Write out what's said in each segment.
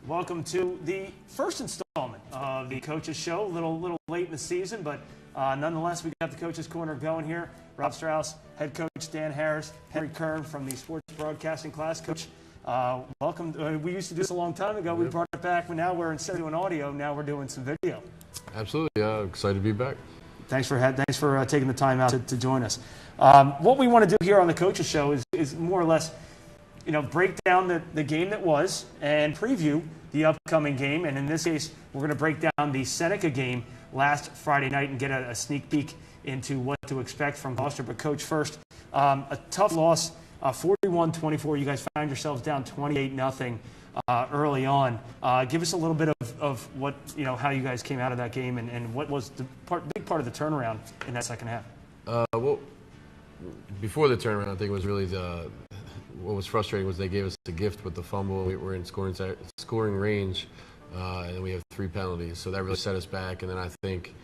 Welcome to the first installment of the Coaches Show. A little late in the season, but nonetheless, we got the Coaches Corner going here. Rob Strauss, head coach Dan Harris, Henry Kern from the sports broadcasting class. Coach, welcome. We used to do this a long time ago. We brought it back, but now instead of doing audio, now we're doing some video. Absolutely, excited to be back. Thanks for taking the time out to join us. What we want to do here on the Coaches Show is more or less, break down the game that was and preview the upcoming game. And in this case, we're going to break down the Seneca game last Friday night and get a sneak peek into what to expect from Gloucester. But Coach, first, a tough loss, 41-24. You guys found yourselves down 28-0 early on. Give us a little bit of what, how you guys came out of that game and what was the big part of the turnaround in that second half. Well, before the turnaround, I think it was really what was frustrating was they gave us a gift with the fumble. We were in scoring range, and we have 3 penalties. So that really set us back. And then I think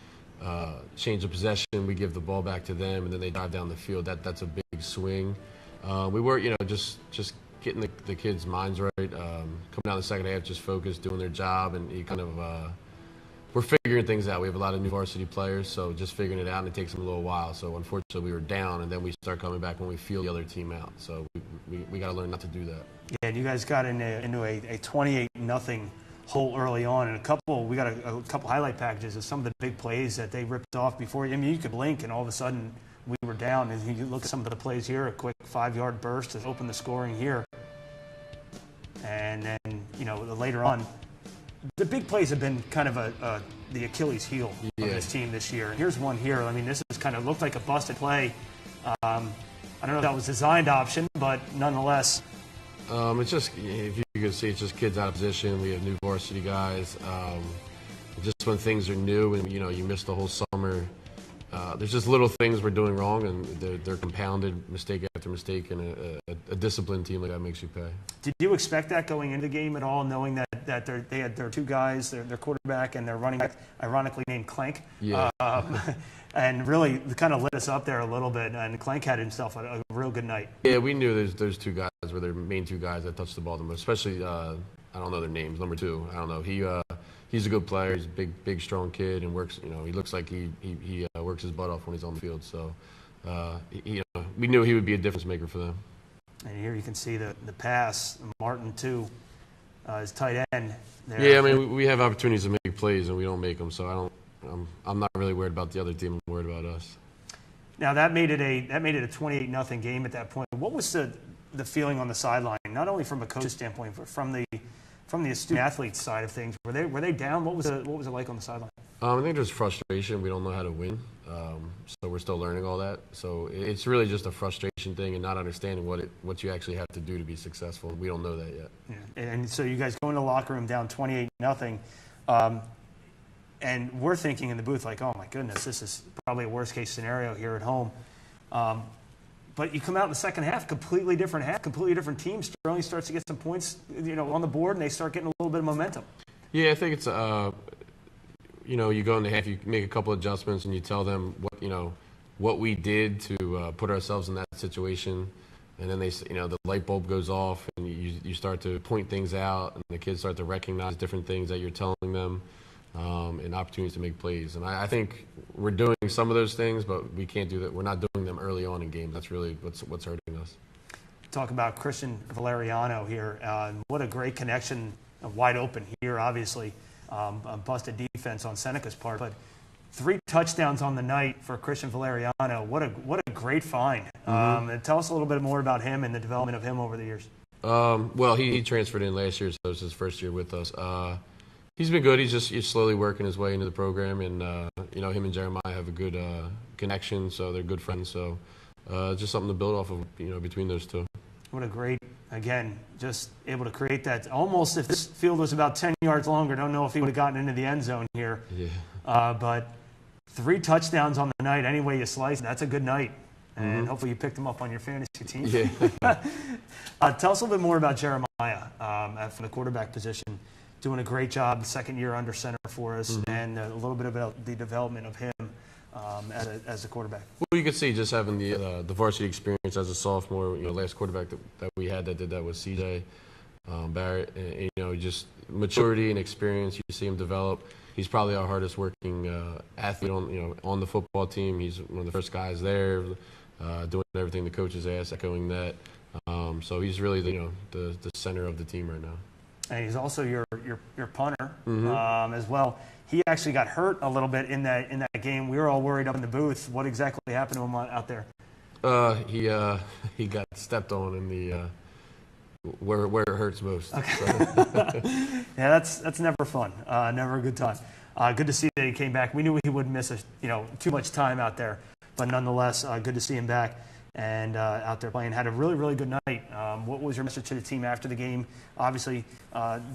change of possession, we give the ball back to them, and then they dive down the field. That's a big swing. We were, just getting the kids' minds right. Coming out the second half, just focused, doing their job, and you kind of we're figuring things out. We have a lot of new varsity players, so just figuring it out, and it takes them a little while. So unfortunately, we were down, and then we start coming back when we feel the other team out. So we got to learn not to do that. Yeah, and you guys got into a 28-0 hole early on, and we got a couple highlight packages of some of the big plays that they ripped off before. I mean, you could blink, and all of a sudden we were down. And you look at some of the plays here, a quick 5-yard burst to open the scoring here, and then later on. The big plays have been kind of the Achilles heel of this team this year. And here's one here. I mean, this is kind of looked like a busted play. I don't know if that was a designed option, but nonetheless. It's just, if you can see, it's just kids out of position. We have new varsity guys. Just when things are new and, you miss the whole summer, there's just little things we're doing wrong, and they're compounded mistake after mistake, and a disciplined team like that makes you pay. Did you expect that going into the game at all, knowing that they had their 2 guys, their quarterback and their running back, ironically named Clank? Yeah. And really kind of lit us up there a little bit, and Clank had himself a real good night. Yeah, we knew those 2 guys were their main 2 guys that touched the ball the most, especially, I don't know their names, number 2, I don't know. He's a good player. He's a big, strong kid, and works. He looks like he works his butt off when he's on the field. So, we knew he would be a difference maker for them. And here you can see the pass, Martin too, his tight end. There. Yeah, I mean we have opportunities to make plays and we don't make them. So I'm not really worried about the other team. I'm worried about us. Now that made it a 28-0 game at that point. What was the feeling on the sideline, not only from a coach's standpoint, but from the student athlete side of things? Were they down? What was it like on the sideline? I think there's frustration. We don't know how to win, so we're still learning all that. So it's really just a frustration thing and not understanding what you actually have to do to be successful. We don't know that yet. Yeah. And so you guys go in the locker room down 28-0, and we're thinking in the booth like, oh my goodness, this is probably a worst case scenario here at home. But you come out in the second half, completely different team. Sterling starts to get some points, on the board, and they start getting a little bit of momentum. Yeah, I think it's, you go in the half, you make a couple adjustments, and you tell them what we did to put ourselves in that situation, and then the light bulb goes off, and you start to point things out, and the kids start to recognize different things that you're telling them. And opportunities to make plays. And I think we're doing some of those things, but we can't do that. We're not doing them early on in games. That's really what's hurting us. Talk about Christian Valeriano here. What a great connection, wide open here, obviously. A busted defense on Seneca's part, but 3 touchdowns on the night for Christian Valeriano. What a great find. And tell us a little bit more about him and the development of him over the years. Well, he transferred in last year, so it was his first year with us. He's been good. He's slowly working his way into the program, and him and Jeremiah have a good connection, so they're good friends. So just something to build off of, between those 2. What a great, again, just able to create that. Almost, if this field was about 10 yards longer, don't know if he would have gotten into the end zone here. Yeah. But 3 touchdowns on the night, any way you slice, that's a good night. And hopefully you picked him up on your fantasy team. Yeah. Tell us a little bit more about Jeremiah from the quarterback position. Doing a great job, second year under center for us, and a little bit about the development of him as a quarterback. Well, you could see just having the varsity experience as a sophomore. Last quarterback that we had that did that was CJ. Barrett, and, just maturity and experience. You see him develop. He's probably our hardest working athlete on the football team. He's one of the first guys there, doing everything the coaches ask, echoing that. So he's really the center of the team right now. And he's also your punter as well. He actually got hurt a little bit in that game. We were all worried up in the booth. What exactly happened to him out there? He got stepped on in the where it hurts most. Okay. So. Yeah, that's never fun. Never a good time. Good to see that he came back. We knew he wouldn't miss too much time out there, but nonetheless, good to see him back and out there playing. Had a really, really good night. What was your message to the team after the game? Obviously,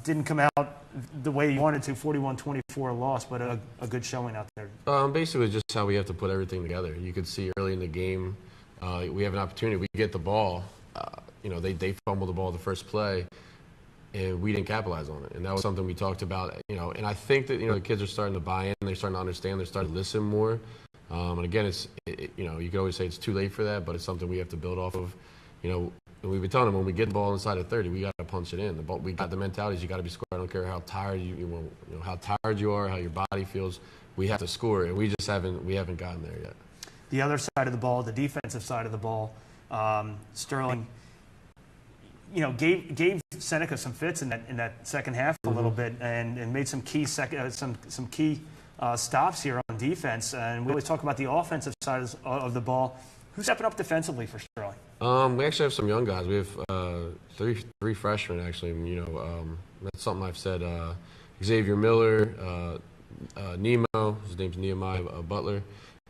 didn't come out the way you wanted to, 41-24 loss, but a good showing out there. Basically, just how we have to put everything together. You could see early in the game, we have an opportunity. We get the ball. They fumbled the ball the first play, and we didn't capitalize on it. And that was something we talked about. And I think that the kids are starting to buy in. They're starting to understand. They're starting to listen more. And again, you can always say it's too late for that, but it's something we have to build off of. And we've been telling them when we get the ball inside of 30, we got to punch it in. We got the mentality. You got to be scored. I don't care how tired how tired you are, how your body feels. We have to score, and we haven't gotten there yet. The other side of the ball, the defensive side of the ball, Sterling, gave Seneca some fits in that second half a little bit, and made some key stops here on defense. And we always talk about the offensive side of the ball. Who's stepping up defensively for Sterling? We actually have some young guys. We have three freshmen actually. That's something I've said. Xavier Miller, Nemo, his name's Nehemiah Butler,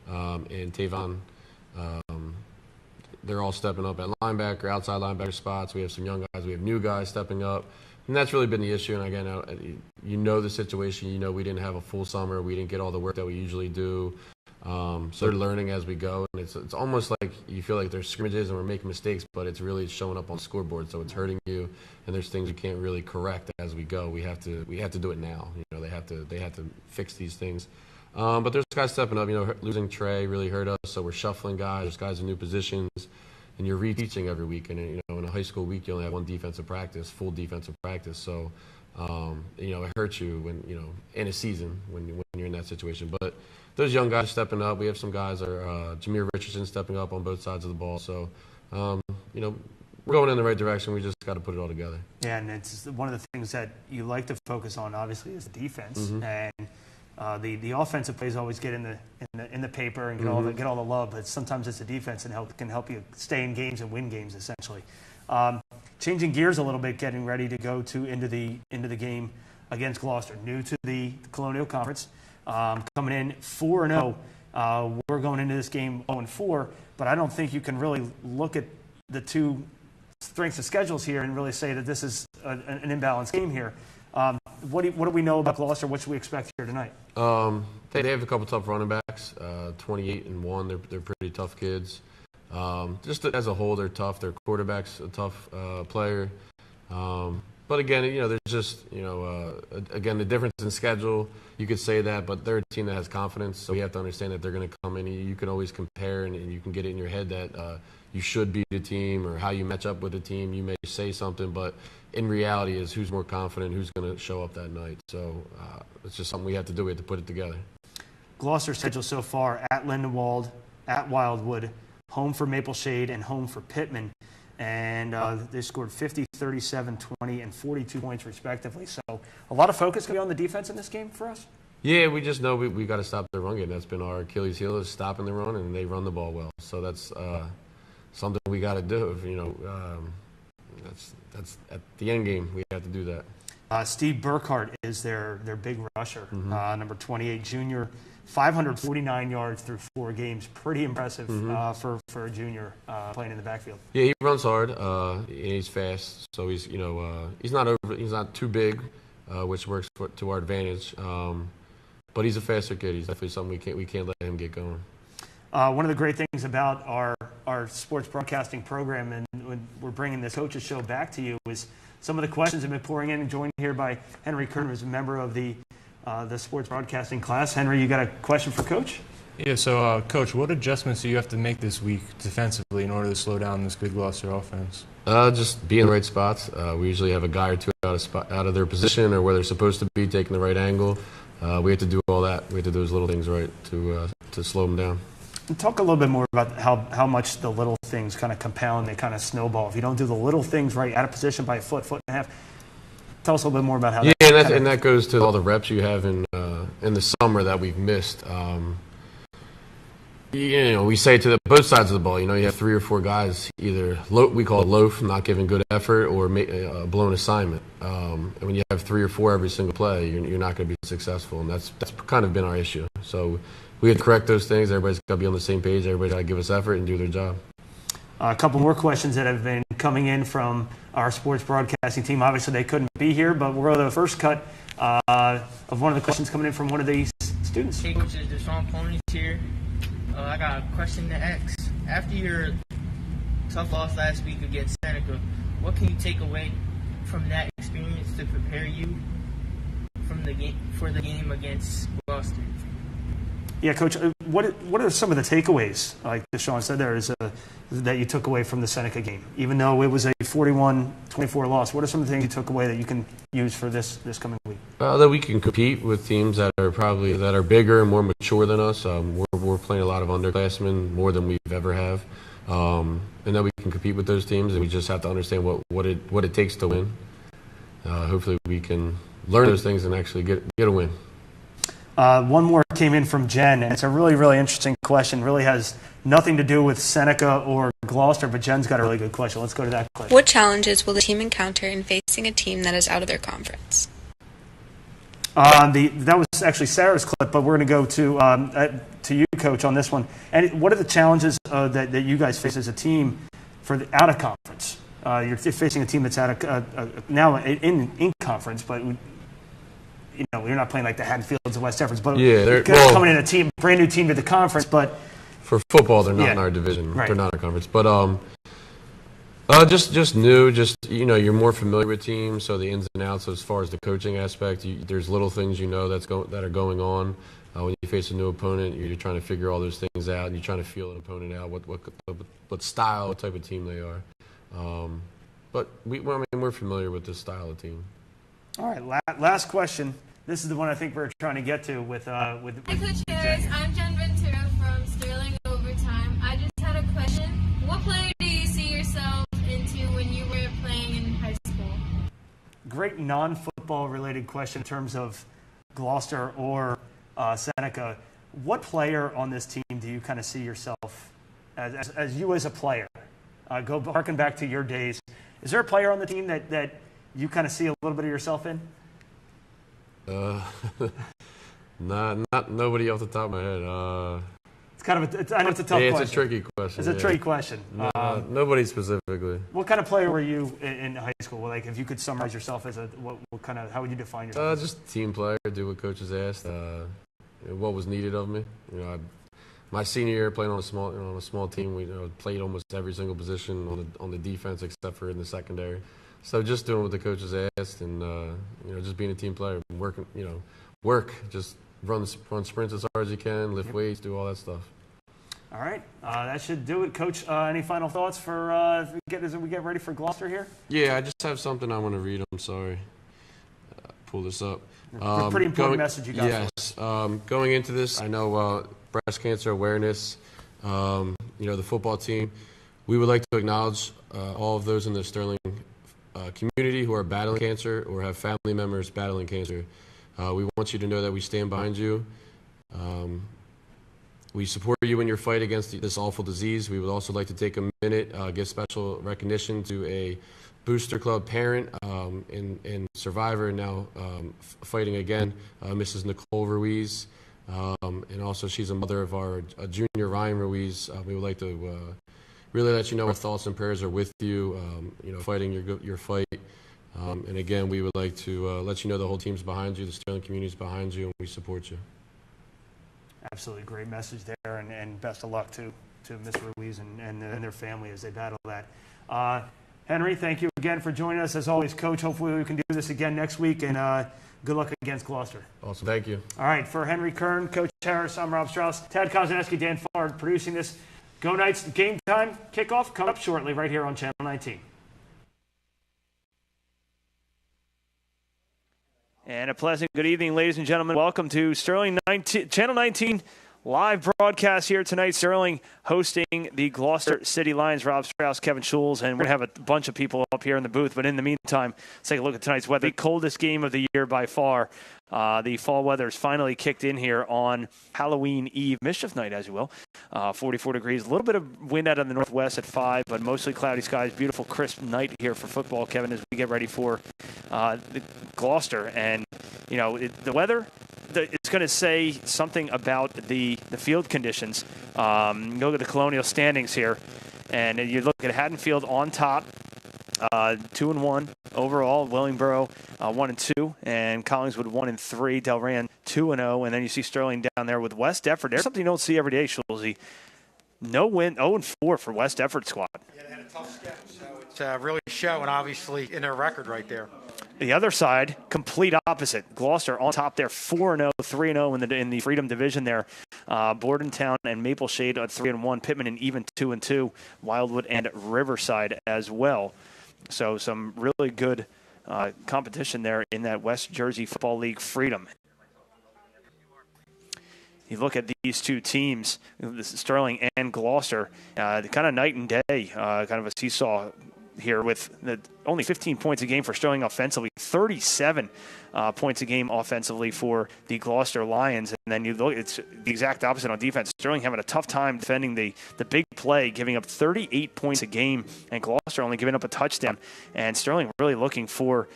and Tavon. They're all stepping up at linebacker, outside linebacker spots. We have some young guys. We have new guys stepping up. And that's really been the issue. And again, the situation. We didn't have a full summer. We didn't get all the work that we usually do. So they're learning as we go. And it's almost like you feel like there's scrimmages and we're making mistakes, but it's really showing up on the scoreboard. So it's hurting you. And there's things you can't really correct as we go. We have to do it now. They have to fix these things. But there's guys stepping up. Losing Trey really hurt us. So we're shuffling guys. There's guys in new positions. And you're reteaching every week. And, in a high school week, you only have one defensive practice, full defensive practice. So, it hurts you when, in a season when you're in that situation. But those young guys stepping up. We have some guys Jameer Richardson stepping up on both sides of the ball. So, we're going in the right direction. We just got to put it all together. Yeah, and it's one of the things that you like to focus on, obviously, is the defense. Mm-hmm. And the offensive plays always get in the paper and get all the love, but sometimes it's the defense that can help you stay in games and win games essentially. Changing gears a little bit, getting ready to go into the game against Gloucester, new to the Colonial Conference, coming in 4-0. We're going into this game 0-4, but I don't think you can really look at the two strengths of schedules here and really say that this is an imbalanced game here. What do we know about Gloucester? What should we expect here tonight? They have a couple tough running backs, 28-1. They're pretty tough kids. Just as a whole, they're tough. Their quarterback's a tough player. But again, there's just, again, the difference in schedule, you could say that, but they're a team that has confidence, so you have to understand that they're going to come in. You can always compare, and you can get it in your head that you should beat the team or how you match up with the team. You may say something, but in reality is who's more confident, who's going to show up that night. So it's just something we have to do. We have to put it together. Gloucester's schedule so far: at Lindenwold, at Wildwood, home for Maple Shade, and home for Pittman. And they scored 50, 37, 20, and 42 points respectively. So a lot of focus going to be on the defense in this game for us? Yeah, we just know we got to stop the run game. That's been our Achilles heel, is stopping the run, and they run the ball well. So that's something we got to do. That's at the end game. We have to do that. Steve Burkhart is their big rusher, number 28 junior, 549 yards through 4 games. Pretty impressive for a junior playing in the backfield. Yeah, he runs hard. And he's fast, so he's he's not too big, which works to our advantage. But he's a faster kid. He's definitely something we can't let him get going. One of the great things about our sports broadcasting program, and when we're bringing this coaches show back to you, is some of the questions have been pouring in, and joined here by Henry Kern, who's a member of the sports broadcasting class. Henry, you got a question for Coach? Yeah, so Coach, what adjustments do you have to make this week defensively in order to slow down this good Gloucester offense? Just be in the right spots. We usually have a guy or two out of their position or where they're supposed to be, taking the right angle. We have to do all that. We have to do those little things right to slow them down. And talk a little bit more about how much the little things kind of compound, they kind of snowball. If you don't do the little things right, out of position by a foot and a half, tell us a little bit more about how and that goes to all the reps you have in the summer that we've missed. We say to both sides of the ball, you have 3 or 4 guys, either we call it loaf, not giving good effort, or a blown assignment. And when you have 3 or 4 every single play, you're not going to be successful, and that's kind of been our issue. So we have to correct those things. Everybody's got to be on the same page. Everybody's got to give us effort and do their job. A couple more questions that have been coming in from our sports broadcasting team. Obviously, they couldn't be here, but we'll go to the first cut of one of the questions coming in from one of these students. Hey, Coach, is Deshaun Ponies here. I got a question to ask. After your tough loss last week against Seneca, what can you take away from that experience to prepare you for the game against Gloucester? Yeah, Coach, what are some of the takeaways, like Deshaun said there, that you took away from the Seneca game? Even though it was a 41-24 loss, what are some of the things you took away that you can use for this coming week? That we can compete with teams that are bigger and more mature than us. We're playing a lot of underclassmen, more than we've ever have, and that we can compete with those teams. And we just have to understand what it takes to win. Hopefully, we can learn those things and actually get a win. One more came in from Jen, and it's a really, really interesting question. Really has nothing to do with Seneca or Gloucester, but Jen's got a really good question. Let's go to that question. What challenges will the team encounter in facing a team that is out of their conference? That was actually Sarah's clip, but we're going to go to you, Coach, on this one. And what are the challenges that you guys face as a team for the out of conference? You're facing a team that's now in conference, but you're not playing like the Hadfields and West Efforts, but they're coming in a brand new team to the conference. But for football, they're not in our division. Right. They're not in our conference. But just new. You're more familiar with teams, so the ins and outs as far as the coaching aspect. There's little things that are going on. When you face a new opponent, you're trying to figure all those things out, and you're trying to feel an opponent out, what style, what type of team they are. But we're familiar with this style of team. All right, last question. This is the one I think we're trying to get to with. Hi, Coach Harris. I'm Jen Ventura from Sterling Overtime. I just had a question. What player do you see yourself into when you were playing in high school? Great non-football related question in terms of Gloucester or Seneca. What player on this team do you kind of see yourself as you as a player? Go harken back to your days. Is there a player on the team that you kind of see a little bit of yourself in? Not nobody off the top of my head. I know it's a tough question. It's a tricky question. It's a tricky question. Nobody specifically. What kind of player were you in high school? Well, like, if you could summarize yourself as how would you define yourself? Just team player. Do what coaches asked. What was needed of me. My senior year, playing on a small team, we played almost every single position on the defense except for in the secondary. So just doing what the coaches asked, and just being a team player, working, just run sprints as hard as you can, lift weights, do all that stuff. All right, that should do it, Coach. Any final thoughts for as we get ready for Gloucester here? Yeah, I just have something I want to read. I'm sorry. Pull this up. Pretty important message you got. Yes, going into this, I know breast cancer awareness. The football team. We would like to acknowledge all of those in the Sterling community who are battling cancer or have family members battling cancer. We want you to know that we stand behind you. We support you in your fight against this awful disease. We would also like to take a minute, give special recognition to a Booster Club parent and survivor now fighting again, Mrs. Nicole Ruiz. And also she's a mother of our junior Ryan Ruiz. We would like to really let you know our thoughts and prayers are with you, fighting your fight. And again, we would like to let you know the whole team's behind you, the Sterling community is behind you, and we support you. Absolutely great message there, and best of luck to Miss Ruiz and their family as they battle that. Henry, thank you again for joining us. As always, Coach, hopefully we can do this again next week, and good luck again against Gloucester. Awesome. Thank you. All right, for Henry Kern, Coach Harris, I'm Rob Strauss, Tad Kozanowski, Dan Farr producing this. Go Knights game time kickoff coming up shortly right here on Channel 19. And a pleasant good evening, ladies and gentlemen. Welcome to Sterling Channel 19 live broadcast here tonight. Sterling hosting the Gloucester City Lions. Rob Strauss, Kevin Schulz, and we're going to have a bunch of people up here in the booth. But in the meantime, let's take a look at tonight's weather. The coldest game of the year by far. The fall weather has finally kicked in here on Halloween Eve, mischief night, as you will. 44 degrees, a little bit of wind out of the northwest at 5, but mostly cloudy skies. Beautiful, crisp night here for football, Kevin, as we get ready for Gloucester. And, you know, the weather, it's going to say something about the field conditions. Look at the Colonial standings here, and you look at Haddonfield on top. 2-1 overall. Willingboro 1-2, and Collingswood 1-3. Delran 2-0, and then you see Sterling down there with West Effort. There's something you don't see every day, Schulze. No win, 0-4 for West Effort squad. Yeah, they had a tough schedule, so it's really showing, obviously, in their record right there. The other side, complete opposite. Gloucester on top there, 4-0, 3-0 in the Freedom Division there. Bordentown and Mapleshade at 3-1. Pittman and even 2-2. Wildwood and Riverside as well. So some really good competition there in that West Jersey Football League Freedom. You look at these two teams, Sterling and Gloucester, kind of night and day, kind of a seesaw here with only 15 points a game for Sterling offensively, 37 points a game offensively for the Gloucester Lions. And then you look, it's the exact opposite on defense. Sterling having a tough time defending the big play, giving up 38 points a game, and Gloucester only giving up a touchdown. And Sterling really looking for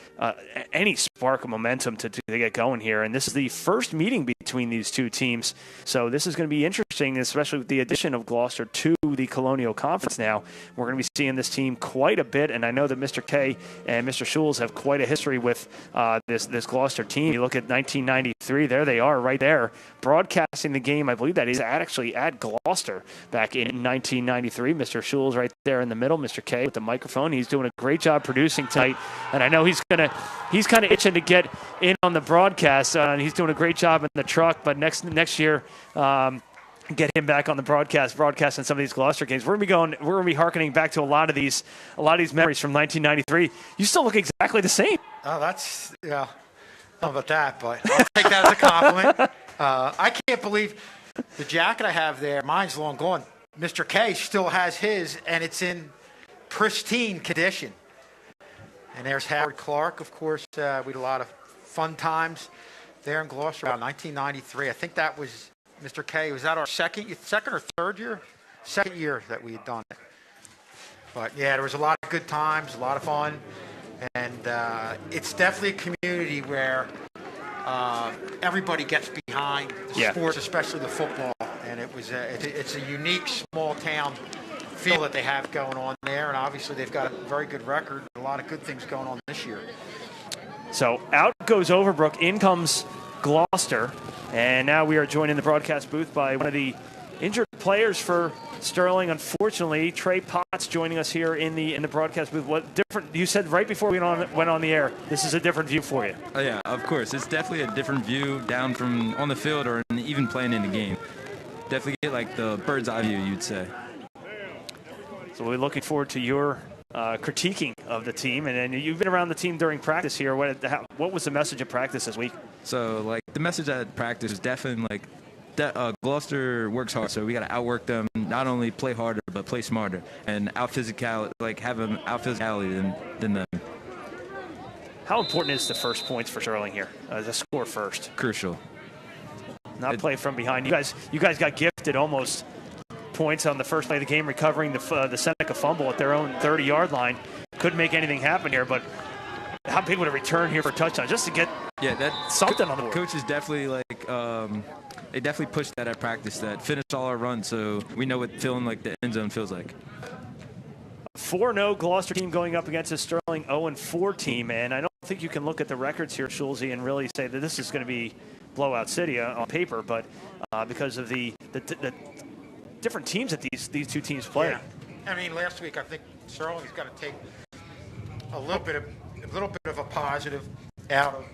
any spark of momentum to get going here. And this is the first meeting between these two teams. So this is going to be interesting, especially with the addition of Gloucester to the Colonial Conference now. We're going to be seeing this team quite a bit, and I know that Mr. K and Mr. Schulz have quite a history with this Gloucester team. You look at 1993, there they are right there, broadcasting the game. I believe that is actually at Gloucester back in 1993. Mr. Schulz right there in the middle, Mr. K with the microphone. He's doing a great job producing tonight, and I know he's kind of itching to get in on the broadcast, and he's doing a great job in the truck, but next year, get him back on the broadcasting some of these Gloucester games. We're going to be hearkening back to a lot of these memories from 1993. You still look exactly the same. Oh, that's, yeah, I don't know about that, but I'll take that as a compliment. I can't believe the jacket I have there, mine's long gone. Mr. K still has his, and it's in pristine condition. And there's Howard Clark, of course. We had a lot of fun times there in Gloucester around 1993. I think that was Mr. K. Was that our second or third year? Second year that we had done it. But, yeah, there was a lot of good times, a lot of fun. And it's definitely a community where everybody gets behind the sports, especially the football. And it's a unique small town feel that they have going on there. And obviously they've got a very good record, a lot of good things going on this year. So out goes Overbrook, in comes Gloucester, and now we are joined in the broadcast booth by one of the injured players for Sterling. Unfortunately, Trey Potts joining us here in the broadcast booth. What different? You said right before we went on the air, this is a different view for you. Oh yeah, of course. It's definitely a different view down from on the field or even playing in the game. Definitely get like the bird's eye view, you'd say. So we're looking forward to your critiquing of the team, and then you've been around the team during practice here. What was the message of practice this week? So, like, the message at practice is definitely, like, Gloucester works hard, so we got to outwork them, not only play harder, but play smarter, and out-physicality, like, have them out-physicality than them. How important is the first points for Sterling here? The score first. Crucial. Not play from behind. You guys got gifted almost points on the first play of the game, recovering the Seneca fumble at their own 30-yard line. Couldn't make anything happen here, but how big would a return here for a touchdown just to get something on the board? Coaches definitely they definitely push that at practice, that finish all our runs, so we know what feeling like the end zone feels like. 4-0 Gloucester team going up against a Sterling 0-4 team, and I don't think you can look at the records here, Schulze, and really say that this is going to be blowout city on paper, but because of the different teams that these two teams play. Yeah. I mean, last week I think Sterling's got to take a little bit of a positive out of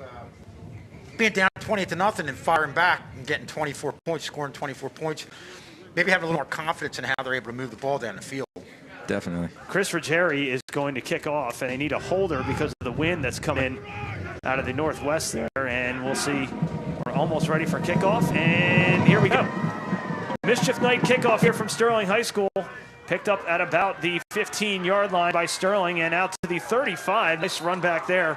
being down 20-0 and firing back and getting 24 points, scoring 24 points, maybe having a little more confidence in how they're able to move the ball down the field. Definitely. Chris Ruggieri is going to kick off, and they need a holder because of the wind that's coming in out of the northwest there. And we'll see. We're almost ready for kickoff, and here we go. Mischief Night kickoff here from Sterling High School. Picked up at about the 15-yard line by Sterling and out to the 35. Nice run back there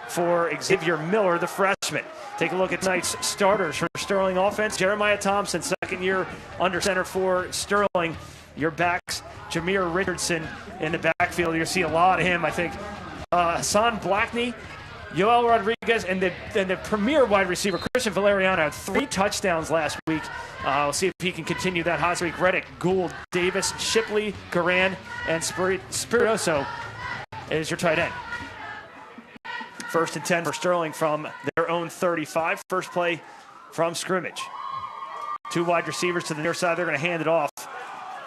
for Xavier Miller, the freshman. Take a look at tonight's starters for Sterling offense. Jeremiah Thompson, second year under center for Sterling. Your backs, Jameer Richardson in the backfield. You'll see a lot of him, I think. Hassan Blackney, Yoel Rodriguez, and the premier wide receiver, Christian Valeriano, had 3 touchdowns last week. We'll see if he can continue that hot streak. Reddick, Gould, Davis, Shipley, Garan, and Spiritoso is your tight end. 1st and 10 for Sterling from their own 35. First play from scrimmage. 2 wide receivers to the near side. They're going to hand it off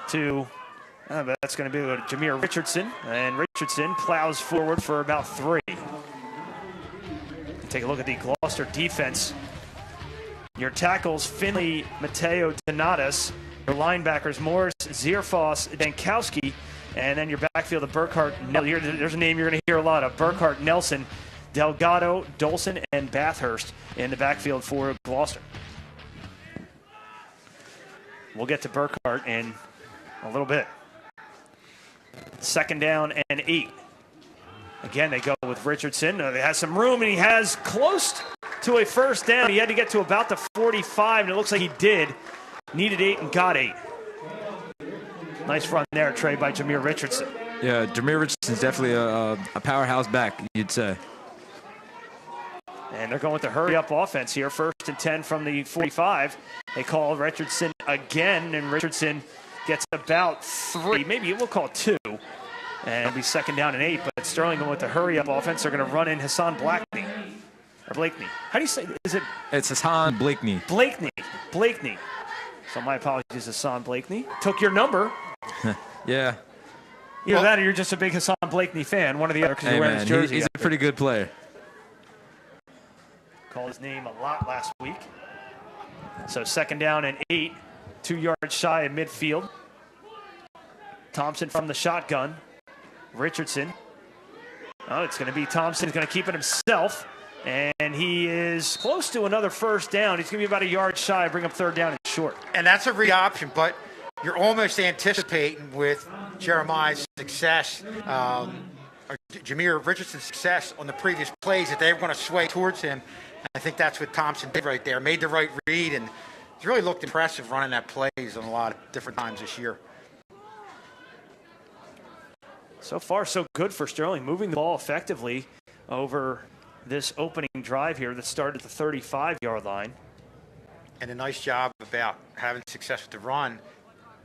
to, that's going to be Jameer Richardson. And Richardson plows forward for about 3. Take a look at the Gloucester defense. Your tackles, Finley, Mateo, Donatus. Your linebackers, Morris, Zierfoss, Dankowski. And then your backfield of Burkhart. There's a name you're going to hear a lot of. Burkhart, Nelson, Delgado, Dolson, and Bathurst in the backfield for Gloucester. We'll get to Burkhart in a little bit. 2nd down and 8. Again, they go with Richardson. They have some room, and he has close to a first down. He had to get to about the 45, and it looks like he did. Needed 8 and got 8. Nice run there, Trey, by Jameer Richardson. Yeah, Jameer Richardson's definitely a powerhouse back, you'd say. And they're going with the hurry-up offense here. 1st and 10 from the 45. They call Richardson again, and Richardson gets about 3. Maybe we'll call 2. And it'll be 2nd down and 8. But Sterling going with the hurry-up offense. They're going to run in Hassan Blackney. Or Blakeney. How do you say? Is it? It's Hassan Blakeney. Blakeney. So my apologies, Hassan Blakeney. Took your number. Yeah. Either that or you're just a big Hassan Blakeney fan. One or the other because you're wearing his jersey. He's a pretty good player. Called his name a lot last week. So 2nd down and 8. 2 yards shy of midfield. Thompson from the shotgun. Richardson. Oh, it's going to be Thompson. He's going to keep it himself. And he is close to another first down. He's going to be about a yard shy, bring up 3rd down and short. And that's a read option, but you're almost anticipating with Jeremiah's success, or Jameer Richardson's success on the previous plays that they were going to sway towards him. And I think that's what Thompson did right there. Made the right read, and he's really looked impressive running that plays on a lot of different times this year. So far, so good for Sterling, moving the ball effectively over this opening drive here that started at the 35-yard line. And a nice job about having success with the run.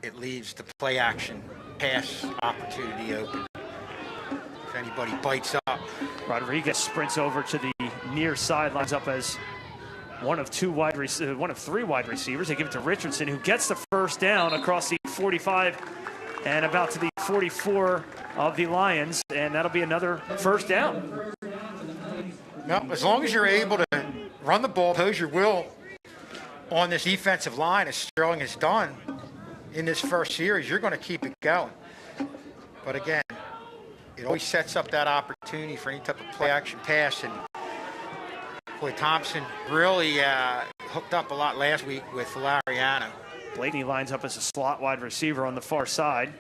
It leaves the play action pass opportunity open. If anybody bites up. Rodriguez sprints over to the near side, lines up as one of 3 wide receivers. They give it to Richardson, who gets the first down across the 45 and about to the 44 of the Lions, and that'll be another first down. No, as long as you're able to run the ball, impose your will on this defensive line, as Sterling has done in this first series, you're going to keep it going. But again, it always sets up that opportunity for any type of play action pass. And boy, Thompson really hooked up a lot last week with Valeriano. Blakeney lines up as a slot wide receiver on the far side.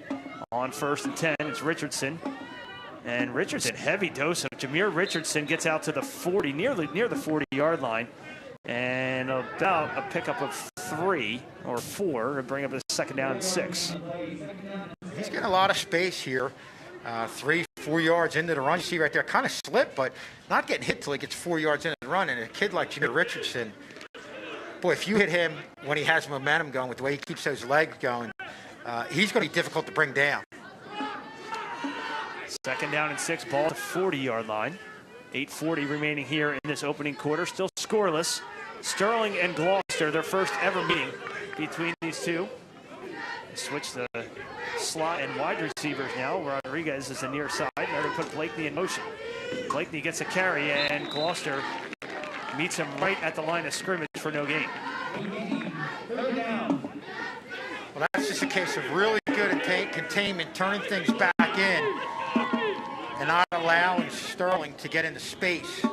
On 1st and 10, it's Richardson. And Richardson, heavy dose of Jameer Richardson gets out to the 40, near the 40-yard line. And about a pickup of 3 or 4 to bring up a 2nd down and 6. He's getting a lot of space here. 3-4 yards into the run. You see right there, kind of slipped, but not getting hit till he gets 4 yards into the run. And a kid like Jameer Richardson, boy, if you hit him when he has momentum going with the way he keeps those legs going, he's going to be difficult to bring down. 2nd down and 6, ball at the 40-yard line. 8:40 remaining here in this opening quarter. Still scoreless. Sterling and Gloucester, their first ever meeting between these two. They switch the slot and wide receivers now. Rodriguez is the near side. Now they put Blakeney in motion. Blakeney gets a carry, and Gloucester meets him right at the line of scrimmage for no gain. Well, that's just a case of really good containment, turning things back in, and not allowing Sterling to get into space.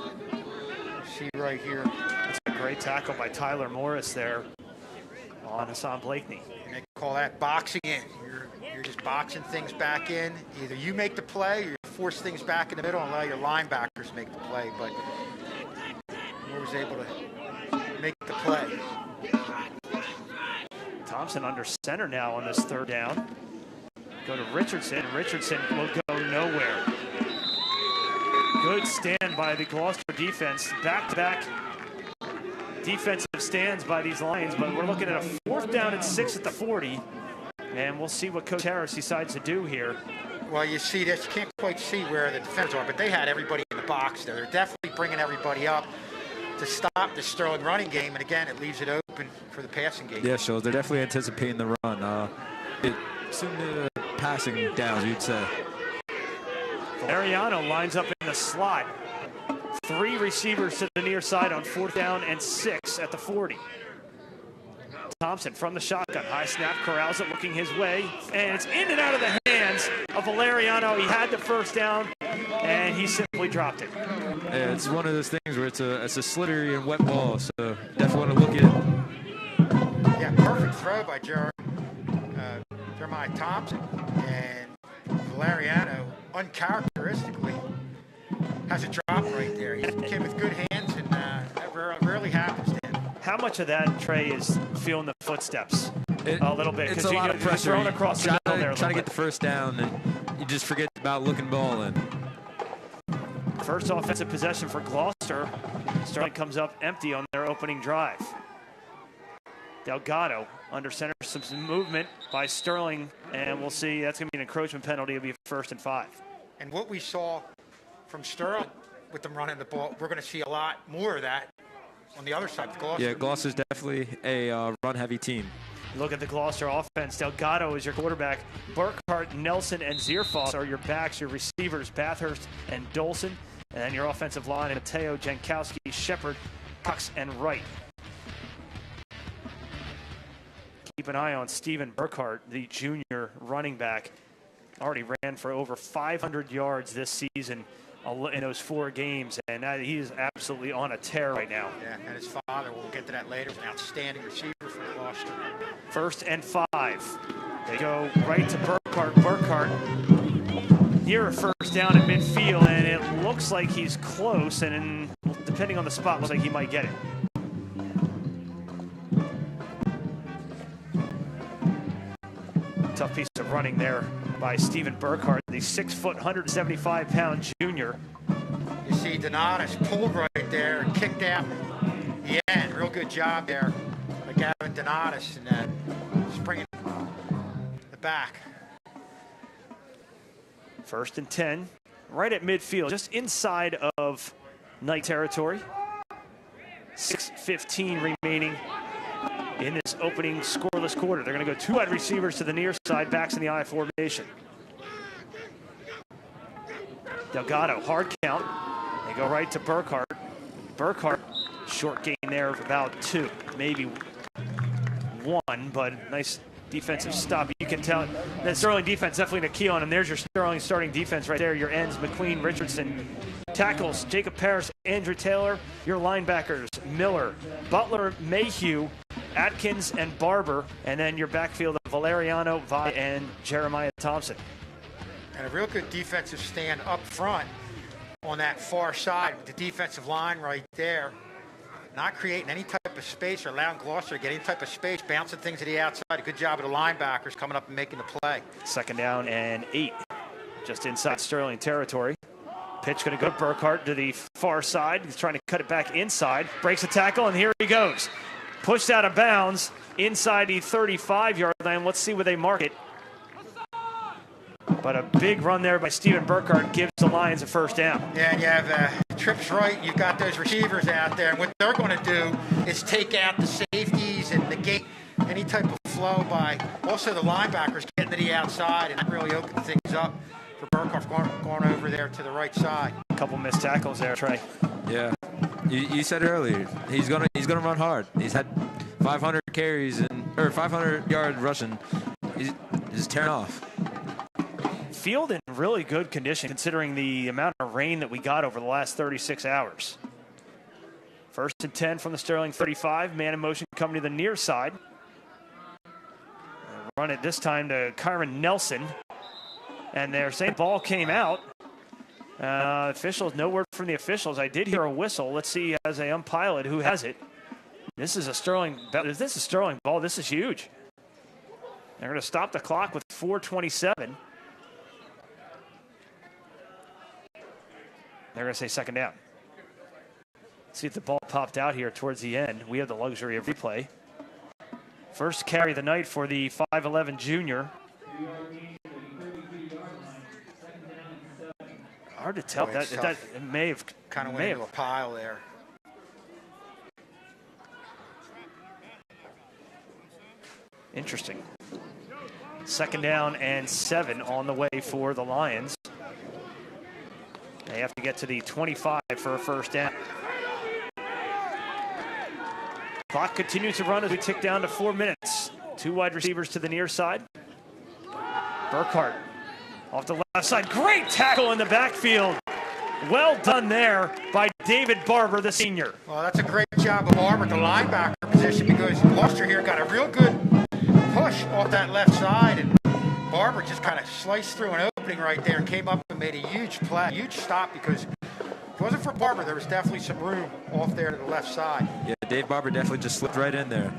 See right here. That's a great tackle by Tyler Morris there on Hassan Blakeney. And they call that boxing in. You're just boxing things back in. Either you make the play or you force things back in the middle and allow your linebackers make the play. But Moore was able to make the play. Thompson under center now on this third down. Go to Richardson. Richardson will go nowhere. Good stand by the Gloucester defense. Back-to-back defensive stands by these Lions, but we're looking at a 4th down and 6 at the 40. And we'll see what Coach Harris decides to do here. Well, you see this. You can't quite see where the defenders are, but they had everybody in the box there. They're definitely bringing everybody up to stop the Sterling running game, and again, it leaves it open for the passing game. Yeah, so they're definitely anticipating the run. It's in the passing downs, you'd say. Valeriano lines up in the slot. 3 receivers to the near side on 4th down and 6 at the 40. Thompson from the shotgun. High snap, corrals it, looking his way, and it's in and out of the hands of Valeriano. He had the first down, and he simply dropped it. Yeah, it's one of those things where it's a slithery and wet ball, so definitely want to look at it. Yeah, perfect throw by Jeremiah Thompson, and Valeriano, uncharacteristically, has a drop right there. He came with good hands, and that rarely happens to him. How much of that, Trey, is feeling the footsteps a little bit? It's a lot of pressure. Thrown across the middle there. Trying to get the first down, and you just forget about looking ball in. First offensive possession for Gloucester. Sterling comes up empty on their opening drive. Delgado under center, some movement by Sterling, and we'll see. That's going to be an encroachment penalty. It'll be 1st and 5. And what we saw from Sterling with them running the ball, we're going to see a lot more of that on the other side of Gloucester. Yeah, Gloucester's definitely a run-heavy team. Look at the Gloucester offense. Delgado is your quarterback. Burkhart, Nelson, and Zierfoss are your backs, your receivers, Bathurst and Dolson. And then your offensive line, Mateo, Jankowski, Shepard, Cox, and Wright. Keep an eye on Stephen Burkhart, the junior running back. Already ran for over 500 yards this season in those 4 games, and he is absolutely on a tear right now. Yeah, and his father, we'll get to that later, is an outstanding receiver for Gloucester. 1st and 5. They go right to Burkhart. Burkhart near a first down at midfield, and it looks like he's close, and depending on the spot, looks like he might get it. Tough piece of running there by Stephen Burkhart, the 6-foot, 175-pound junior. You see Donatus pulled right there and kicked out the end. Real good job there by Gavin Donatus, and springing the back. 1st and 10, right at midfield, just inside of Knight territory. 6:15 remaining in this opening scoreless quarter. They're going to go 2 wide receivers to the near side, backs in the I formation. Delgado, hard count. They go right to Burkhart. Burkhart, short gain there of about 2, maybe 1, but nice defensive stop. You can tell that Sterling defense definitely a key on, and there's your Sterling starting defense right there. Your ends, McQueen, Richardson. Tackles, Jacob Parrish, Andrew Taylor. Your linebackers, Miller, Butler, Mayhew, Atkins, and Barber. And then your backfield of Valeriano, Vi, and Jeremiah Thompson. And a real good defensive stand up front on that far side with the defensive line right there. Not creating any type of space or allowing Gloucester to get any type of space, bouncing things to the outside. A good job of the linebackers coming up and making the play. 2nd down and 8, just inside Sterling territory. Pitch going to go to Burkhart to the far side. He's trying to cut it back inside. Breaks a tackle, and here he goes. Pushed out of bounds inside the 35-yard line. Let's see where they mark it. But a big run there by Stephen Burkhart gives the Lions a 1st down. Yeah, and you have trips right. You've got those receivers out there. And what they're going to do is take out the safeties and negate any type of flow by also the linebackers getting to the outside, and that really opens things up for Burkhart going over there to the right side. A couple missed tackles there, Trey. Yeah. You said earlier he's gonna run hard. He's had 500 carries or 500 yard rushing. He's just tearing off. Field in really good condition considering the amount of rain that we got over the last 36 hours. First and 10 from the Sterling 35. Man in motion coming to the near side. Run it this time to Kyron Nelson. And they're saying ball came out. Officials, no word from the officials. I did hear a whistle. Let's see as a umpire who has it. This is a Sterling ball. This is huge. They're going to stop the clock with 4:27. They're going to say second down. See if the ball popped out here towards the end. We have the luxury of replay. First carry of the night for the 5'11 junior. Hard to tell. That it may have kind of went into a pile there. Interesting. Second down and 7 on the way for the Lions. They have to get to the 25 for a first down. Clock continues to run as we tick down to 4 minutes. 2 wide receivers to the near side. Burkhart off the left side. Great tackle in the backfield. Well done there by David Barber, the senior. Well, that's a great job of Barber at the linebacker position because Gloucester here got a real good push off that left side, and Barber just kind of sliced through an opening right there and came up and made a huge play, huge stop because if it wasn't for Barber, there was definitely some room off there to the left side. Yeah, Dave Barber definitely just slipped right in there.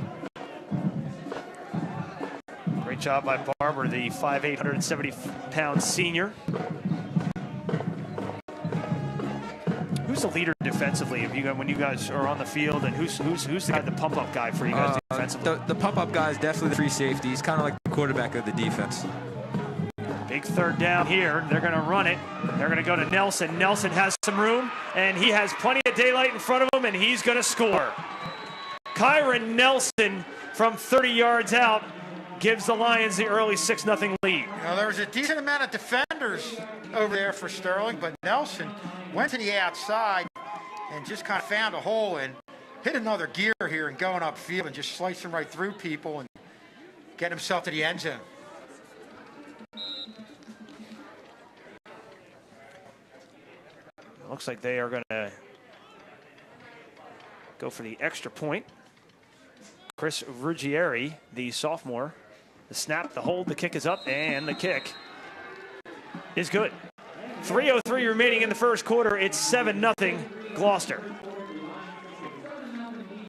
Great job by Barber, the 5'8", 170-pound senior. Who's the leader defensively when you guys are on the field, and who's the pump-up guy for you guys defensively? The pump-up guy is definitely the free safety. He's kind of like the quarterback of the defense. Big third down here. They're going to run it. They're going to go to Nelson. Nelson has some room, and he has plenty of daylight in front of him, and he's going to score. Kyron Nelson from 30 yards out gives the Lions the early 6-0 lead. There was a decent amount of defenders over there for Sterling, but Nelson went to the outside and just kind of found a hole and hit another gear here and going upfield and just slicing right through people and getting himself to the end zone. Looks like they are going to go for the extra point. Chris Ruggieri, the sophomore. The snap, the hold, the kick is up, and the kick is good. 3:03 remaining in the first quarter. It's 7-0 Gloucester.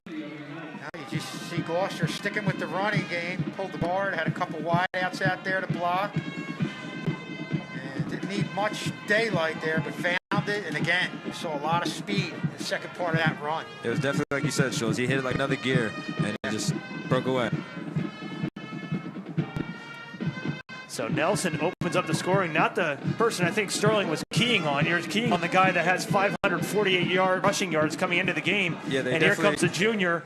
Now you just see Gloucester sticking with the running game. Pulled the guard, had a couple wideouts out there to block. And didn't need much daylight there, but found it. And again, we saw a lot of speed in the second part of that run. It was definitely like you said, Schultz. He hit it like another gear, and it just broke away. So Nelson opens up the scoring. Not the person I think Sterling was keying on. You're keying on the guy that has 548 rushing yards coming into the game. Yeah, and here comes the junior.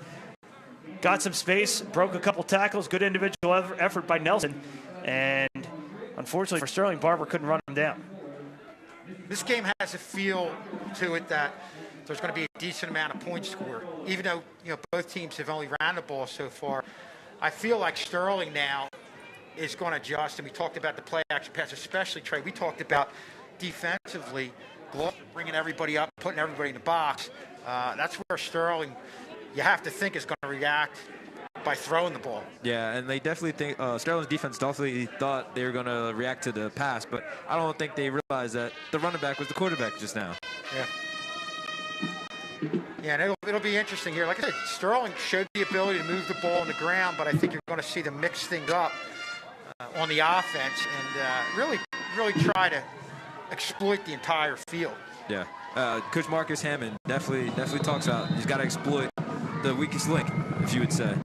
Got some space, broke a couple tackles. Good individual effort by Nelson. And unfortunately for Sterling, Barber couldn't run him down. This game has a feel to it that there's going to be a decent amount of points scored. Even though both teams have only ran the ball so far, I feel like Sterling now is going to adjust, and we talked about the play action pass, especially Trey. We talked about defensively, bringing everybody up, putting everybody in the box. That's where Sterling, you have to think, is going to react by throwing the ball. Yeah, and they definitely think Sterling's defense definitely thought they were going to react to the pass, but I don't think they realized that the running back was the quarterback just now. Yeah, and it'll be interesting here. Like I said, Sterling showed the ability to move the ball on the ground, but I think you're going to see them mix things up on the offense and really try to exploit the entire field. Yeah, Coach Marcus Hammond definitely talks about he's got to exploit the weakest link, if you would say.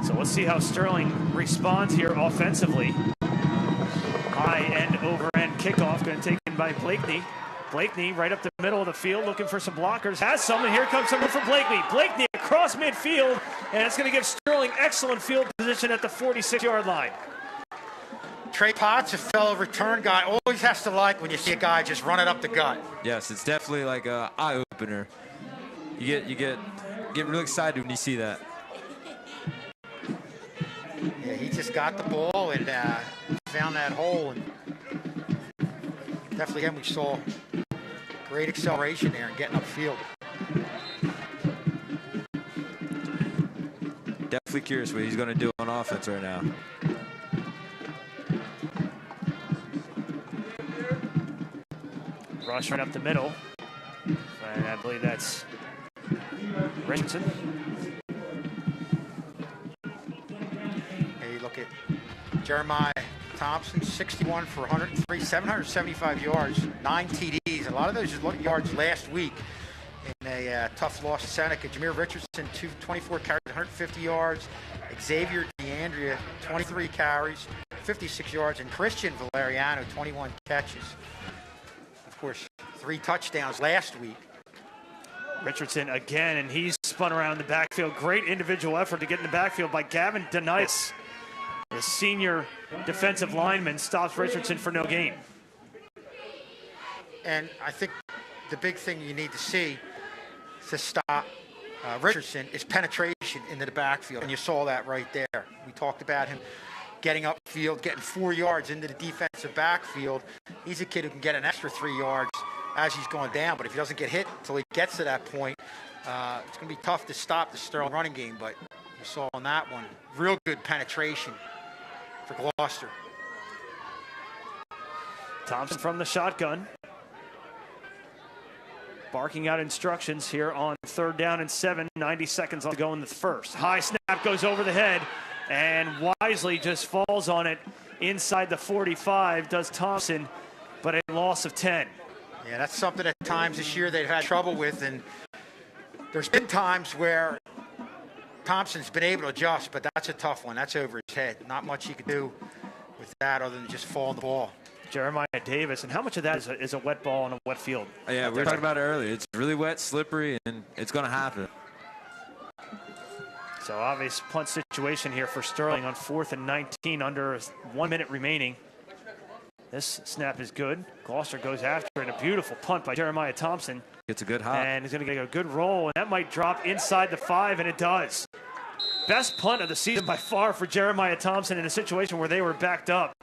So let's see how Sterling responds here offensively. High end over end kickoff going to take in by Blakeney. Blakeney right up the middle of the field looking for some blockers. Has some, and here comes someone for Blakeney. Blakeney across midfield, and it's going to give Sterling excellent field position at the 46-yard line. Trey Potts, a fellow return guy, always has to like when you see a guy just run it up the gut. Yes, it's definitely like eye-opening opener. You get really excited when you see that. Yeah, he just got the ball and found that hole. And definitely, again, we saw great acceleration there and getting upfield. Definitely curious what he's going to do on offense right now. Rush right up the middle. And I believe that's Richardson. Hey, look at Jeremiah Thompson, 61 for 103, 775 yards, 9 TDs. A lot of those yards last week in a tough loss to Seneca. Jameer Richardson, 24 carries, 150 yards. Xavier DeAndrea, 23 carries, 56 yards. And Christian Valeriano, 21 catches. Of course, 3 touchdowns last week. Richardson again, and he's spun around the backfield. Great individual effort to get in the backfield by Gavin Denice. The senior defensive lineman stops Richardson for no gain. And I think the big thing you need to see to stop Richardson is penetration into the backfield. And you saw that right there. We talked about him getting upfield, getting 4 yards into the defensive backfield. He's a kid who can get an extra 3 yards as he's going down. But if he doesn't get hit until he gets to that point, it's going to be tough to stop the Sterling running game. But you saw on that one, real good penetration for Gloucester. Thompson from the shotgun. Barking out instructions here on 3rd down and 7, 90 seconds to go in the first. High snap goes over the head, and wisely just falls on it inside the 45, does Thompson, but a loss of 10. Yeah, that's something at times this year they've had trouble with, and there's been times where Thompson's been able to adjust, but that's a tough one. That's over his head. Not much he could do with that other than just fall on the ball. Jeremiah Davis, and how much of that is a wet ball on a wet field? Yeah, we were talking about it earlier. It's really wet, slippery, and it's going to happen. So obvious punt situation here for Sterling on 4th and 19, under 1 minute remaining. This snap is good. Gloucester goes after it. A beautiful punt by Jeremiah Thompson. Gets a good hop. And he's going to get a good roll, and that might drop inside the 5, and it does. Best punt of the season by far for Jeremiah Thompson in a situation where they were backed up.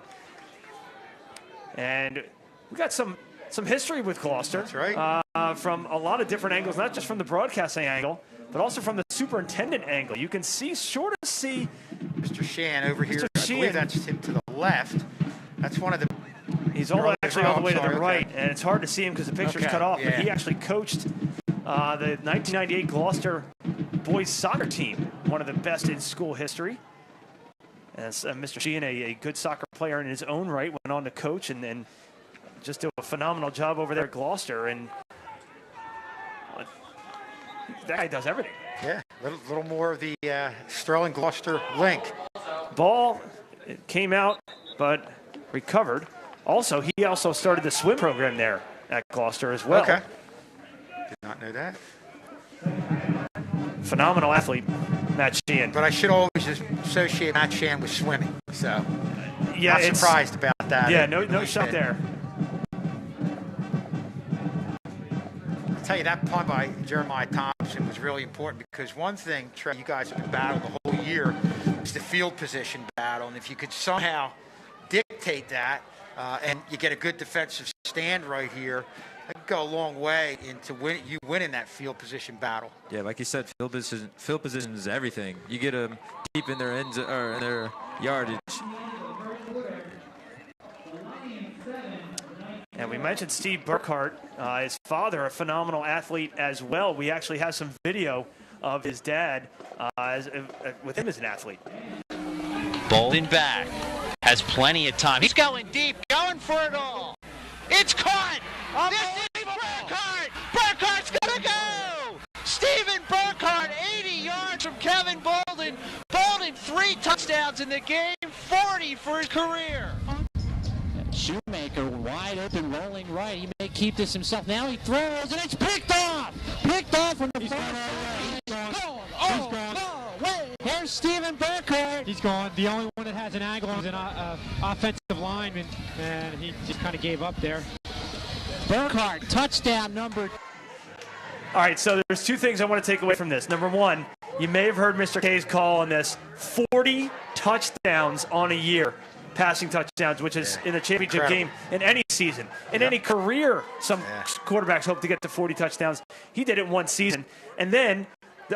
And we got some history with Gloucester. That's right. From a lot of different angles, not just from the broadcasting angle, but also from the superintendent angle. You can see, sort of see Mr. Shan over here. Mr. I Sheehan. believe that's him to the left. That's one of the... He's actually all the way to the right, and it's hard to see him because the picture's cut off, but he actually coached the 1998 Gloucester boys soccer team, one of the best in school history. As Mr. Sheehan, a good soccer player in his own right, went on to coach and then just do a phenomenal job over there at Gloucester. And that guy does everything. Yeah, a little more of the Sterling Gloucester link. Ball came out, but recovered. Also, he also started the swim program there at Gloucester as well. Okay. Did not know that. Phenomenal athlete, Matt Sheehan. But I should always associate Matt Sheehan with swimming. So, yeah, not surprised about that. Yeah, no shot there. I'll tell you, that punt by Jeremiah Thompson was really important because one thing, Trey, you guys have been battling the whole year is the field position battle. And if you could somehow dictate that and you get a good defensive stand right here, that could go a long way into winning that field position battle. Yeah, like you said, field position is everything. You get them deep in their ends or in their yardage. And we mentioned Steve Burkhart, his father, a phenomenal athlete as well. We actually have some video of his dad with him as an athlete. Bolden back, has plenty of time. He's going deep, going for it all. It's caught. This is Burkhart. Burkhart's gonna go. Stephen Burkhart, 80 yards from Kevin Bolden. Bolden 3 touchdowns in the game, 40 for his career. Shoemaker wide open, rolling right. He may keep this himself. Now he throws, and it's picked off. Picked off from the Here's Stephen Burkhart. He's gone. The only one that has an angle is an offensive lineman, and he just kind of gave up there. Burkhart, touchdown number. All right, so there's two things I want to take away from this. Number one, you may have heard Mr. K's call on this: 40 touchdowns on a year, passing touchdowns, which is in a championship game in any season. In any career, some quarterbacks hope to get to 40 touchdowns. He did it in one season. And then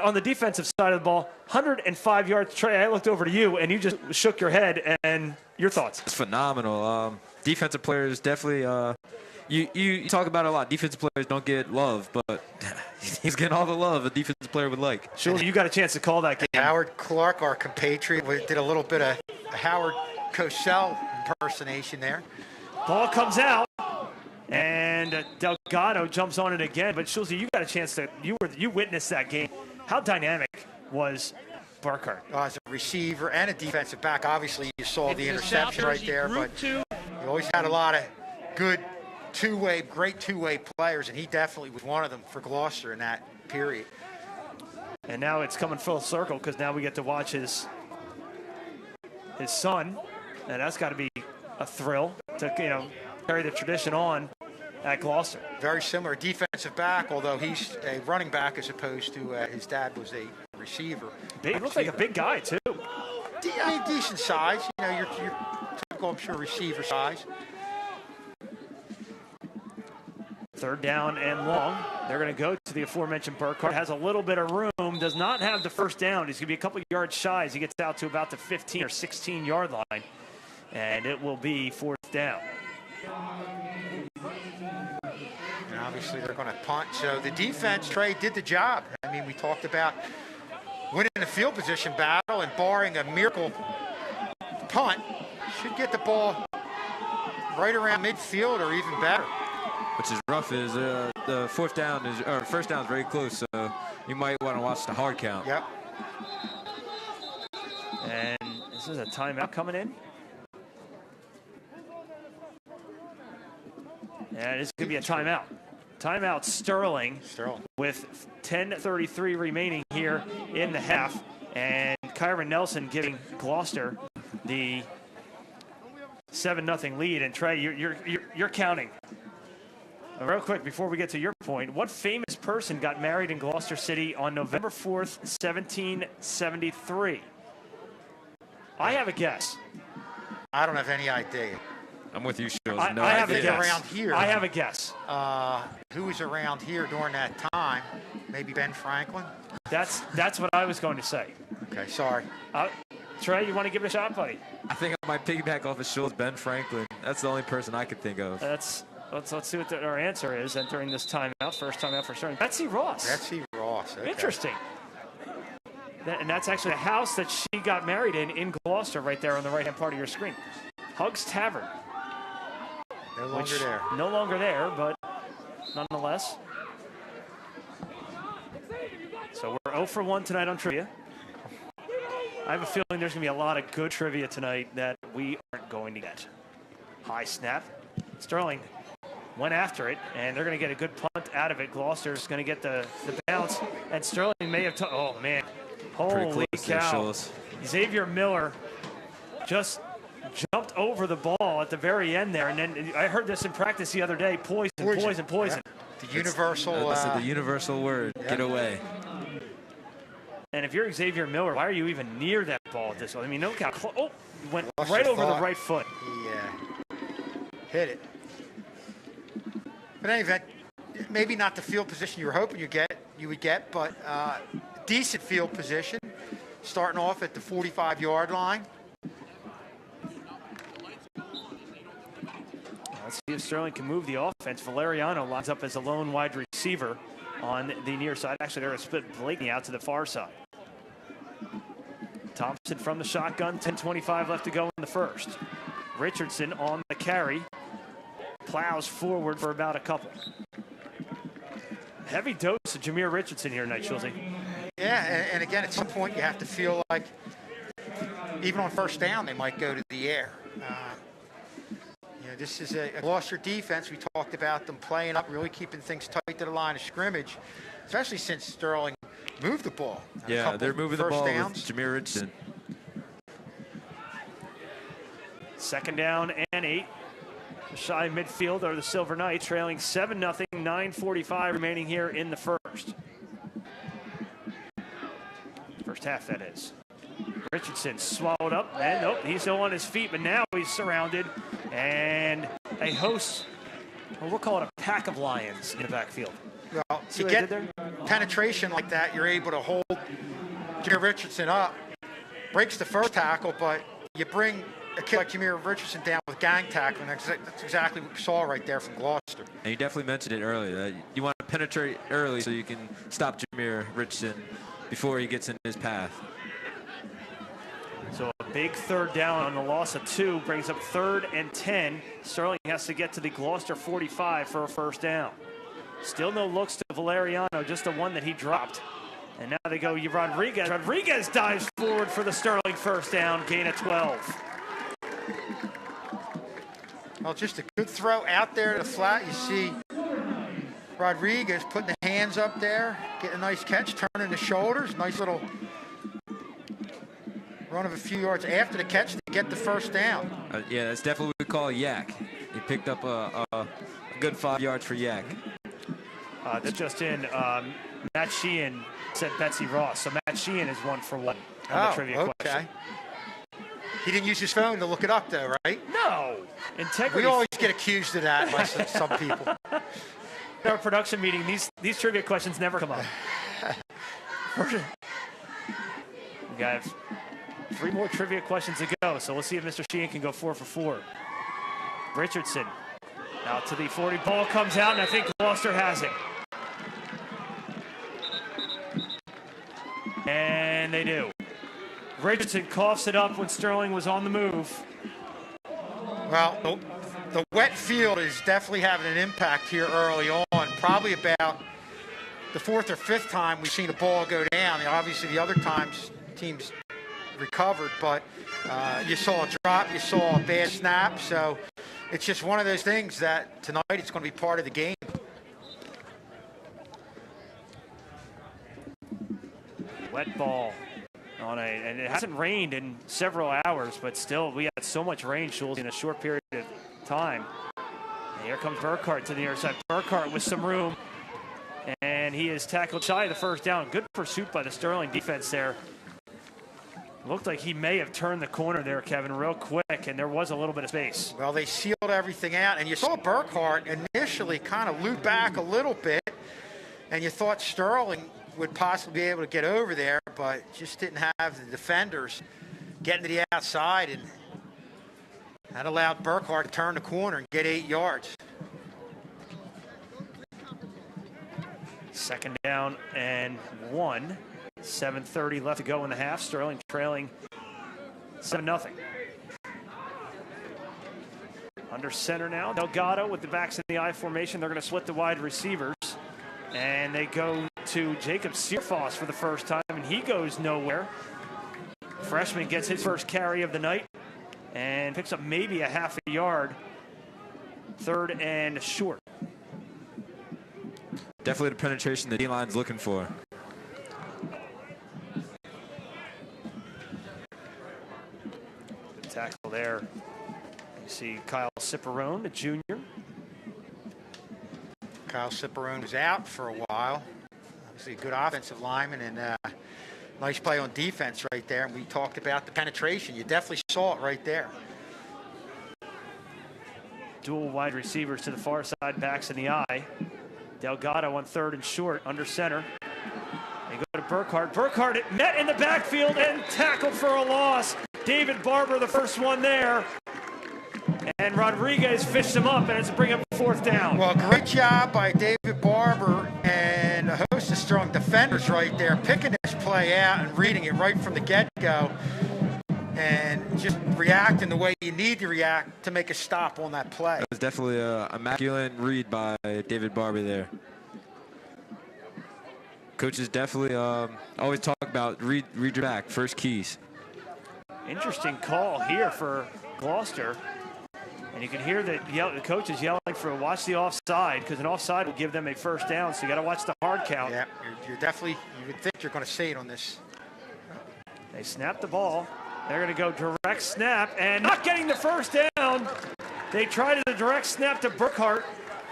on the defensive side of the ball, 105 yards. Trey, I looked over to you, and you just shook your head. And your thoughts? It's phenomenal. Defensive players definitely you talk about it a lot. Defensive players don't get love, but he's getting all the love a defensive player would like. Sure, you got a chance to call that game. Howard Clark, our compatriot, did a little bit of Howard Cosell impersonation there. Ball comes out, and Delgado jumps on it again. But Schulze, you got a chance to you witnessed that game. How dynamic was Burkhardt? As a receiver and a defensive back, obviously you saw the interception right there, but you always had a lot of good great two-way players, and he definitely was one of them for Gloucester in that period. And now it's coming full circle because now we get to watch his son, and that's got to be a thrill to carry the tradition on at Gloucester. Very similar defensive back, although he's a running back as opposed to his dad was a receiver. He looks like a big guy too. Decent size, your typical, I'm sure, receiver size. Third down and long. They're going to go to the aforementioned Burkhardt. Has a little bit of room. Does not have the first down. He's going to be a couple yards shy as he gets out to about the 15 or 16-yard line. And it will be fourth down. And obviously they're going to punt. So the defense, Trey, did the job. I mean, we talked about winning the field position battle, and barring a miracle punt, should get the ball right around midfield or even better. Which is rough is the first down is very close, so you might want to watch the hard count. Yep. And this is a timeout coming in. And it's going to be a timeout. Timeout Sterling. With 10:33 remaining here in the half. And Kyron Nelson giving Gloucester the 7-0 lead. And Trey, you're counting. Real quick, before we get to your point, what famous person got married in Gloucester City on November 4th, 1773? I have a guess. I don't have any idea. I'm with you, Shields. I have a guess. Around here. I have a guess. Who was around here during that time? Maybe Ben Franklin? That's what I was going to say. Okay, sorry. Trey, you want to give it a shot, buddy? I think I might piggyback off of Shields, Ben Franklin. That's the only person I could think of. Let's see what our answer is entering this timeout. First timeout for Sterling. Betsy Ross. Betsy Ross. Okay. Interesting. And that's actually the house that she got married in Gloucester, right there on the right-hand part of your screen. Hugs Tavern. No longer there, but nonetheless. So we're 0 for 1 tonight on trivia. I have a feeling there's going to be a lot of good trivia tonight that we aren't going to get. High snap. Sterling went after it, and they're going to get a good punt out of it. Gloucester's going to get the bounce, and Sterling may have oh, man. Holy cow. Xavier Miller just jumped over the ball at the very end there, and then I heard this in practice the other day, poison. Yeah. The universal That's the universal word, get away. And if you're Xavier Miller, why are you even near that ball at this one? I mean, look how close. Oh, went Lost right your over thought. the right foot. He hit it. But in any event, maybe not the field position you were hoping you would get, but decent field position, starting off at the 45-yard line. Let's see if Sterling can move the offense. Valeriano lines up as a lone wide receiver on the near side. Actually, they're going to split Blakeney out to the far side. Thompson from the shotgun, 10:25 left to go in the first. Richardson on the carry. Plows forward for about a couple. Heavy dose of Jameer Richardson here tonight, Schulze. Yeah, and again, at some point you have to feel like even on first down they might go to the air. This is a Gloucester defense. We talked about them playing up, really keeping things tight to the line of scrimmage, especially since Sterling moved the ball. Yeah, they're moving the ball downs. with Jameer Richardson. Second down and 8. Shy midfield are the Silver Knights, trailing 7-0, 9:45 remaining here in the first. First half, that is. Richardson swallowed up, and nope, he's still on his feet, but now he's surrounded, and a host, or we'll call it a pack of lions in the backfield. Well, See to what I get did there? penetration like that, you're able to hold Jameer Richardson up. Breaks the first tackle, but you bring a kid like Jameer Richardson down with gang tackling. That's exactly what we saw right there from Gloucester. And you definitely mentioned it earlier. That you want to penetrate early so you can stop Jameer Richardson before he gets in his path. So a big third down on the loss of 2 brings up 3rd and 10. Sterling has to get to the Gloucester 45 for a first down. Still no looks to Valeriano, just the one that he dropped. And now they go Rodriguez. Rodriguez dives forward for the Sterling first down, gain of 12. Well, just a good throw out there to the flat. You see Rodriguez putting the hands up there, getting a nice catch, turning the shoulders. Nice little run of a few yards after the catch to get the first down. Yeah, that's definitely what we call a yak. He picked up a good 5 yards for yak. That's just in. Matt Sheehan said Betsy Ross. So Matt Sheehan is 1 for 1 on the trivia question. He didn't use his phone to look it up, though, right? No. Integrity. We always get accused of that by some people. In our production meeting, these trivia questions never come up. We got 3 more trivia questions to go, so we'll see if Mr. Sheehan can go 4 for 4. Richardson out to the 40. Ball comes out, and I think Gloucester has it. And they do. Richardson coughs it up when Sterling was on the move. Well, the wet field is definitely having an impact here early on. Probably about the 4th or 5th time we've seen a ball go down. Obviously, the other times teams recovered, but you saw a drop, you saw a bad snap. So it's just one of those things that tonight it's going to be part of the game. Wet ball and it hasn't rained in several hours, but still we had so much rain, Schultz, in a short period of time. And here comes Burkhart to the near side. Burkhart with some room, and he is tackled shy of the first down. Good pursuit by the Sterling defense there. Looked like he may have turned the corner there, Kevin, real quick, and there was a little bit of space. Well, they sealed everything out, and you saw Burkhart initially kind of loop back a little bit, and you thought Sterling would possibly be able to get over there, but just didn't have the defenders getting to the outside, and that allowed Burkhart to turn the corner and get 8 yards. 2nd down and 1. 7:30 left to go in the half. Sterling trailing 7-0. Under center now. Delgado with the backs in the I formation. They're going to split the wide receivers. And they go to Jacob Searfoss for the first time, and he goes nowhere. Freshman gets his first carry of the night and picks up maybe a half a yard. 3rd and short. Definitely the penetration the D-line's looking for. Good tackle there. You see Kyle Ciparone, the junior. Kyle Ciparone was out for a while. Obviously a good offensive lineman, and nice play on defense right there. And we talked about the penetration. You definitely saw it right there. Dual wide receivers to the far side, backs in the eye. Delgado on 3rd and short, under center. They go to Burkhart. Burkhart met in the backfield and tackled for a loss. David Barber, the first one there. And Rodriguez fished him up, and it's a bring up 4th down. Well, great job by David Barber and a host of strong defenders right there, picking this play out and reading it right from the get-go, and just reacting the way you need to react to make a stop on that play. That was definitely a immaculate read by David Barber there. Coaches definitely always talk about read your back, first keys. Interesting call here for Gloucester. And you can hear the coaches yelling for watch the offside, because an offside will give them a first down. So you got to watch the hard count. Yeah, you're definitely, you would think you're going to see it on this. They snap the ball. They're going to go direct snap, and not getting the first down. They tried the direct snap to Burkhart,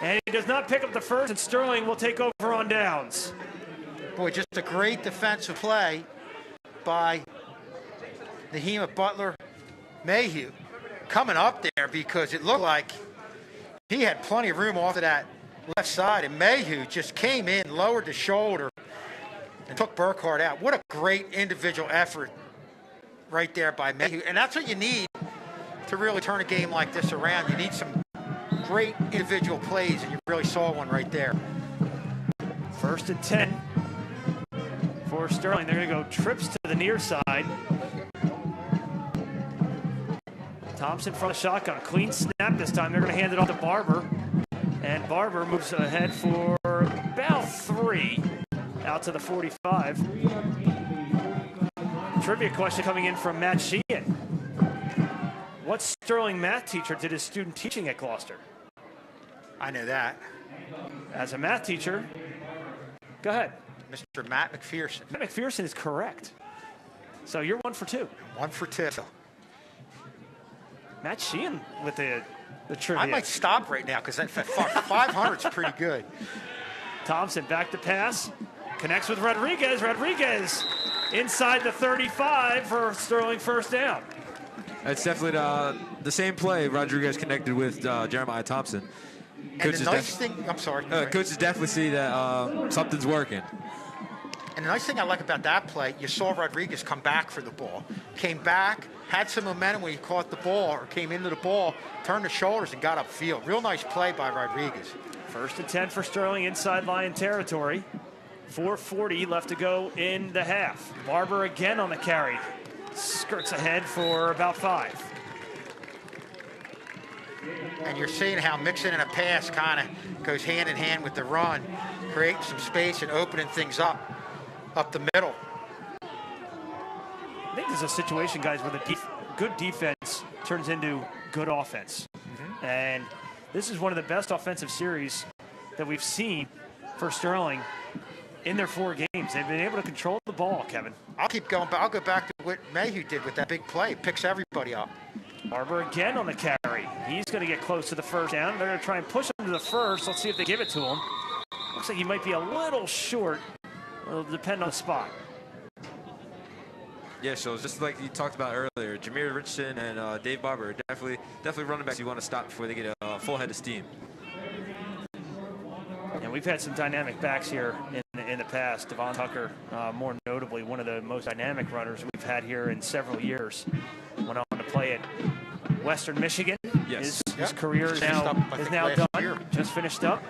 And he does not pick up the first, and Sterling will take over on downs. Boy, just a great defensive play by Nahima Butler Mayhew coming up there, because it looked like he had plenty of room off of that left side, and Mayhew just came in, lowered the shoulder, and took Burkhardt out. What a great individual effort right there by Mayhew. And that's what you need to really turn a game like this around. You need some great individual plays, and you really saw one right there. 1st and 10 for Sterling. They're going to go trips to the near side. Thompson from the shotgun. Clean snap this time. They're going to hand it off to Barber. And Barber moves ahead for about 3 out to the 45. Trivia question coming in from Matt Sheehan. What Sterling math teacher did his student teaching at Gloucester? I know that. As a math teacher, go ahead. Mr. Matt McPherson. Matt McPherson is correct. So you're 1 for 2. 1 for 2. Matt Sheehan with the trivia. I might stop right now, because that 500 is pretty good. Thompson back to pass. Connects with Rodriguez. Rodriguez inside the 35 for Sterling, first down. It's definitely the same play Rodriguez connected with Jeremiah Thompson. And the nice thing, I'm sorry. Coaches definitely see that something's working. And the nice thing I like about that play, you saw Rodriguez come back for the ball. Came back, had some momentum when he caught the ball or came into the ball, turned the shoulders and got upfield. Real nice play by Rodriguez. 1st and 10 for Sterling, inside Lion territory. 4:40 left to go in the half. Barber again on the carry. Skirts ahead for about 5. And you're seeing how mixing in a pass kind of goes hand in hand with the run, creating some space and opening things up the middle. I think there's a situation, guys, where the good defense turns into good offense. And this is one of the best offensive series that we've seen for Sterling in their 4 games. They've been able to control the ball, Kevin. I'll keep going, but I'll go back to what Mayhew did with that big play. Picks everybody up. Barber again on the carry. He's going to get close to the first down. They're going to try and push him to the first. Let's see if they give it to him. Looks like he might be a little short. It'll depend on the spot. Yeah, so just like you talked about earlier, Jameer Richardson and Dave Barber are definitely running backs you want to stop before they get a full head of steam. And we've had some dynamic backs here in the past. Devon Tucker, more notably, one of the most dynamic runners we've had here in several years. Went on to play at Western Michigan. Yes. His career is now done. Just finished up.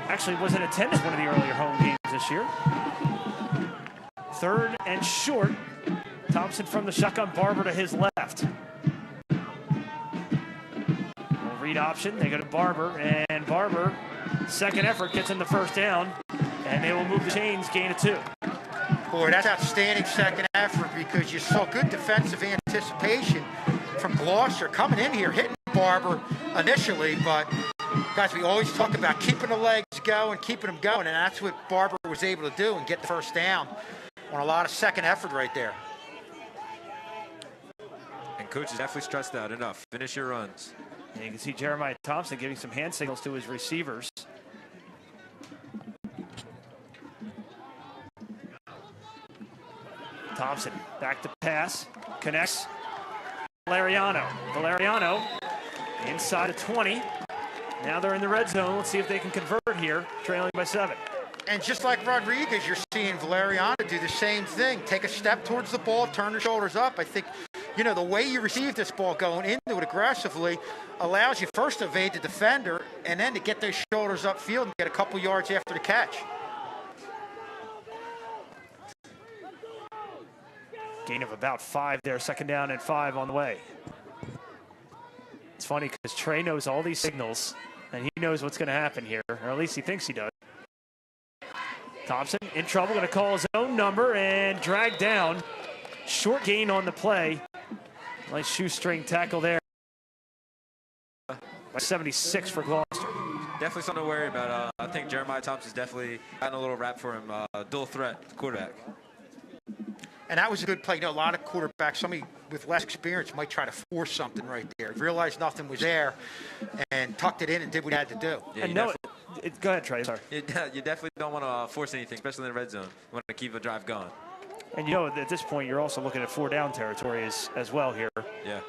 Actually was in attendance one of the earlier home games this year. 3rd and short. Thompson from the shotgun, Barber to his left. Read option, they go to Barber, and Barber, second effort, gets him the first down, and they will move the chains, gain of 2. Boy, that's outstanding second effort, because you saw good defensive anticipation from Gloucester coming in here, hitting Barber initially, but guys, we always talk about keeping the legs going, keeping them going, and that's what Barber was able to do and get the first down on a lot of second effort right there. And coaches definitely stressed out enough. Finish your runs. And you can see Jeremiah Thompson giving some hand signals to his receivers. Thompson back to pass, connects. Valeriano inside of 20. Now they're in the red zone. Let's see if they can convert here, trailing by 7. And just like Rodriguez, you're seeing Valeriano do the same thing. Take a step towards the ball, turn the shoulders up. I think, you know, the way you receive this ball going into it aggressively allows you first to evade the defender and then to get those shoulders upfield and get a couple yards after the catch. Gain of about 5 there, 2nd down and 5 on the way. It's funny because Trey knows all these signals and he knows what's going to happen here, or at least he thinks he does. Thompson in trouble, going to call his own number and drag down. Short gain on the play. Nice shoestring tackle there. By 76 for Gloucester. Definitely something to worry about. I think Jeremiah Thompson's definitely gotten a little rap for him. Dual threat quarterback. And that was a good play. You know, a lot of quarterbacks, somebody with less experience might try to force something right there. Realized nothing was there and tucked it in and did what he had to do. Yeah, And no, go ahead, Trey. Sorry. you definitely don't want to force anything, especially in the red zone. You want to keep a drive going. And at this point, you're also looking at 4-down territory as well here. Yeah.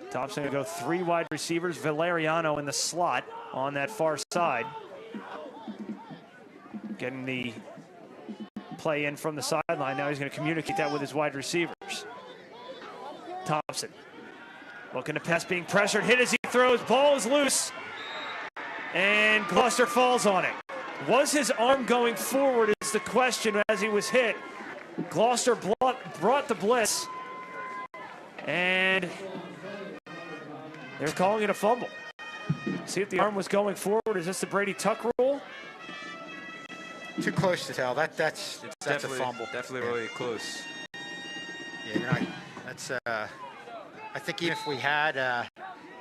Thompson going to go 3 wide receivers. Valeriano in the slot on that far side. Getting the play in from the sideline. Now he's going to communicate that with his wide receivers. Thompson looking to pass, being pressured. Hit as he throws. Ball is loose. And Gloucester falls on it. Was his arm going forward is the question as he was hit. Gloucester brought the blitz. And they're calling it a fumble. See if the arm was going forward. Is this the Brady Tuck rule? Too close to tell. That's a fumble. Definitely really close. Yeah, you're right. That's. I think even if we had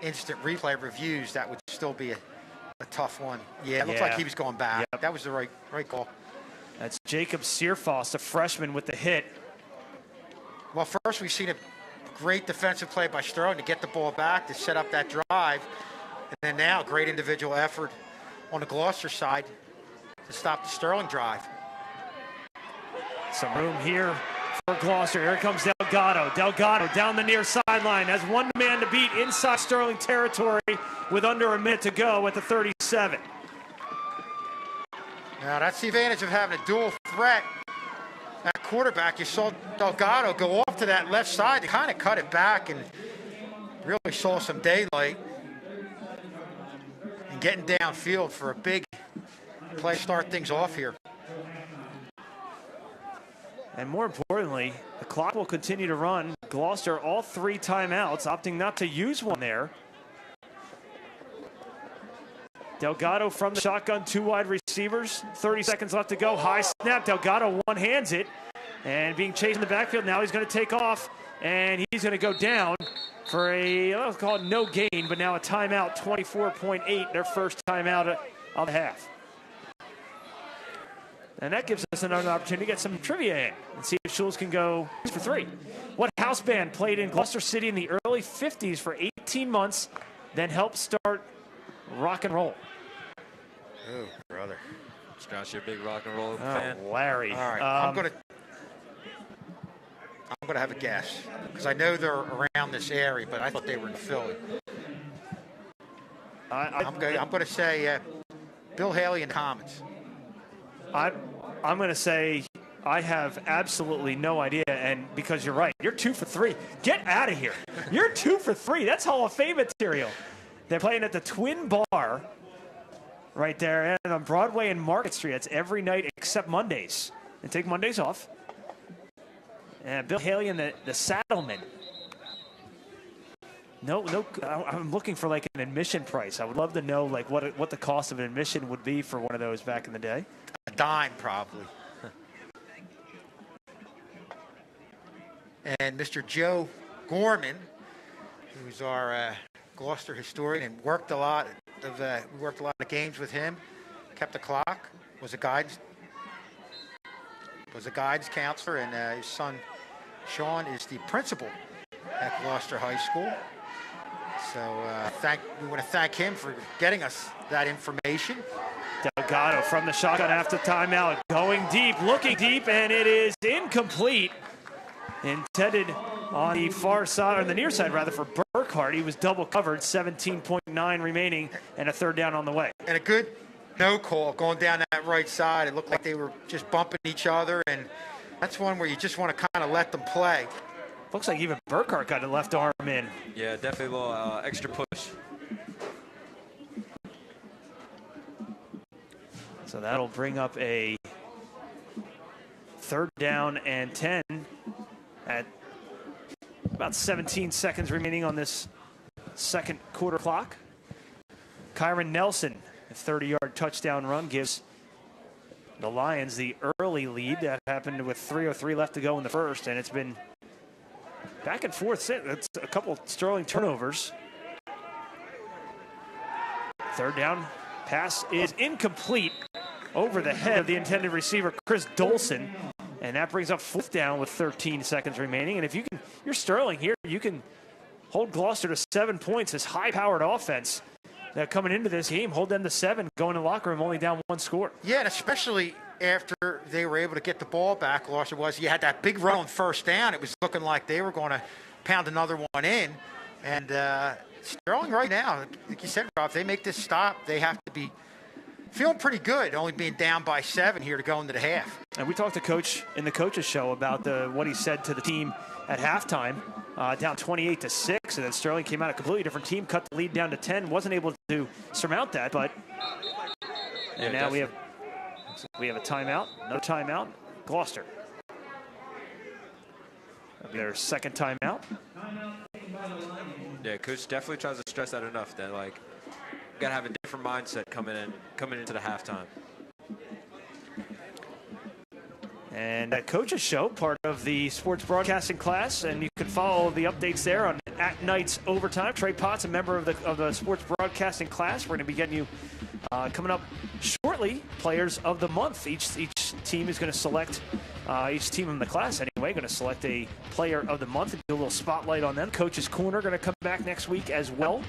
instant replay reviews, that would still be a tough one. Yeah, it looked like he was going back. Yep. That was the right call. That's Jacob Searfoss, a freshman, with the hit. Well, first we've seen a great defensive play by Sterling to get the ball back to set up that drive, and then now great individual effort on the Gloucester side to stop the Sterling drive. Some room here for Gloucester. Here comes Delgado. Delgado down the near sideline has one man to beat inside Sterling territory with under a minute to go at the 37. Now that's the advantage of having a dual threat at quarterback. You saw Delgado go off to that left side to kind of cut it back and really saw some daylight. And getting downfield for a big play, start things off here. And more importantly, the clock will continue to run. Gloucester all 3 timeouts, opting not to use one there. Delgado from the shotgun, 2 wide receivers, 30 seconds left to go. High snap, Delgado one-hands it, and being chased in the backfield. Now he's going to take off, and he's going to go down for a, let's call it no gain, but now a timeout, 24.8, their first timeout of the half. And that gives us another opportunity to get some trivia in and see if Schultz can go for 3. What house band played in Gloucester City in the early 50s for 18 months, then helped start rock and roll? Oh, brother. Josh, you're a big rock and roll fan. Larry. All right, I'm gonna have a guess because I know they're around this area, but I thought they were in Philly. I'm gonna say Bill Haley and Comets. I'm going to say I have absolutely no idea, and because you're right, you're 2 for 3. Get out of here. You're 2 for 3. That's Hall of Fame material. They're playing at the Twin Bar right there and on Broadway and Market Street. It's every night except Mondays. They take Mondays off. And Bill Haley and the Saddlemen. No, I'm looking for like an admission price. I would love to know like what the cost of an admission would be for one of those back in the day. A dime, probably. And Mr. Joe Gorman, who's our Gloucester historian and worked a lot of games with him, kept the clock, was a guidance counselor, and his son Sean is the principal at Gloucester High School. So we want to thank him for getting us that information. Delgado from the shotgun after timeout, going deep, looking deep, and it is incomplete. Intended on the far side, or the near side rather, for Burkhart. He was double covered, 17.9 remaining, and a 3rd down on the way. And a good no call going down that right side. It looked like they were just bumping each other, and that's one where you just want to kind of let them play. Looks like even Burkhart got the left arm in. Yeah, definitely a little extra push. So that'll bring up a 3rd down and 10 at about 17 seconds remaining on this second quarter clock. Kyron Nelson, a 30-yard touchdown run, gives the Lions the early lead. That happened with 3:03 left to go in the first, and it's been back and forth. It's a couple Sterling turnovers. 3rd down pass is incomplete over the head of the intended receiver, Chris Dolson. And that brings up 4th down with 13 seconds remaining. And if you're Sterling here, you can hold Gloucester to 7 points. This high-powered offense that coming into this game, hold them to 7, going to the locker room only down 1 score. Yeah, and especially after they were able to get the ball back, Gloucester was. You had that big run on 1st down. It was looking like they were going to pound another one in. And Sterling right now, like you said, Rob, if they make this stop, they have to be feeling pretty good, only being down by 7 here to go into the half. And we talked to Coach in the coaches show about what he said to the team at halftime, down 28-6, and then Sterling came out a completely different team, cut the lead down to 10, wasn't able to surmount that, but and now we have a timeout, another timeout, Gloucester. That'll be their 2nd timeout. Yeah, coach definitely tries to stress that enough that like you gotta have a different mindset coming into the halftime. And that coaches show, part of the sports broadcasting class, and you can follow the updates there on at Night's Overtime. Trey Potts, a member of the sports broadcasting class. We're going to be getting you coming up shortly, players of the month. Each team is going to select, each team in the class anyway, going to select a player of the month and do a little spotlight on them. Coach's Corner going to come back next week as well.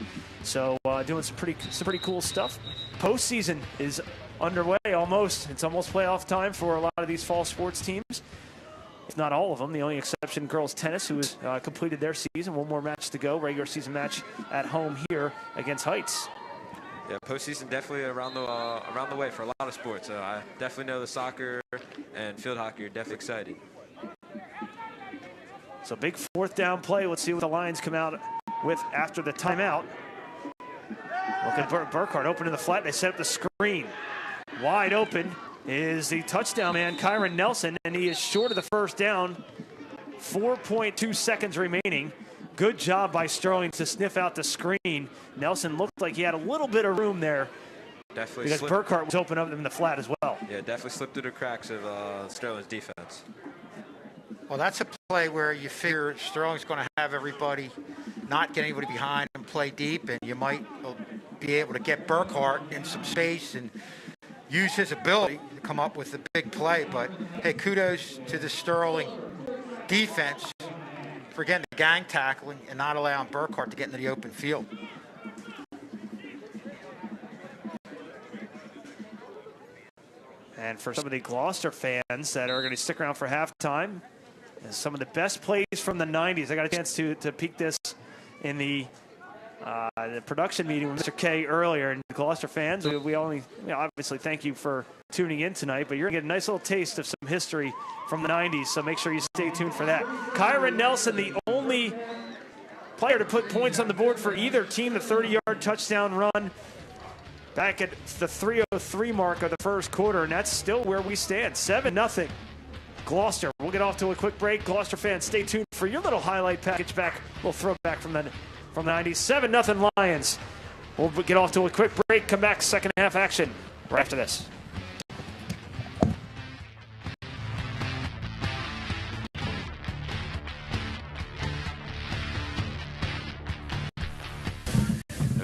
So doing some pretty cool stuff. Postseason is underway almost. It's almost playoff time for a lot of these fall sports teams, if not all of them. The only exception, girls tennis, who has completed their season. 1 more match to go, regular season match at home here against Heights. Yeah, postseason definitely around the way for a lot of sports. I definitely know the soccer and field hockey are definitely excited. So big 4th down play. Let's see what the Lions come out with after the timeout. Look at Burkhardt open in the flat. They set up the screen. Wide open is the touchdown man, Kyron Nelson, and he is short of the 1st down. 4.2 seconds remaining. Good job by Sterling to sniff out the screen. Nelson looked like he had a little bit of room there. Definitely because Burkhardt was open up in the flat as well. Yeah, definitely slipped through the cracks of Sterling's defense. Well, that's a play where you figure Sterling's going to have everybody not get anybody behind and play deep, and you might be able to get Burkhardt in some space and use his ability to come up with a big play. But, hey, kudos to the Sterling defense for getting the gang tackling and not allowing Burkhardt to get into the open field. And for some of the Gloucester fans that are going to stick around for halftime, some of the best plays from the 90s. I got a chance to peek this in the production meeting with Mr. K earlier. And Gloucester fans, we obviously thank you for tuning in tonight, but you're going to get a nice little taste of some history from the 90s, so make sure you stay tuned for that. Kyron Nelson, the only player to put points on the board for either team, the 30-yard touchdown run back at the 3:03 mark of the 1st quarter, and that's still where we stand, 7-0. Gloucester. We'll get off to a quick break. Gloucester fans, stay tuned for your little highlight package back. We'll throw back from the 90s. 7-0 Lions. We'll get off to a quick break. Come back, 2nd half action right after this.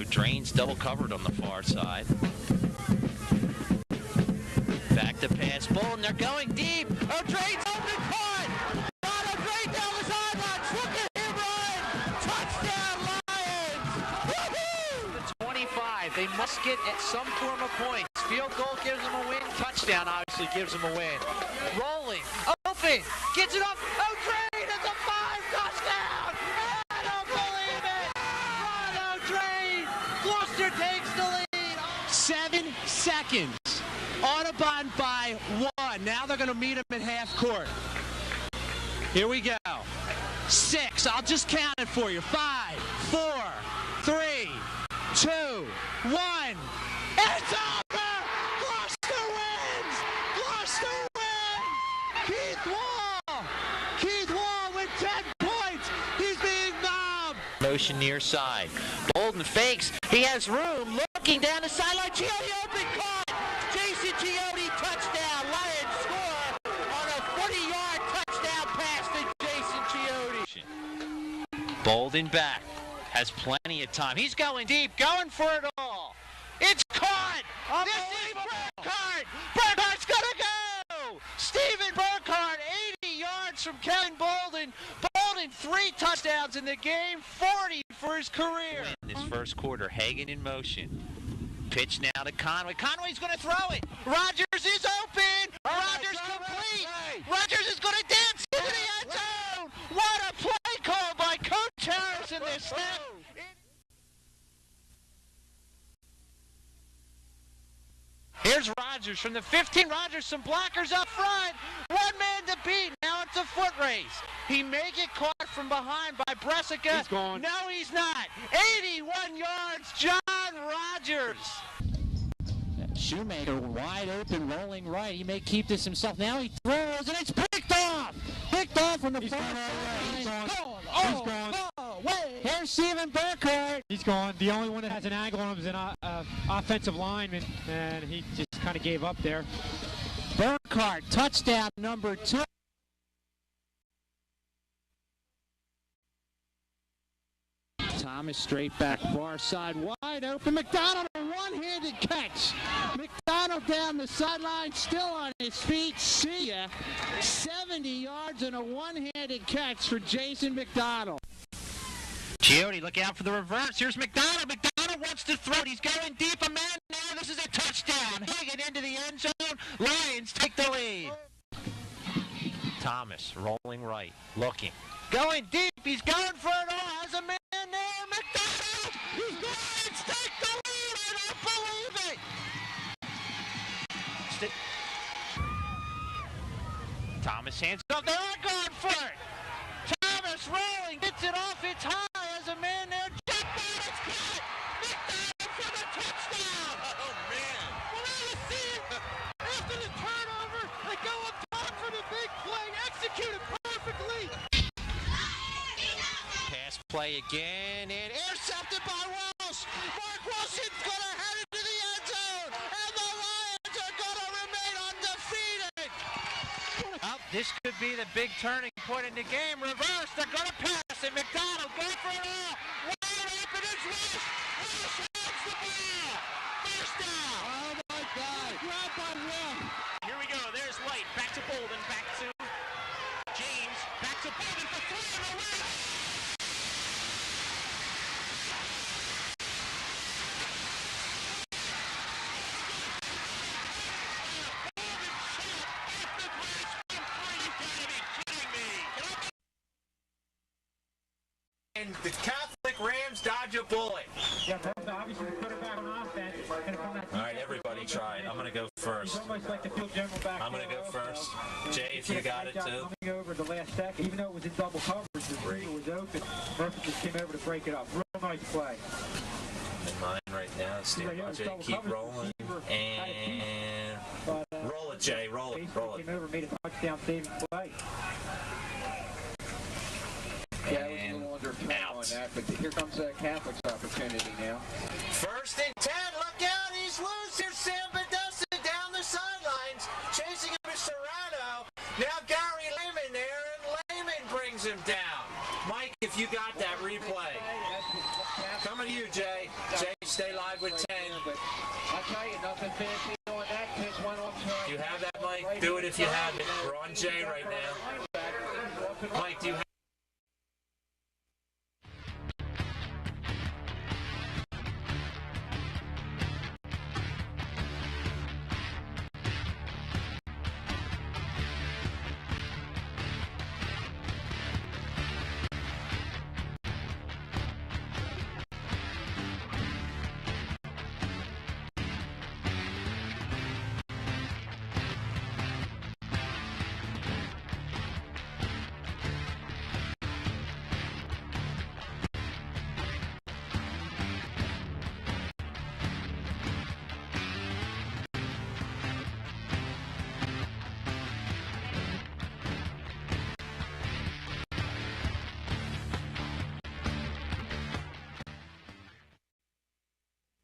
Drains double covered on the far side. Back to pass, Bolton, they're going deep. Drains open, caught. Got a drain down the sidelines. Look at him run. Touchdown, Lions. Woohoo! The 25. They must get at some form of points. Field goal gives them a win. Touchdown obviously gives them a win. Rolling, open, gets it up. Drain, it's a 5 touchdown. I don't believe it. Run, Drain. Gloucester takes the lead. 7 seconds. Audubon by 1. Now they're going to meet him at half court. Here we go. 6. I'll just count it for you. 5, 4, 3, 2, 1. It's over! Gloucester wins! Gloucester wins! Keith Wall with 10 points. He's being mobbed. Motion near side. Bolden fakes. He has room. Looking down the sideline. Chiotti open, caught. Jason Chiotti, touchdown. Lions score on a 40-yard touchdown pass to Jason Chiotti. Bolden back. Has plenty of time. He's going deep. Going for it all. It's caught. This is Burkhardt. Burkhardt's going to go. Stephen Burkhardt, Bolden. Bolden, 3 touchdowns in the game, 40 for his career. In this first quarter, Hagan in motion. Pitch now to Conway. Conway's going to throw it. Rogers is open. Rogers complete. Rogers is going to dance into the end zone. What a play call by Coach Harris in this snap. Here's Rogers from the 15. Rogers, some blockers up front. One man to beat. Now it's a foot race. He may get caught from behind by Bresica. He's gone. No, he's not. 81 yards, John Rogers. Shoemaker wide open, rolling right. He may keep this himself. Now he throws, and it's picked off! Picked off from the far side. He's gone. He's gone. Here's Stephen Burkhardt. He's gone. The only one that has an angle on him is an offensive lineman, and he just kind of gave up there. Burkhardt, touchdown number 2. Thomas straight back, far side, wide open. McDonald, a one-handed catch. McDonald down the sideline, still on his feet. See ya. 70 yards and a one-handed catch for Jason McDonald. Chiotti, look out for the reverse. Here's McDonald. McDonald wants to throw it. He's going deep. A man now. This is a touchdown. Hagan into the end zone. Lions take the lead. Thomas rolling right, looking. Going deep. He's going for it all. Has a man there. McDonald. He's going to take the lead. I don't believe it. Thomas hands it off. They are going for it. Thomas rolling. Gets it off. It's high. Has a man there. Jump ball. It's caught. McDonald for the touchdown. Oh, man. Well, now you see it. After the turnover, they go up top for the big play. Executed perfectly. Pass play again, and intercepted by Walsh. Mark Wilson's going to head into the end zone, and the Lions are going to remain undefeated. Oh, this could be the big turning point in the game. Reverse, they're going to pass it. McDonald going for it all. Wide open is Walsh. Walsh holds the ball. First down. Oh, my God. Grab by Will. Here we go. There's White. Back to Bolden. Back to James. Back to Bolden for 3 in a row. And the Catholic Rams dodge a bullet. Yeah, obviously the quarterback on offense is going to come that. All right, everybody try it. I'm going to go first. It's almost like the field general back. I'm going to go first. Jay, if you got it too. Coming over the last second, even though it was in double coverage, the receiver was open. Murphy just came over to break it up. Real nice play. In mine right now. Jay, keep rolling. And roll it, Jay. Roll it. Roll it. Came over, made a touchdown saving play. Yeah, I was a little under on that, but here comes Catholic's opportunity now. First and 10, look out, he's loose. Here's Sam Bedossa down the sidelines, chasing him is Serrano. Now Gary Lehman there, and Lehman brings him down. Mike, if you got that replay. Coming to you, Jay. Jay, stay live with 10. But I'll tell you, nothing fancy on that. Pitch went off. Do you have that, Mike? Do it if you have it. We're on Jay right now. Mike, do you have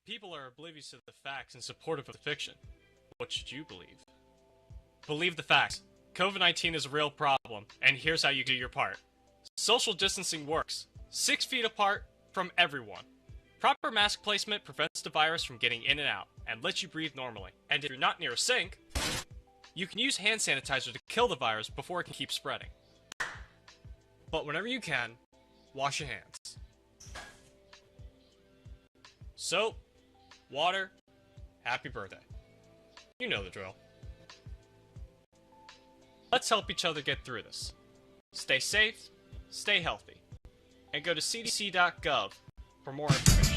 People are oblivious to the facts and supportive of the fiction. What should you believe? Believe the facts. COVID-19 is a real problem, and here's how you do your part. Social distancing works. 6 feet apart from everyone. Proper mask placement prevents the virus from getting in and out, and lets you breathe normally. And if you're not near a sink, you can use hand sanitizer to kill the virus before it can keep spreading. But whenever you can, wash your hands. Soap, water, happy birthday. You know the drill. Let's help each other get through this. Stay safe, stay healthy, and go to cdc.gov for more information.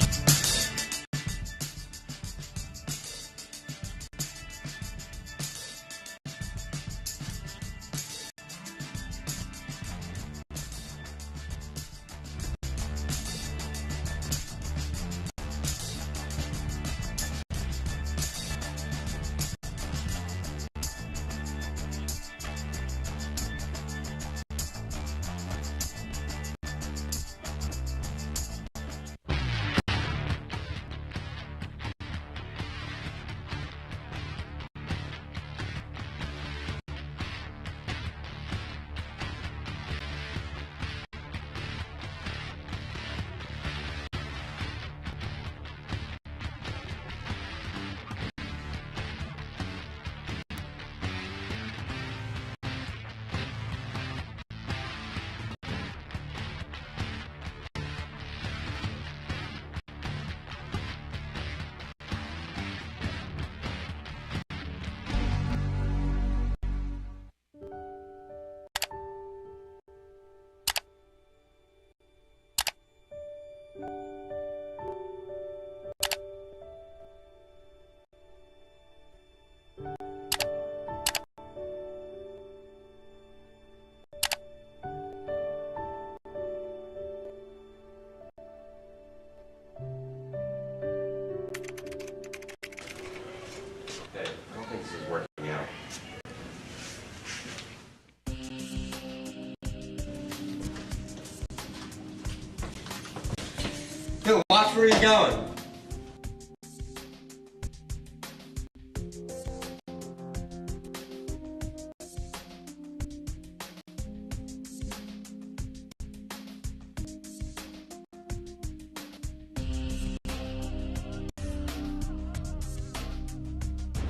Yo, watch where you're going.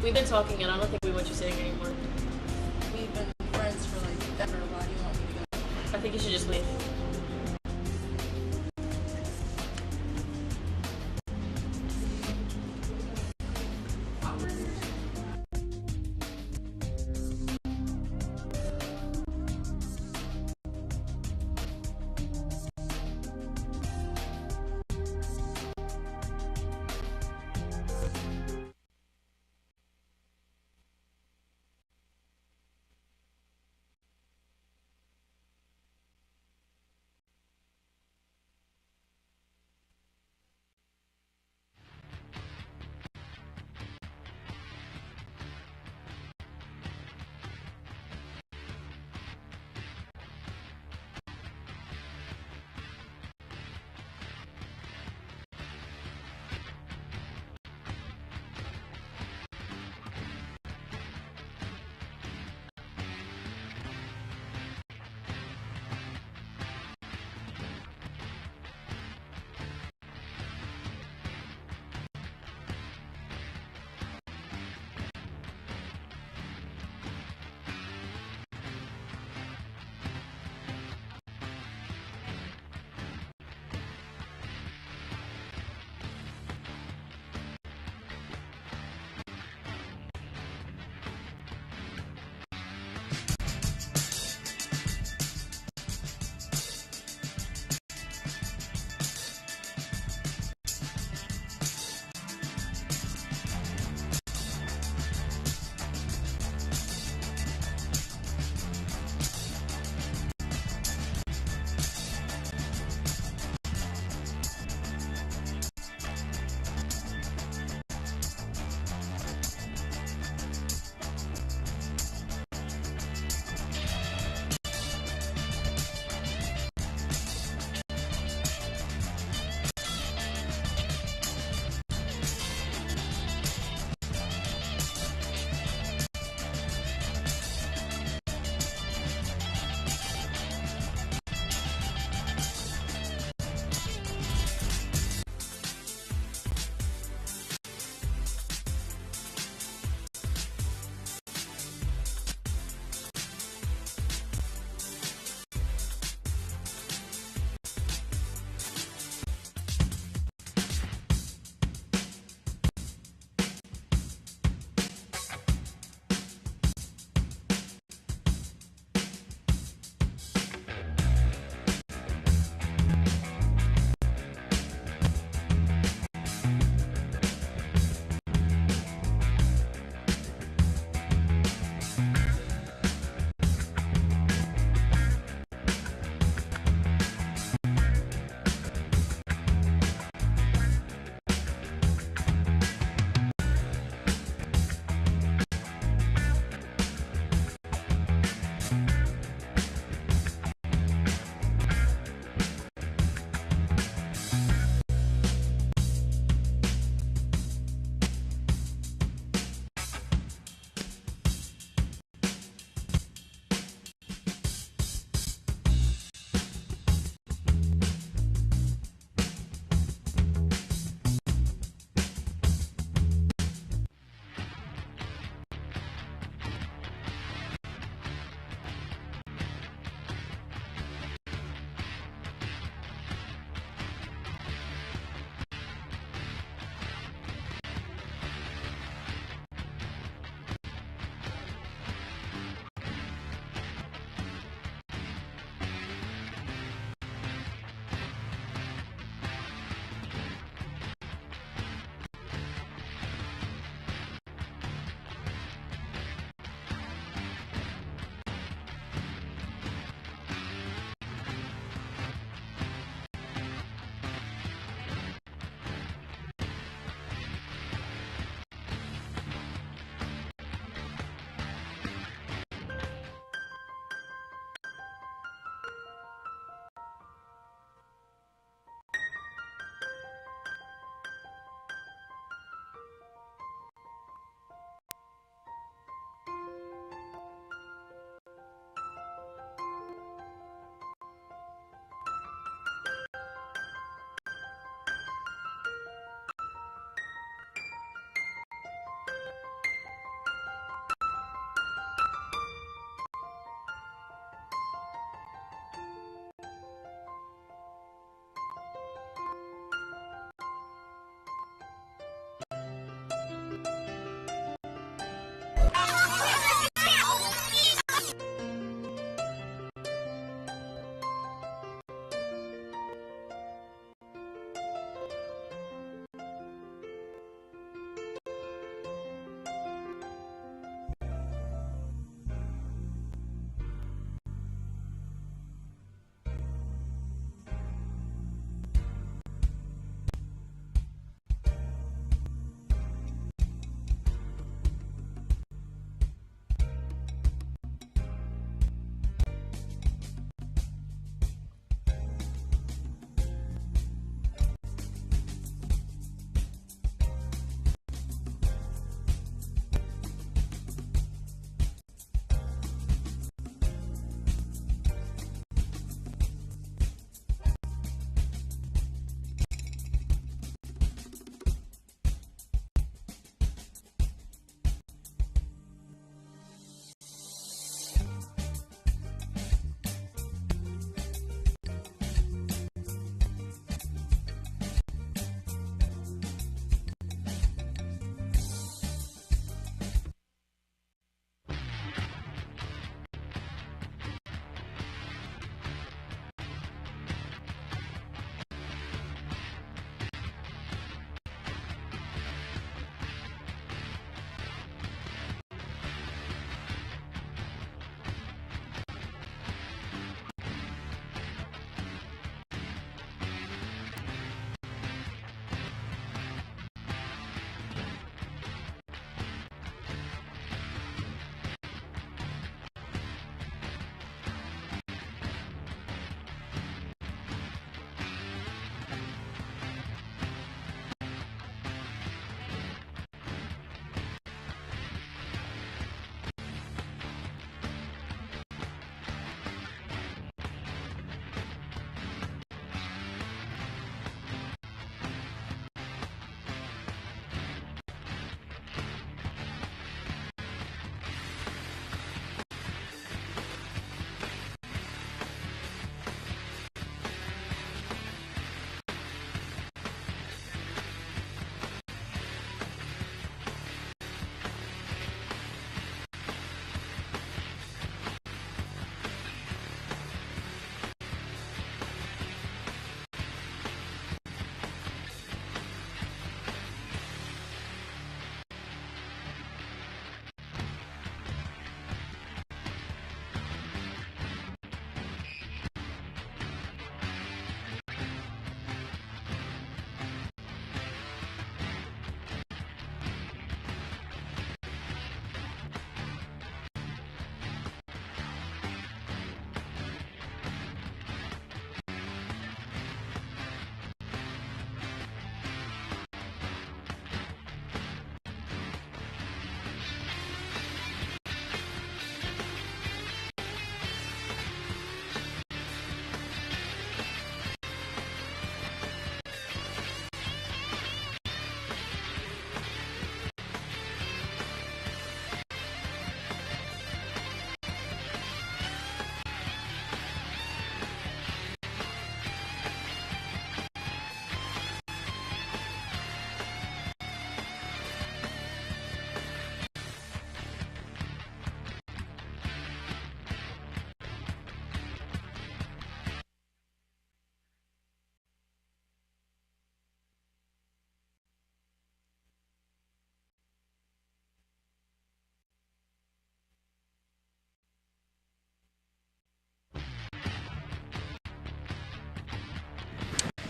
We've been talking, and I don't think we want you sitting anymore. We've been friends for like ever. Why do you want me to go? I think you should just leave.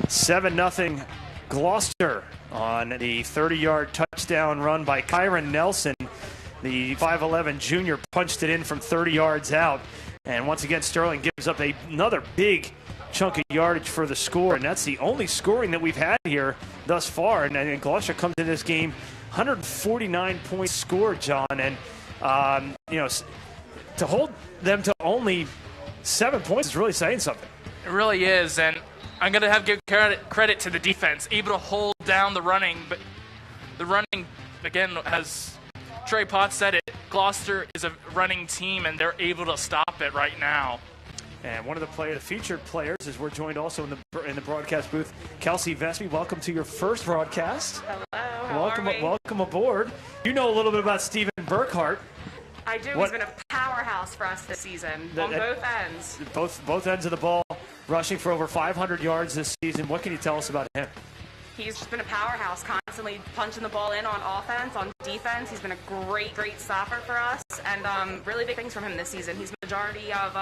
7-0 Gloucester on the 30-yard touchdown run by Kyron Nelson. The 5'11 junior punched it in from 30 yards out. And once again, Sterling gives up another big chunk of yardage for the score. And that's the only scoring that we've had here thus far. And Gloucester comes into this game 149 points scored, John. And, to hold them to only 7 points is really saying something. It really is. And I'm going to have to give credit to the defense, able to hold down the running. But the running, again, as Trey Potts said it, Gloucester is a running team, and they're able to stop it right now. And one of the featured players is we're joined also in the broadcast booth. Kelsey Vespi, welcome to your first broadcast. Hello, welcome aboard. You know a little bit about Steven Burkhart. I do. He's been a powerhouse for us this season on both ends. Both ends of the ball, rushing for over 500 yards this season. What can you tell us about him? He's just been a powerhouse, constantly punching the ball in on offense, on defense. He's been a great stopper for us, and really big things from him this season. He's majority of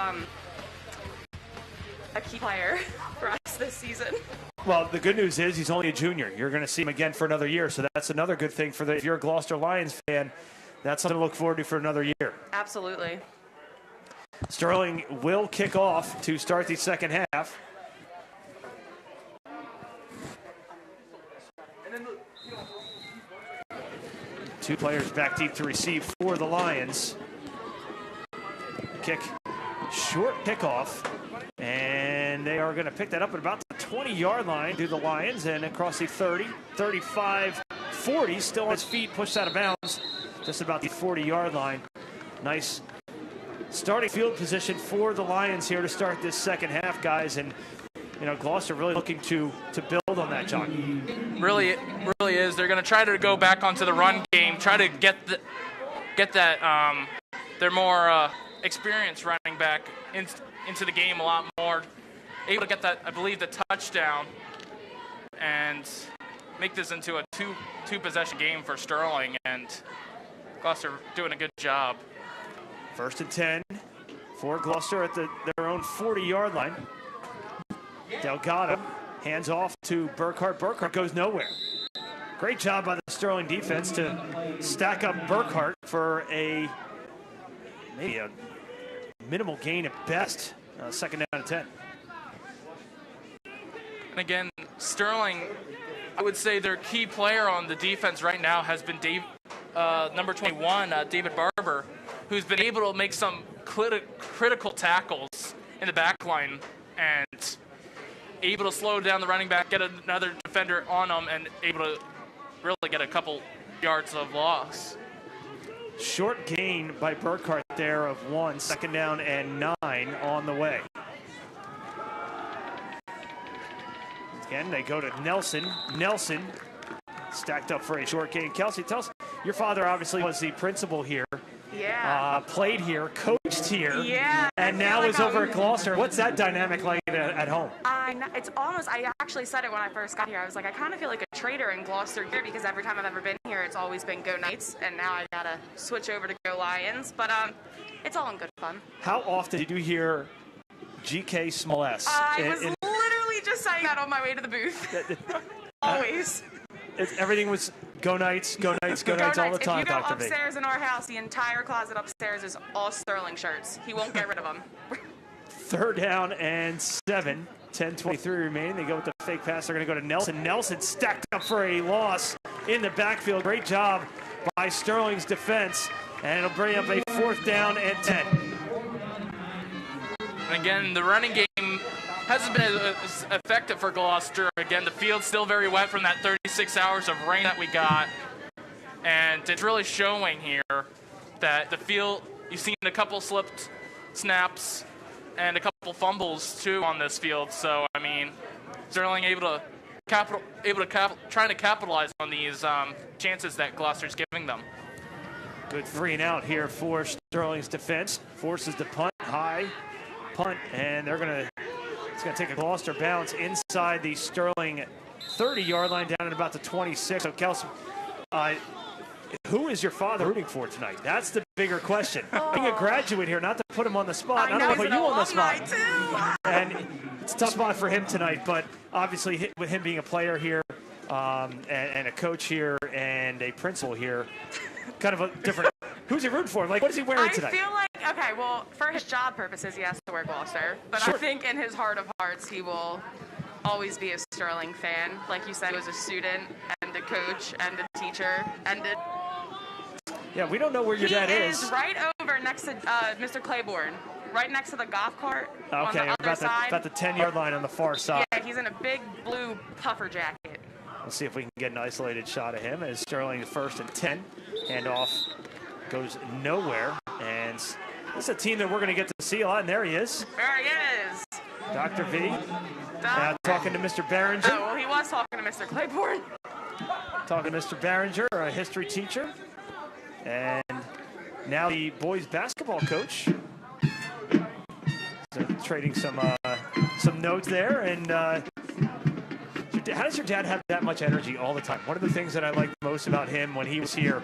a key player for us this season. Well, the good news is he's only a junior. You're going to see him again for another year, so that's another good thing if you're a Gloucester Lions fan. That's something to look forward to for another year. Absolutely. Sterling will kick off to start the second half. Two players back deep to receive for the Lions. Kick, short kickoff, and they are going to pick that up at about the 20-yard line to the Lions, and across the 30, 35, 40, still on his feet, pushed out of bounds, just about the 40-yard line. Nice starting field position for the Lions here to start this second half, guys, and Gloucester really looking to build on that, John. Really is. They're going to try to go back onto the run game, try to get that their more experienced running back into the game a lot more, able to get that, I believe, the touchdown, and make this into a two-possession game for Sterling, and Gloucester doing a good job. 1st and 10 for Gloucester at their own 40-yard line. Delgado hands off to Burkhart. Burkhart goes nowhere. Great job by the Sterling defense to stack up Burkhart for maybe a minimal gain at best. Second down and 10. And again, Sterling, I would say their key player on the defense right now has been number 21, David Barber, who's been able to make some critical tackles in the back line and able to slow down the running back, get another defender on him, and able to really get a couple yards of loss. Short gain by Burkhart there of 1, 2nd down and 9 on the way. Again, they go to Nelson. Nelson stacked up for a short gain. Kelsey, tell us, your father obviously was the principal here. Yeah. Played here, coached here. Yeah. And now is over at Gloucester. What's that dynamic like at home? It's almost, I actually said it when I first got here. I was like, I kind of feel like a traitor in Gloucester here because every time I've ever been here, it's always been Go Knights, and now I got to switch over to Go Lions. But it's all in good fun. How often did you hear GK small s? I was literally just saying that on my way to the booth. Always. Everything was Go Knights, Go Knights, Go Knights all the time, Dr. If you go upstairs in our house, the entire closet upstairs is all Sterling shirts. He won't get rid of them. 3rd down and 7. 10:23 remaining. They go with the fake pass. They're going to go to Nelson. Nelson stacked up for a loss in the backfield. Great job by Sterling's defense. And it'll bring up a 4th down and 10. And again, the running game hasn't been as effective for Gloucester. Again, the field's still very wet from that 36 hours of rain that we got. And it's really showing here that the field, you've seen a couple slipped snaps and a couple fumbles too on this field. So, I mean, Sterling trying to capitalize on these chances that Gloucester's giving them. Good 3 and out here for Sterling's defense. Forces the punt, high punt, and it's going to take a Gloucester bounce inside the Sterling 30-yard line down at about the 26. So, Kelsey, who is your father rooting for tonight? That's the bigger question. Being a graduate here, not to put him on the spot. I don't want to put you on the spot. And it's a tough spot for him tonight, but obviously with him being a player here and a coach here and a principal here, kind of a different. Who's he rooting for? Like, what is he wearing tonight? I feel like, okay, well, for his job purposes, he has to wear Gloucester. But Sure. I think in his heart of hearts, he will always be a Sterling fan. Like you said, he was a student and a coach and a teacher and Yeah, we don't know where your dad He is. is right over next to Mr. Claiborne, right next to the golf cart on the Okay, other side. about the 10-yard line on the far side. Yeah, he's in a big blue puffer jacket. Let's see if we can get an isolated shot of him as Sterling is 1st and 10. Handoff goes nowhere. And this is a team that we're going to get to see a lot. And there he is. There he is. Dr. V. Talking to Mr. Barringer. Oh, well, he was talking to Mr. Claiborne. Talking to Mr. Barringer, a history teacher. And now the boys basketball coach. So trading some notes there. And how does your dad have that much energy all the time? One of the things that I liked most about him when he was here,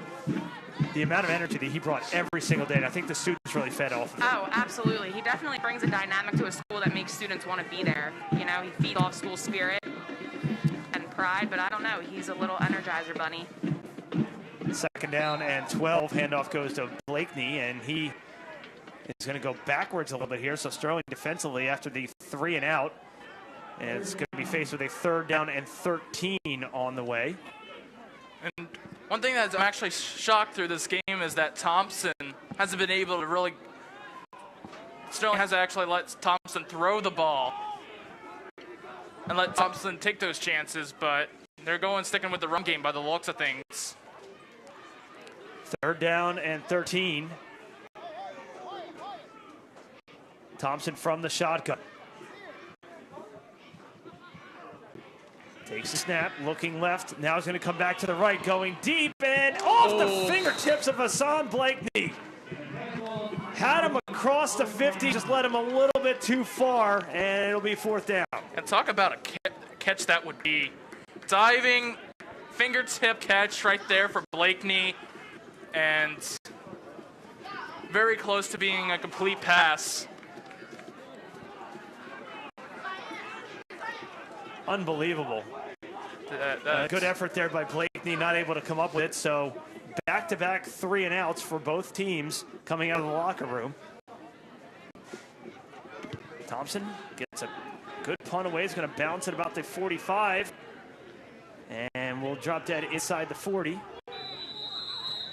the amount of energy that he brought every single day. And I think the students really fed off of it. Oh, absolutely. He definitely brings a dynamic to a school that makes students want to be there. You know, he feeds off school spirit and pride, but I don't know. He's a little energizer bunny. 2nd down and 12. Handoff goes to Blakeney, and he is going to go backwards a little bit here. So Sterling defensively after the 3 and out. And it's going to be faced with a 3rd down and 13 on the way. And one thing that I'm actually shocked through this game is that Thompson hasn't been able to really. Sterling has actually let Thompson throw the ball and let Thompson take those chances, but they're sticking with the run game by the looks of things. 3rd down and 13. Thompson from the shotgun. Takes the snap, looking left. Now he's going to come back to the right, going deep and off the fingertips of Hassan Blakeney. Had him across the 50, just let him a little bit too far, and it'll be 4th down. And talk about a catch that would be. Diving, fingertip catch right there for Blakeney, and very close to being a complete pass. Unbelievable. Good effort there by Blakeney, not able to come up with it. So back-to-back 3 and outs for both teams coming out of the locker room. Thompson gets a good punt away. He's going to bounce at about the 45. And we'll drop dead inside the 40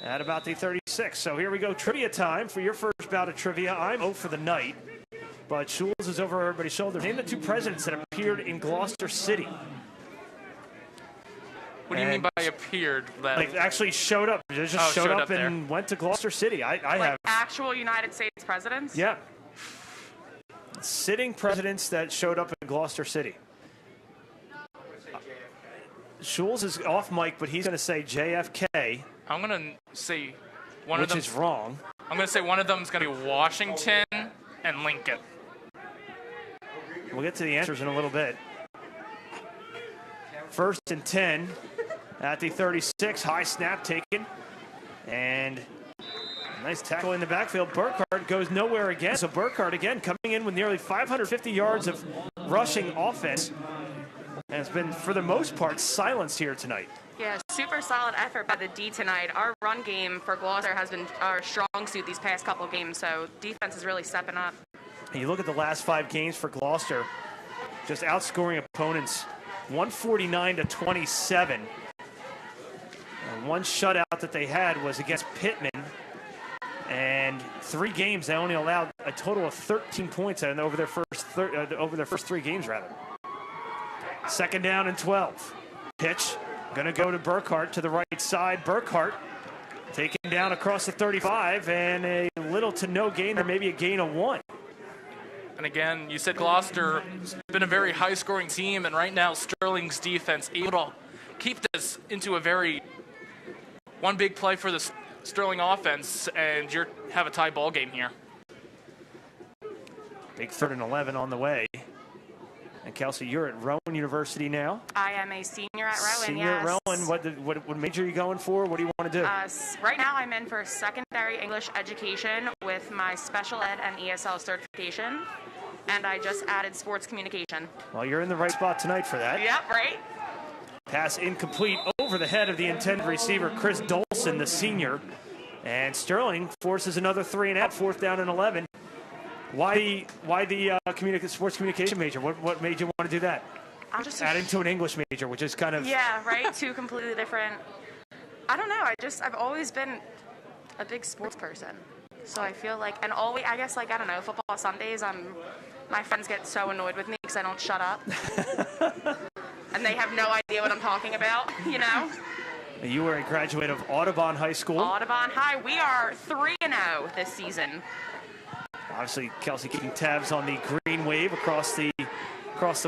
at about the 36. So here we go. Trivia time for your first bout of trivia. I'm 0 for the night. But Schulz is over everybody's shoulder. Name the 2 presidents that appeared in Gloucester City. What do you mean by appeared? Like actually showed up. They just showed up and went to Gloucester City. I like have actual United States presidents? Yeah. Sitting presidents that showed up in Gloucester City. Schulz is off mic, but he's going to say JFK. I'm going to say one of them. Which is wrong. I'm going to say one of them is going to be Washington and Lincoln. We'll get to the answers in a little bit. 1st and 10 at the 36. High snap taken. And a nice tackle in the backfield. Burkhardt goes nowhere again. So Burkhardt again coming in with nearly 550 yards of rushing offense. And it's been, for the most part, silenced here tonight. Yeah, super solid effort by the D tonight. Our run game for Gloucester has been our strong suit these past couple games, so defense is really stepping up. And you look at the last 5 games for Gloucester, just outscoring opponents 149-27. And one shutout that they had was against Pittman. And 3 games, they only allowed a total of 13 points over their first 3 games, rather. 2nd down and 12. Pitch, going to go to Burkhardt to the right side. Burkhardt taken down across the 35, and a little to no gain, or maybe a gain of 1. And again, you said Gloucester's been a very high-scoring team, and right now Sterling's defense able to keep this into a one big play for the Sterling offense, and you have a tie ball game here. Big 3rd and 11 on the way. And Kelsey, you're at Rowan University now. I am a senior at Rowan, Senior yes. at Rowan. What major are you going for? What do you want to do? Right now I'm in for secondary English education with my special ed and ESL certification. And I just added sports communication. Well, you're in the right spot tonight for that. Yep, right. Pass incomplete over the head of the intended receiver, Chris Dolson, the senior. And Sterling forces another 3 and out, 4th down and 11. Why the sports communication major? What made you want to do that? I'm just adding to an English major, which is kind of right. Two completely different. I don't know. I've always been a big sports person, so I feel like, and always, I guess, like, I don't know, football Sundays. My friends get so annoyed with me because I don't shut up, and they have no idea what I'm talking about. You know. You were a graduate of Audubon High School. Audubon High. We are 3-0 this season. Obviously, Kelsey keeping tabs on the green wave across the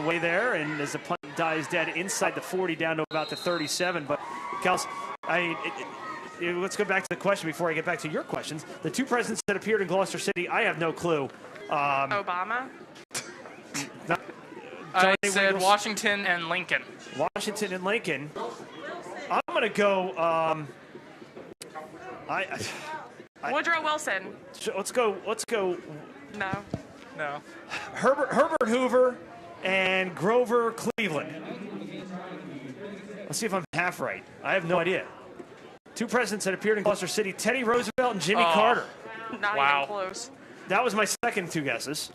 way there, and as the punt dies dead inside the 40 down to about the 37. But Kelsey, let's go back to the question before I get back to your questions. The two presidents that appeared in Gloucester City, I have no clue. Obama. I said Washington and Lincoln. Washington and Lincoln. I'm going to go. Woodrow Wilson. Let's go. No. Herbert Hoover and Grover Cleveland. Let's see if I'm half right. I have no idea. Two presidents that appeared in Gloucester City: Teddy Roosevelt and Jimmy Carter. Not even close. That was my second two guesses.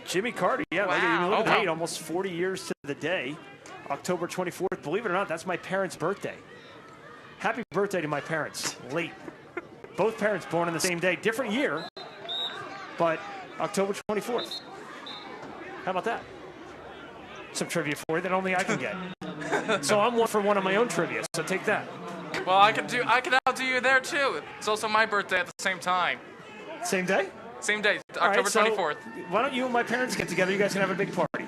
Jimmy Carter, yeah. Wow. Look at the date, almost 40 years to the day. October 24th. Believe it or not, that's my parents' birthday. Happy birthday to my parents. Late. Both parents born on the same day. Different year, but October 24th. How about that? Some trivia for you that only I can get. So I'm one for one of my own trivia, so take that. Well, I can outdo you there, too. It's also my birthday at the same time. Same day? Same day, All right, October 24th. Why don't you and my parents get together? You guys can have a big party.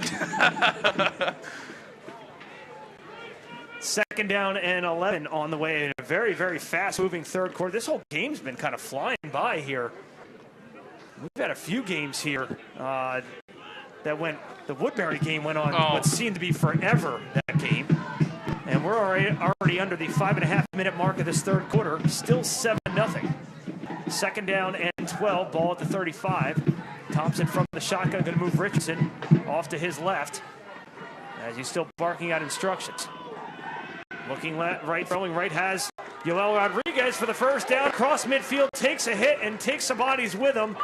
Second down and 11 on the way in a very, very fast-moving third quarter. This whole game's been kind of flying by here. We've had a few games here that went. The Woodbury game went on what seemed to be forever, that game. And we're already under the 5.5-minute mark of this third quarter. Still 7-0. Second down and 12. Ball at the 35. Thompson from the shotgun going to move Richardson off to his left as he's still barking out instructions. Looking right, throwing right has Yoel Rodriguez for the first down. Cross midfield, takes a hit and takes some bodies with him.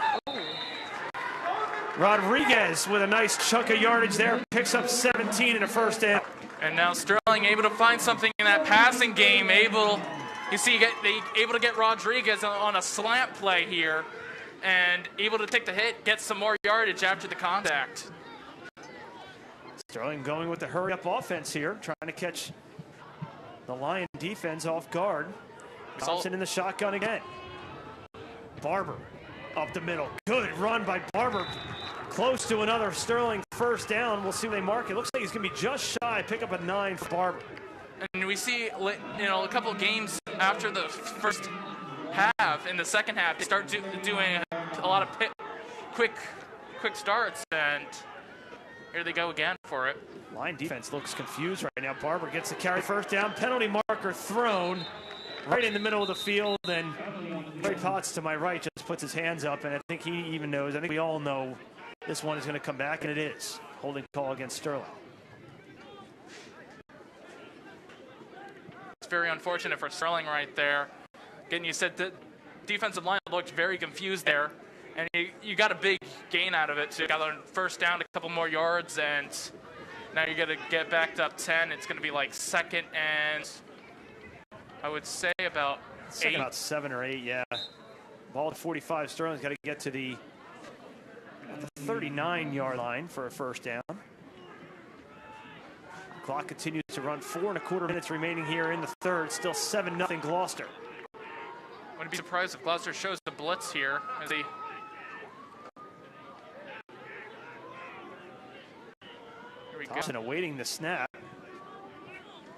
Rodriguez with a nice chunk of yardage there. Picks up 17 in a first down. And now Sterling able to find something in that passing game. Able to get Rodriguez on a slant play here. And able to take the hit, get some more yardage after the contact. Sterling going with the hurry-up offense here, trying to catch the Lion defense off guard. Thompson in the shotgun again. Barber up the middle. Good run by Barber. Close to another Sterling first down. We'll see when they mark it. Looks like he's going to be just shy. Pick up a 9 for Barber. And we see, a couple of games after the first half, in the second half, they start doing a lot of quick starts, and here they go again for it. Line defense looks confused right now. Barber gets the carry, first down. Penalty marker thrown right in the middle of the field. And Ray Potts to my right just puts his hands up, and I think he even knows. I think we all know this one is going to come back, and it is. Holding call against Sterling. It's very unfortunate for Sterling right there. Again, you said the defensive line looked very confused there, and you got a big gain out of it. So you got a first down, a couple more yards, and now you're going to get back up 10. It's going to be like second and I would say about 8. About 7 or 8, yeah. Ball at 45. Sterling's got to get to the 39-yard line for a first down. Clock continues to run. 4.25 minutes remaining here in the third. Still 7-0 Gloucester. I wouldn't be surprised if Gloucester shows the blitz here as they. Thompson awaiting the snap.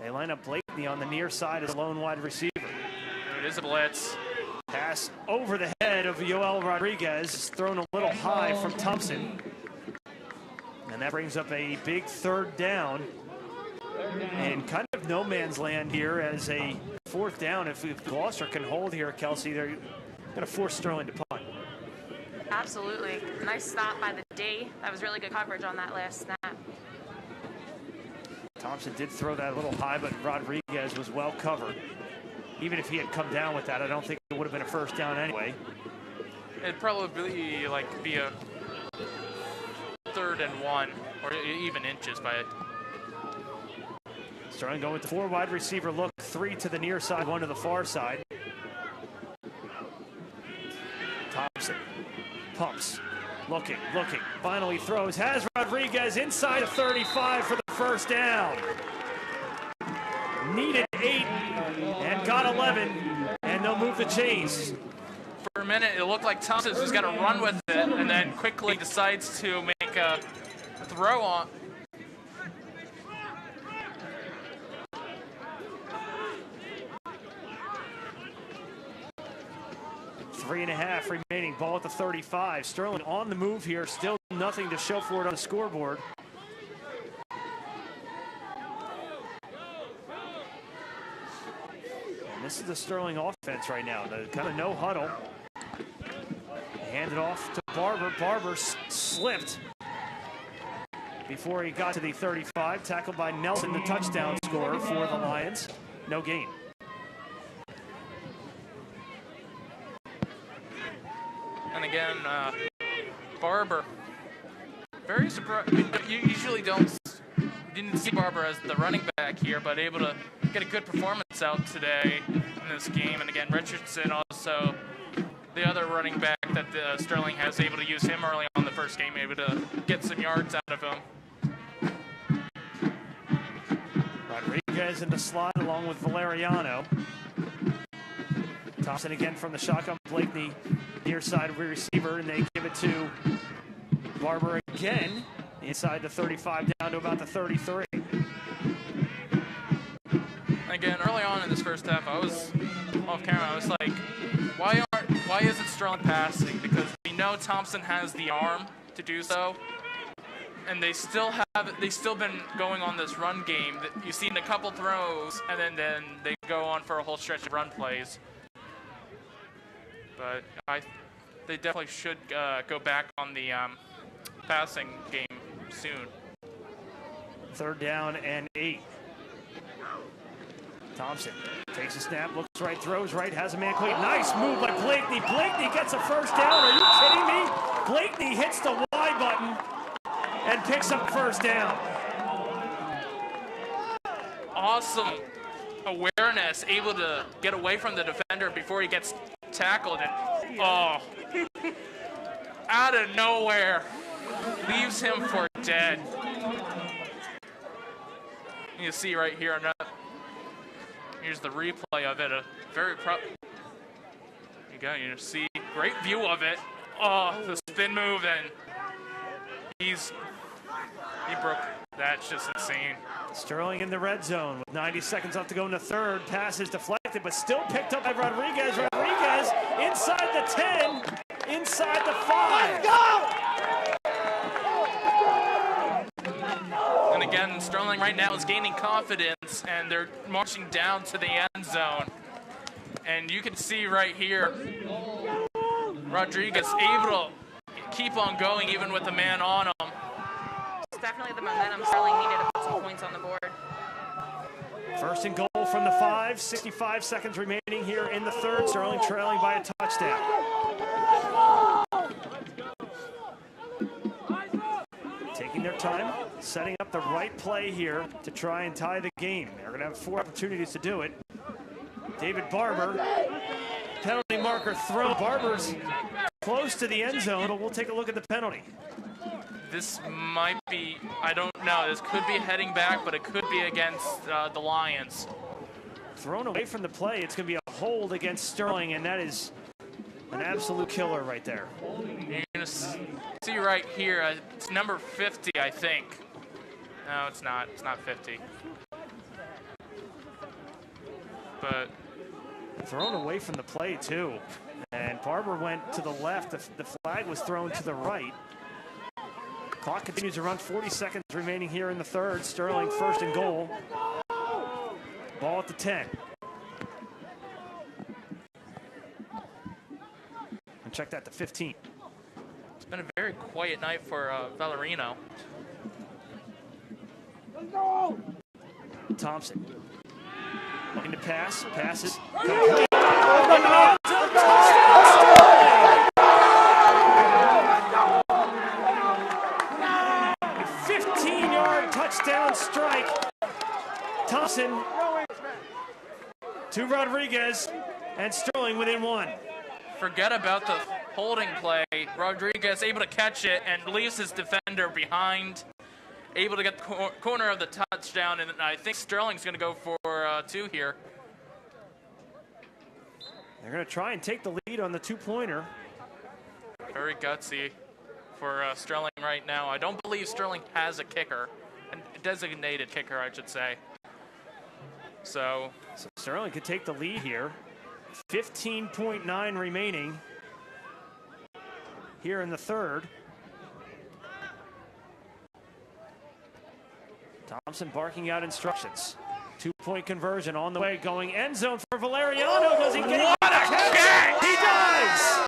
They line up Blakeney on the near side as a lone wide receiver. It is a blitz. Pass over the head of Yoel Rodriguez. Thrown a little high from Thompson. And that brings up a big third down. And kind of no man's land here as a fourth down. If Gloucester can hold here, Kelsey, they're going to force Sterling to punt. Absolutely. Nice stop by the D. That was really good coverage on that last snap. Thompson did throw that a little high, but Rodriguez was well covered. Even if he had come down with that, I don't think it would have been a first down anyway. It'd probably like be a 3rd and 1, or even inches by it. Sterling going with the 4 wide receiver look, 3 to the near side, 1 to the far side. Thompson pumps, looking, finally throws, has Rodriguez inside of 35 for the first down. Needed 8 and got 11, and they'll move the chains. For a minute, it looked like Thompson was going to run with it, and then quickly decides to make a throw on. Three and a half remaining, ball at the 35. Sterling on the move here, still nothing to show for it on the scoreboard. And this is the Sterling offense right now, the kind of no huddle. Hand it off to Barber. Barber slipped before he got to the 35. Tackled by Nelson, the touchdown scorer for the Lions. No gain. And again, Barber, very surprised. You usually didn't see Barber as the running back here, but able to get a good performance out today in this game. And again, Richardson also, the other running back that Sterling has, able to use him early on the first game, able to get some yards out of him. Rodriguez in the slot along with Valeriano. Thompson again from the shotgun. Blakeney near side receiver, and they give it to Barber again inside the 35 down to about the 33. Again, early on in this first half, I was off camera. I was like, why isn't Sterling passing? Because we know Thompson has the arm to do so, and they've still been going on this run game. You've seen a couple throws, and then they go on for a whole stretch of run plays. But they definitely should go back on the passing game soon. 3rd down and 8. Thompson takes a snap, looks right, throws right, has a man clean. Nice move by Blakeney. Blakeney gets a first down. Are you kidding me? Blakeney hits the Y button and picks up first down. Awesome awareness, able to get away from the defender before he gets tackled, and out of nowhere leaves him for dead. You see right here, here's the replay of it. You see, great view of it. The spin move, and he broke. That's just insane. Sterling in the red zone with 90 seconds left to go in the 3rd. Pass is deflected, but still picked up by Rodriguez. Rodriguez inside the 10, inside the 5. Let's go! And again, Sterling right now is gaining confidence, and they're marching down to the end zone. And you can see right here, Rodriguez able to keep on going even with the man on him. It's definitely the momentum Sterling needed to put some points on the board. 1st and goal from the 5. 65 seconds remaining here in the 3rd. Sterling trailing by a touchdown. Taking their time, setting up the right play here to try and tie the game. They're going to have 4 opportunities to do it. David Barber, penalty marker throw. Barber's close to the end zone, but we'll take a look at the penalty. This might be, I don't know, this could be heading back, but it could be against the Lions. Thrown away from the play, it's going to be a hold against Sterling, and that is an absolute killer right there. You're going to see right here, it's number 50, I think. No, it's not. It's not 50. But thrown away from the play, too. And Barber went to the left. The flag was thrown to the right. Clock continues to run. 40 seconds remaining here in the third. Sterling first and goal. Ball at the 10. And check that to 15. It's been a very quiet night for Valerino. Thompson looking to pass. Passes. 15-yard touchdown strike. Thompson to Rodriguez, and Sterling within one. Forget about the holding play. Rodriguez able to catch it and leaves his defender behind. Able to get the corner of the touchdown, and I think Sterling's going to go for 2 here. They're going to try and take the lead on the two-pointer. Very gutsy for Sterling right now. I don't believe Sterling has a kicker, a designated kicker, I should say. So Sterling could take the lead here. 15.9 remaining here in the third. Thompson barking out instructions. 2-point conversion on the way, going end zone for Valeriano. Does he get it? What a catch! He does!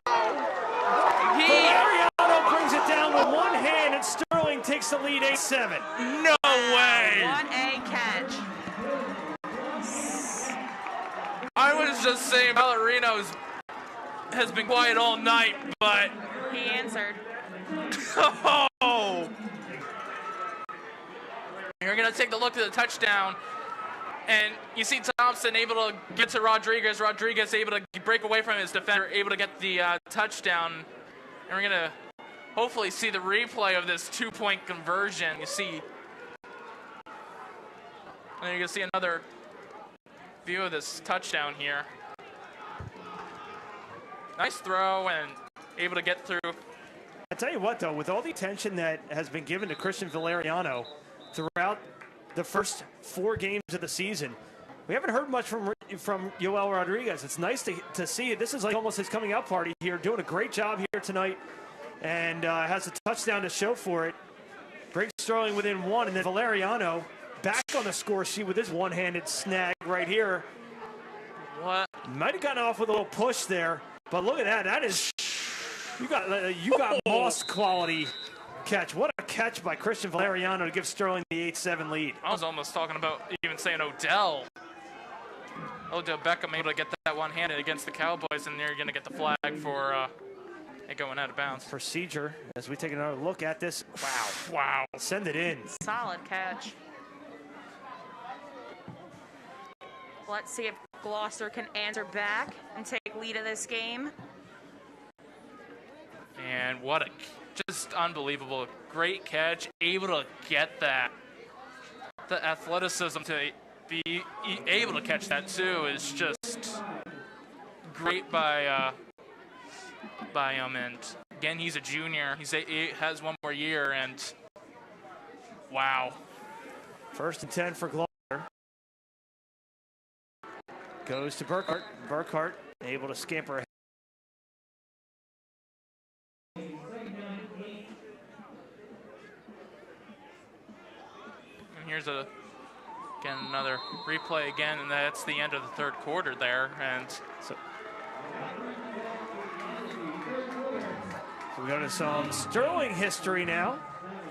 Valeriano brings it down with one hand, and Sterling takes the lead 8-7. No way! What a catch. I was just saying Valerino has been quiet all night, but... He answered. Oh! You're going to take the look at the touchdown, and you see Thompson able to get to Rodriguez. Rodriguez able to break away from his defender, able to get the touchdown. And we're going to hopefully see the replay of this 2-point conversion. You see, and you're going to see another view of this touchdown here. Nice throw and able to get through. I tell you what, though, with all the attention that has been given to Christian Valeriano throughout the first 4 games of the season, we haven't heard much from Yoel Rodriguez. It's nice to see it. This is like almost his coming out party here, doing a great job here tonight, and has a touchdown to show for it. Brings Sterling within 1, and then Valeriano back on the score sheet with his one-handed snag right here. What? Might have gotten off with a little push there, but look at that. That is, you got Moss quality catch. What a catch by Christian Valeriano to give Sterling the 8-7 lead. I was almost talking about even saying Odell Beckham able to get that one-handed against the Cowboys, and they're going to get the flag for it going out of bounds. Procedure as we take another look at this. Wow. Send it in. Solid catch. Let's see if Gloucester can answer back and take lead of this game. And what a just unbelievable, great catch, able to get that. The athleticism to be able to catch that too is just great by him. And again, he's a junior. He has 1 more year, and wow. 1st and 10 for Gloucester. Goes to Burkhart. Burkhart able to scamper ahead. And here's another replay again, and that's the end of the third quarter there. And so we go to some Sterling history now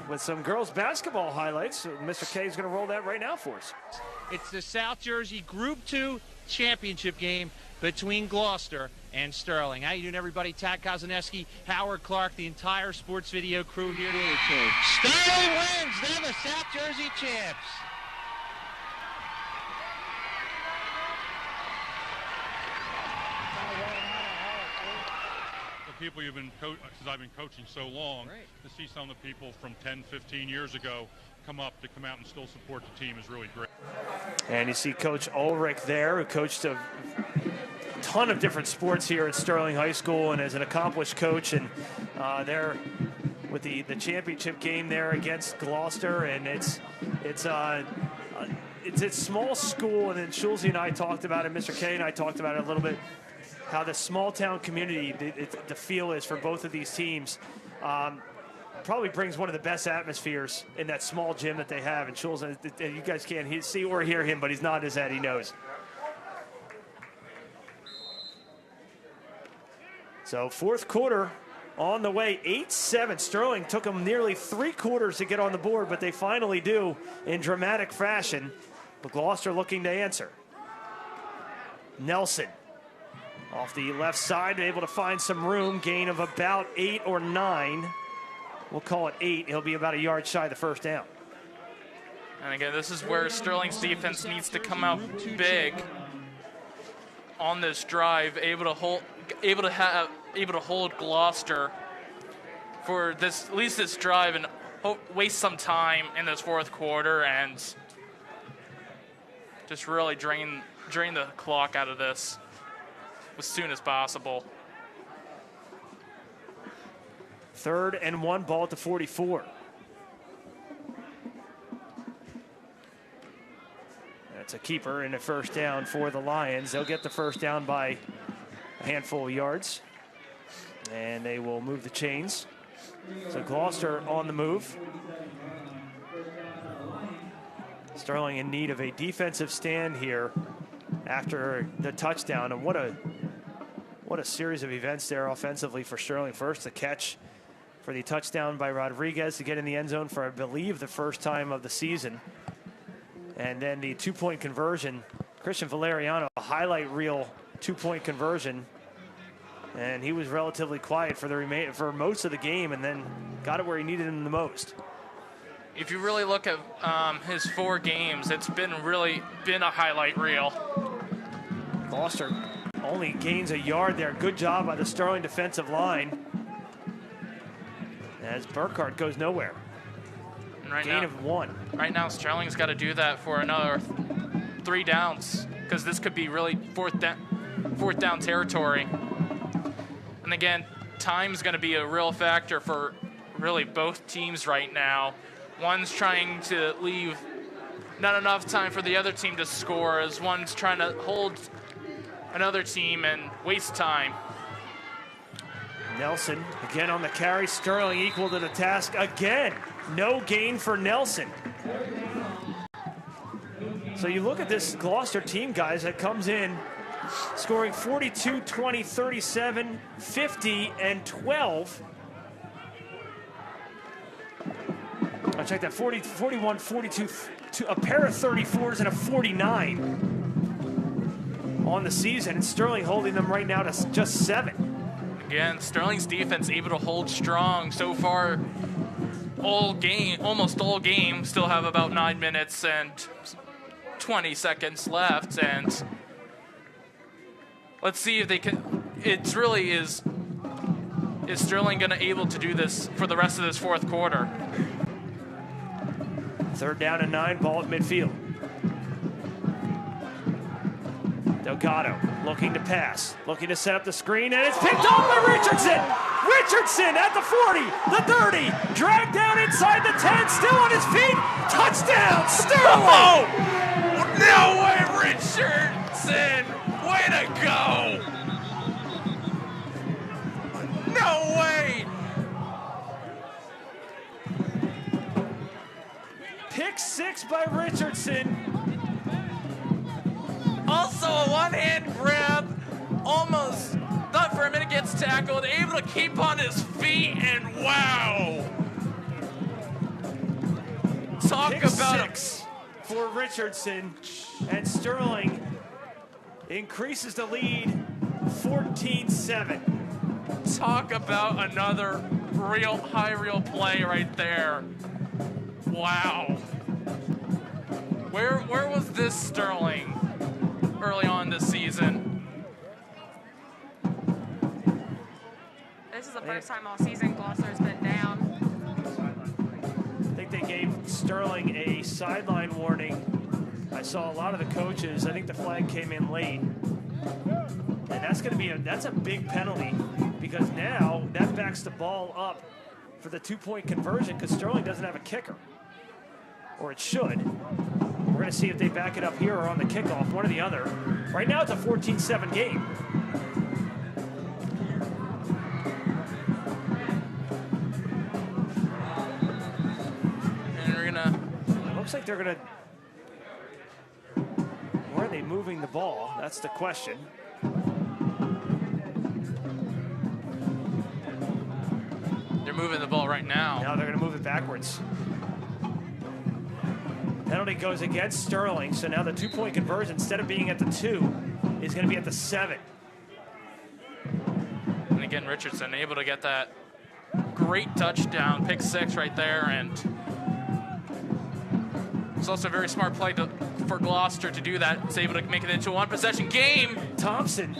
with some girls basketball highlights. So Mr. K is going to roll that right now for us. It's the South Jersey Group 2 championship game between Gloucester and Sterling. How you doing, everybody? Tad Kozaneski, Howard Clark, the entire sports video crew here today. Sterling wins. They're the South Jersey champs. The people you've been because I've been coaching so long, to see some of the people from 10, 15 years ago come out and still support the team is really great. And you see Coach Ulrich there, who coached a ton of different sports here at Sterling High School and is an accomplished coach. And they're with the championship game there against Gloucester, and it's a small school. And then Schulze and I talked about it, Mr. K and I talked about it a little bit, how the small town community, the feel is for both of these teams. probably brings one of the best atmospheres in that small gym that they have. And Schulz, you guys can't see or hear him, but he's nodding his head. He knows. So fourth quarter on the way, 8-7. Sterling took them nearly 3 quarters to get on the board, but they finally do in dramatic fashion. But Gloucester looking to answer. Nelson off the left side, able to find some room, gain of about 8 or 9. We'll call it 8. He'll be about a yard shy of the first down. And again, this is where Sterling's defense needs to come out big on this drive, able to hold Gloucester for this, at least this drive, and waste some time in this fourth quarter and just really drain the clock out of this as soon as possible. 3rd and 1, ball at the 44. That's a keeper and a first down for the Lions. They'll get the first down by a handful of yards, and they will move the chains. So Gloucester on the move. Sterling in need of a defensive stand here after the touchdown, and what a series of events there offensively for Sterling. First, the catch for the touchdown by Rodriguez to get in the end zone for, I believe, the first time of the season. And then the 2-point conversion. Christian Valeriano, a highlight reel 2-point conversion. And he was relatively quiet for most of the game, and then got it where he needed him the most. If you really look at his 4 games, it's been a highlight reel. Gloucester only gains a yard there. Good job by the Sterling defensive line, as Burkhardt goes nowhere. Gain of 1. Right now, Sterling's got to do that for another 3 downs, because this could be really fourth down territory. And again, time's going to be a real factor for really both teams right now. One's trying to leave not enough time for the other team to score, as one's trying to hold another team and waste time. Nelson again on the carry. Sterling equal to the task again. No gain for Nelson. So you look at this Gloucester team, guys, that comes in scoring 42, 20, 37, 50, and 12. I checked that 40, 41, 42, a pair of 34s and a 49 on the season. And Sterling holding them right now to just 7. Again, Sterling's defense able to hold strong so far almost all game. Still have about 9 minutes and 20 seconds left, and let's see if they can. It's really is Sterling going to able to do this for the rest of this fourth quarter? 3rd down and 9, ball at midfield. Delgado looking to pass, looking to set up the screen, and it's picked off by Richardson. Richardson at the 40, the 30, dragged down inside the 10, still on his feet. Touchdown, Sterling! Oh, no way, Richardson! Way to go! No way! Pick 6 by Richardson. Also a one-hand grab, almost, thought for a minute gets tackled, able to keep on his feet, and wow! Talk Pick about 6 for Richardson, and Sterling increases the lead 14-7. Talk about another high reel play right there. Wow. Where was this Sterling early on this season? This is the first time all season Gloucester's been down. I think they gave Sterling a sideline warning. I saw a lot of the coaches. I think the flag came in late. And that's going to be that's a big penalty, because now that backs the ball up for the 2-point conversion, because Sterling doesn't have a kicker. Or it should. We're going to see if they back it up here or on the kickoff, one or the other. Right now it's a 14-7 game. looks like they're going to... Where are they moving the ball? That's the question. They're moving the ball right now. Now they're going to move it backwards. Penalty goes against Sterling, so now the 2-point conversion, instead of being at the 2, is going to be at the 7. And again, Richardson able to get that great touchdown, pick 6 right there, and it's also a very smart play for Gloucester to do that. It's able to make it into a one-possession game. Thompson,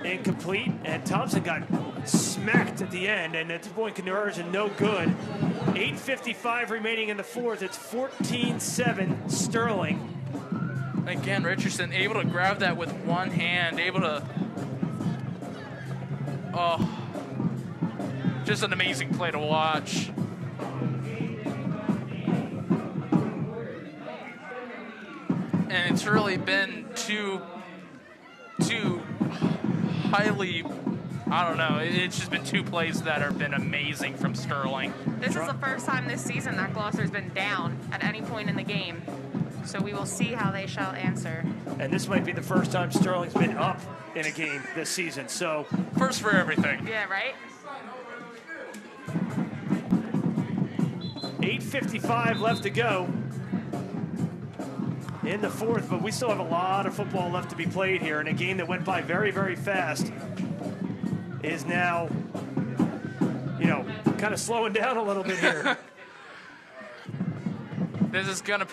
incomplete, and Thompson got smacked at the end, and the 2-point conversion no good. 8:55 remaining in the fourth. It's 14-7 Sterling. Again, Richardson able to grab that with one hand, able to... Oh, just an amazing play to watch. And it's really been two highly, I don't know, it's just been 2 plays that have been amazing from Sterling. This is the first time this season that Gloucester's been down at any point in the game. So we will see how they shall answer. And this might be the first time Sterling's been up in a game this season. So first for everything. Yeah, right? 8:55 left to go in the fourth, but we still have a lot of football left to be played here, and a game that went by very, very fast is now, kind of slowing down a little bit here. This is going to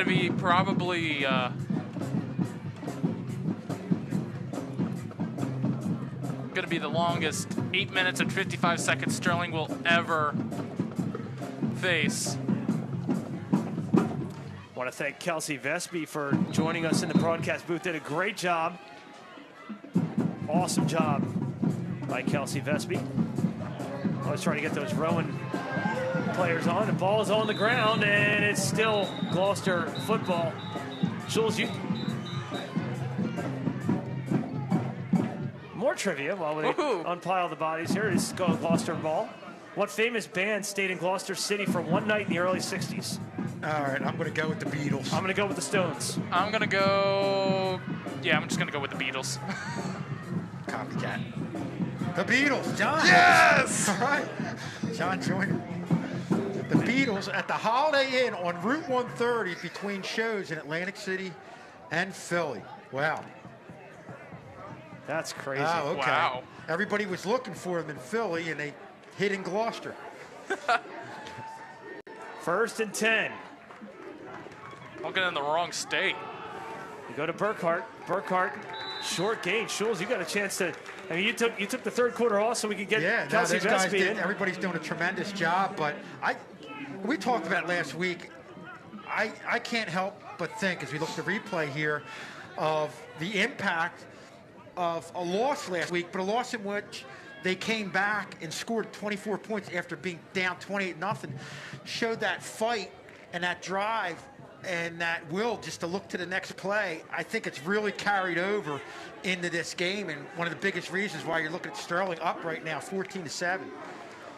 be probably going to be the longest 8 minutes and 55 seconds Sterling will ever face. I want to thank Kelsey Vesby for joining us in the broadcast booth. Did a great job. Awesome job by Kelsey Vesby. Always trying to get those Rowan players on. The ball is on the ground, and it's still Gloucester football. Jules, more trivia while we unpile the bodies here. This is Gloucester ball. What famous band stayed in Gloucester City for one night in the early 60s? All right, I'm going to go with the Beatles. I'm going to go with the Stones. I'm going to go... Yeah, I'm just going to go with the Beatles. Copycat. The Beatles, John. Yes! All right. John Joyner. The Beatles at the Holiday Inn on Route 130 between shows in Atlantic City and Philly. Wow. That's crazy. Oh, okay. Wow. Everybody was looking for them in Philly, and they hit in Gloucester. 1st and 10. Looking in the wrong state. You go to Burkhart. Burkhart, short gain. Schulz, you got a chance to... I mean, you took the third quarter off so we could get Kelsey Vesby in. Everybody's doing a tremendous job, but we talked about last week. I can't help but think, as we look at the replay here, of the impact of a loss last week, but a loss in which they came back and scored 24 points after being down 28-0, showed that fight and that drive and that will just to look to the next play. I think it's really carried over into this game, and one of the biggest reasons why you're looking at Sterling up right now, 14-7.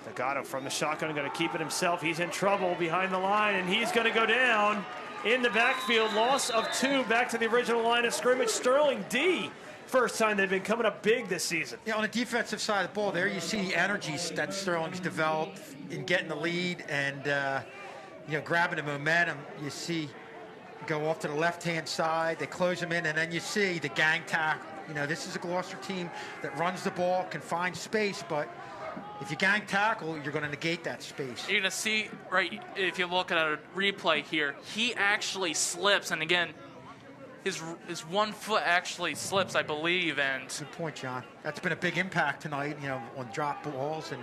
Delgado from the shotgun, going to keep it himself. He's in trouble behind the line, and he's going to go down in the backfield. Loss of 2 back to the original line of scrimmage. Sterling D. First time they've been coming up big this season. Yeah, on the defensive side of the ball, there you see the energies that Sterling's developed in getting the lead and grabbing the momentum. You see go off to the left-hand side, they close him in, and then you see the gang tackle. This is a Gloucester team that runs the ball, can find space, but if you gang tackle, you're going to negate that space. You're going to see, right, if you look at a replay here, he actually slips, and again, his one foot actually slips, I believe, and... Good point, John. That's been a big impact tonight, on drop balls and,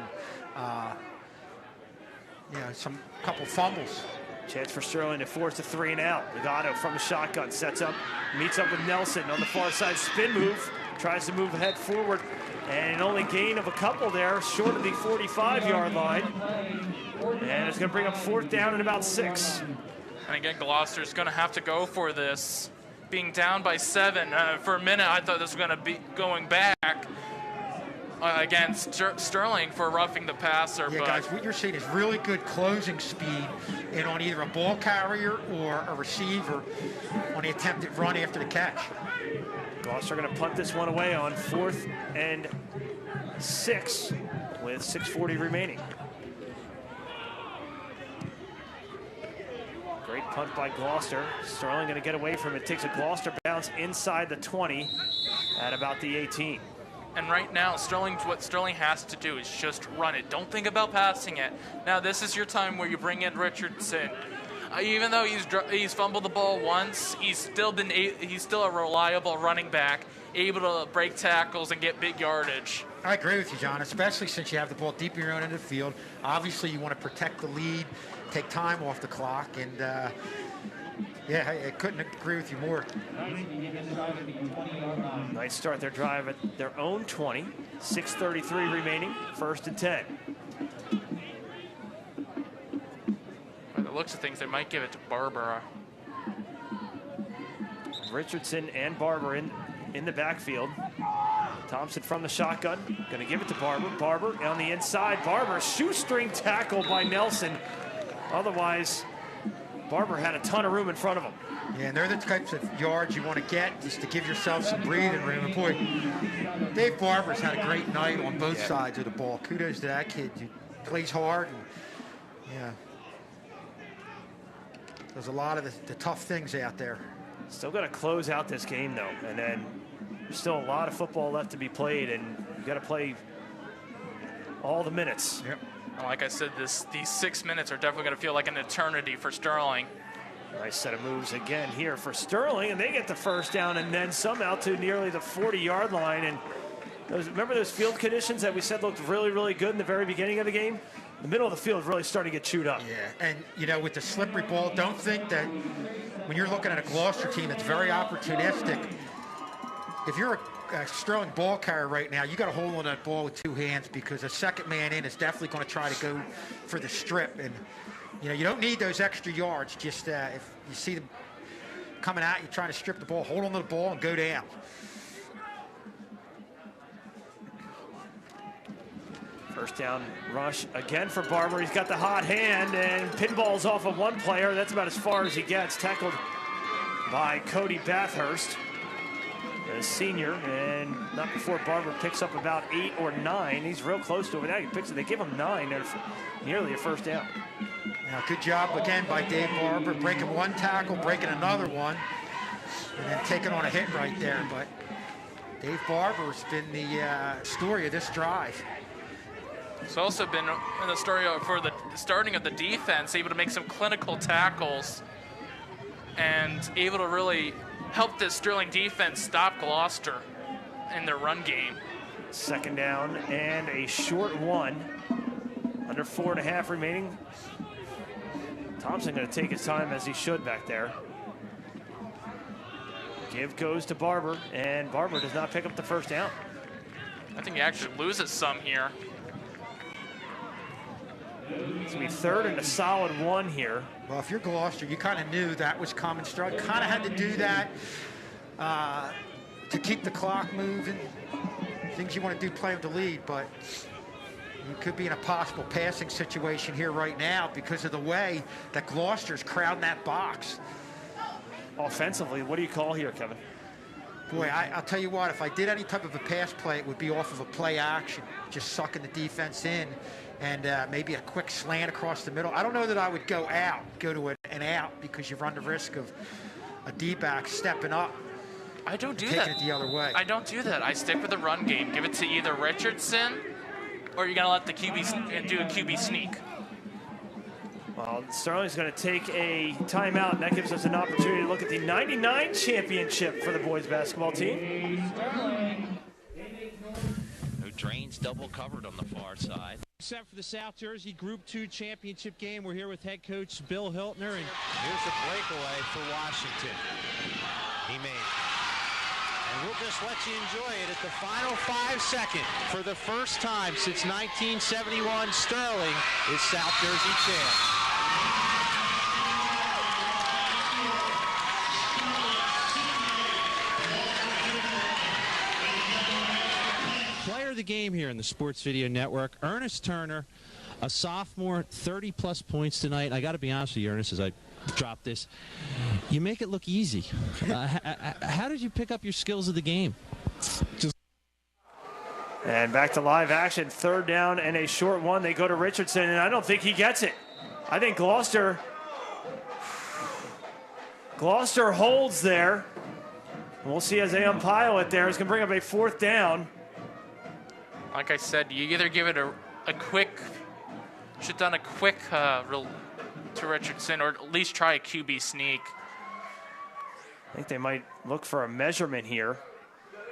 some couple fumbles. Chance for Sterling to force a 3 and out. Delgado from the shotgun sets up, meets up with Nelson on the far side. Spin move, tries to move ahead forward, and an only gain of a couple there, short of the 45-yard line. And it's going to bring up 4th down and about 6. And again, Gloucester's going to have to go for this. Being down by 7. For a minute, I thought this was going to be going back. against Sterling for roughing the passer. Yeah, but guys, what you're seeing is really good closing speed and on either a ball carrier or a receiver on the attempted run after the catch. Gloucester going to punt this one away on 4th and 6 with 6:40 remaining. Great punt by Gloucester. Sterling going to get away from it. Takes a Gloucester bounce inside the 20 at about the 18. And right now, what Sterling has to do is just run it. Don't think about passing it. Now, this is your time where you bring in Richardson. Even though he's fumbled the ball once, he's still a reliable running back, able to break tackles and get big yardage. I agree with you, John, especially since you have the ball deep in your own end of the field. Obviously, you want to protect the lead, take time off the clock, and yeah, I couldn't agree with you more. Nice start their drive at their own 20. 6:33 remaining, 1st and 10. By the looks of things, they might give it to Barber. Richardson and Barber in the backfield. Thompson from the shotgun, going to give it to Barber. Barber on the inside. Barber, shoestring tackle by Nelson. Otherwise, Barber had a ton of room in front of him. Yeah, and they're the types of yards you want to get just to give yourself some breathing room. And boy, Dave Barber's had a great night on both sides of the ball. Kudos to that kid. He plays hard. And, yeah. There's a lot of the tough things out there. Still got to close out this game, though. And then there's still a lot of football left to be played, and you got to play all the minutes. Yep. Like I said, these 6 minutes are definitely going to feel like an eternity for Sterling. Nice set of moves again here for Sterling, and they get the first down and then some out to nearly the 40-yard line. And remember those field conditions that we said looked really, really good in the very beginning of the game? The middle of the field really starting to get chewed up. Yeah, and you know, with the slippery ball, don't think that when you're looking at a Gloucester team that's very opportunistic, if you're a Sterling ball carrier right now, you got to hold on that ball with 2 hands, because a second man in is definitely going to try to go for the strip. And you know, you don't need those extra yards. Just if you see them coming out, you're trying to strip the ball, hold on to the ball and go down. First down rush again for Barber. He's got the hot hand and pinballs off of one player. That's about as far as he gets. Tackled by Cody Bathurst, the senior, and not before Barber picks up about 8 or 9. He's real close to it. Now he picks it. They give him 9. And nearly a first down. Now, good job again by Dave Barber, breaking one tackle, breaking another one, and then taking on a hit right there. But Dave Barber's been the story of this drive. It's also been the story for the starting of the defense, able to make some clinical tackles and able to really help this Sterling defense stop Gloucester in their run game. Second down and a short one. Under 4.5 remaining. Thompson going to take his time, as he should back there. Give goes to Barber, and Barber does not pick up the first down. I think he actually loses some here. It's going to be 3rd and a solid 1 here. Well, if you're Gloucester, you kind of knew that was coming. Kind of had to do that to keep the clock moving. Things you want to do, play with the lead, but you could be in a possible passing situation here right now because of the way that Gloucester's crowding that box. Offensively, what do you call here, Kevin? Boy, I'll tell you what, if I did any type of a pass play, it would be off of a play action, just sucking the defense in, and maybe a quick slant across the middle. I don't know that I would go to an out, because you run the risk of a D-back stepping up. I don't do that. Taking it the other way. I don't do that. I stick with the run game. Give it to either Richardson, or you're going to let the QB do a QB sneak. Well, Sterling's going to take a timeout, and that gives us an opportunity to look at the 99 championship for the boys basketball team. Who drains double covered on the far side. Set for the South Jersey Group 2 championship game. We're here with head coach Bill Hiltner. And here's a breakaway for Washington. He made it. And we'll just let you enjoy it at the final 5 seconds. For the first time since 1971, Sterling is South Jersey champ. Player of the game here in the Sports Video Network. Ernest Turner, a sophomore, 30-plus points tonight. I got to be honest with you, Ernest, as I drop this. You make it look easy. How did you pick up your skills of the game? And back to live action. 3rd down and a short one. They go to Richardson, and I don't think he gets it. I think Gloucester holds there. We'll see as they umpile it there. It's going to bring up a 4th down. Like I said, you either give it a quick, should have done a quick to Richardson, or at least try a QB sneak. I think they might look for a measurement here.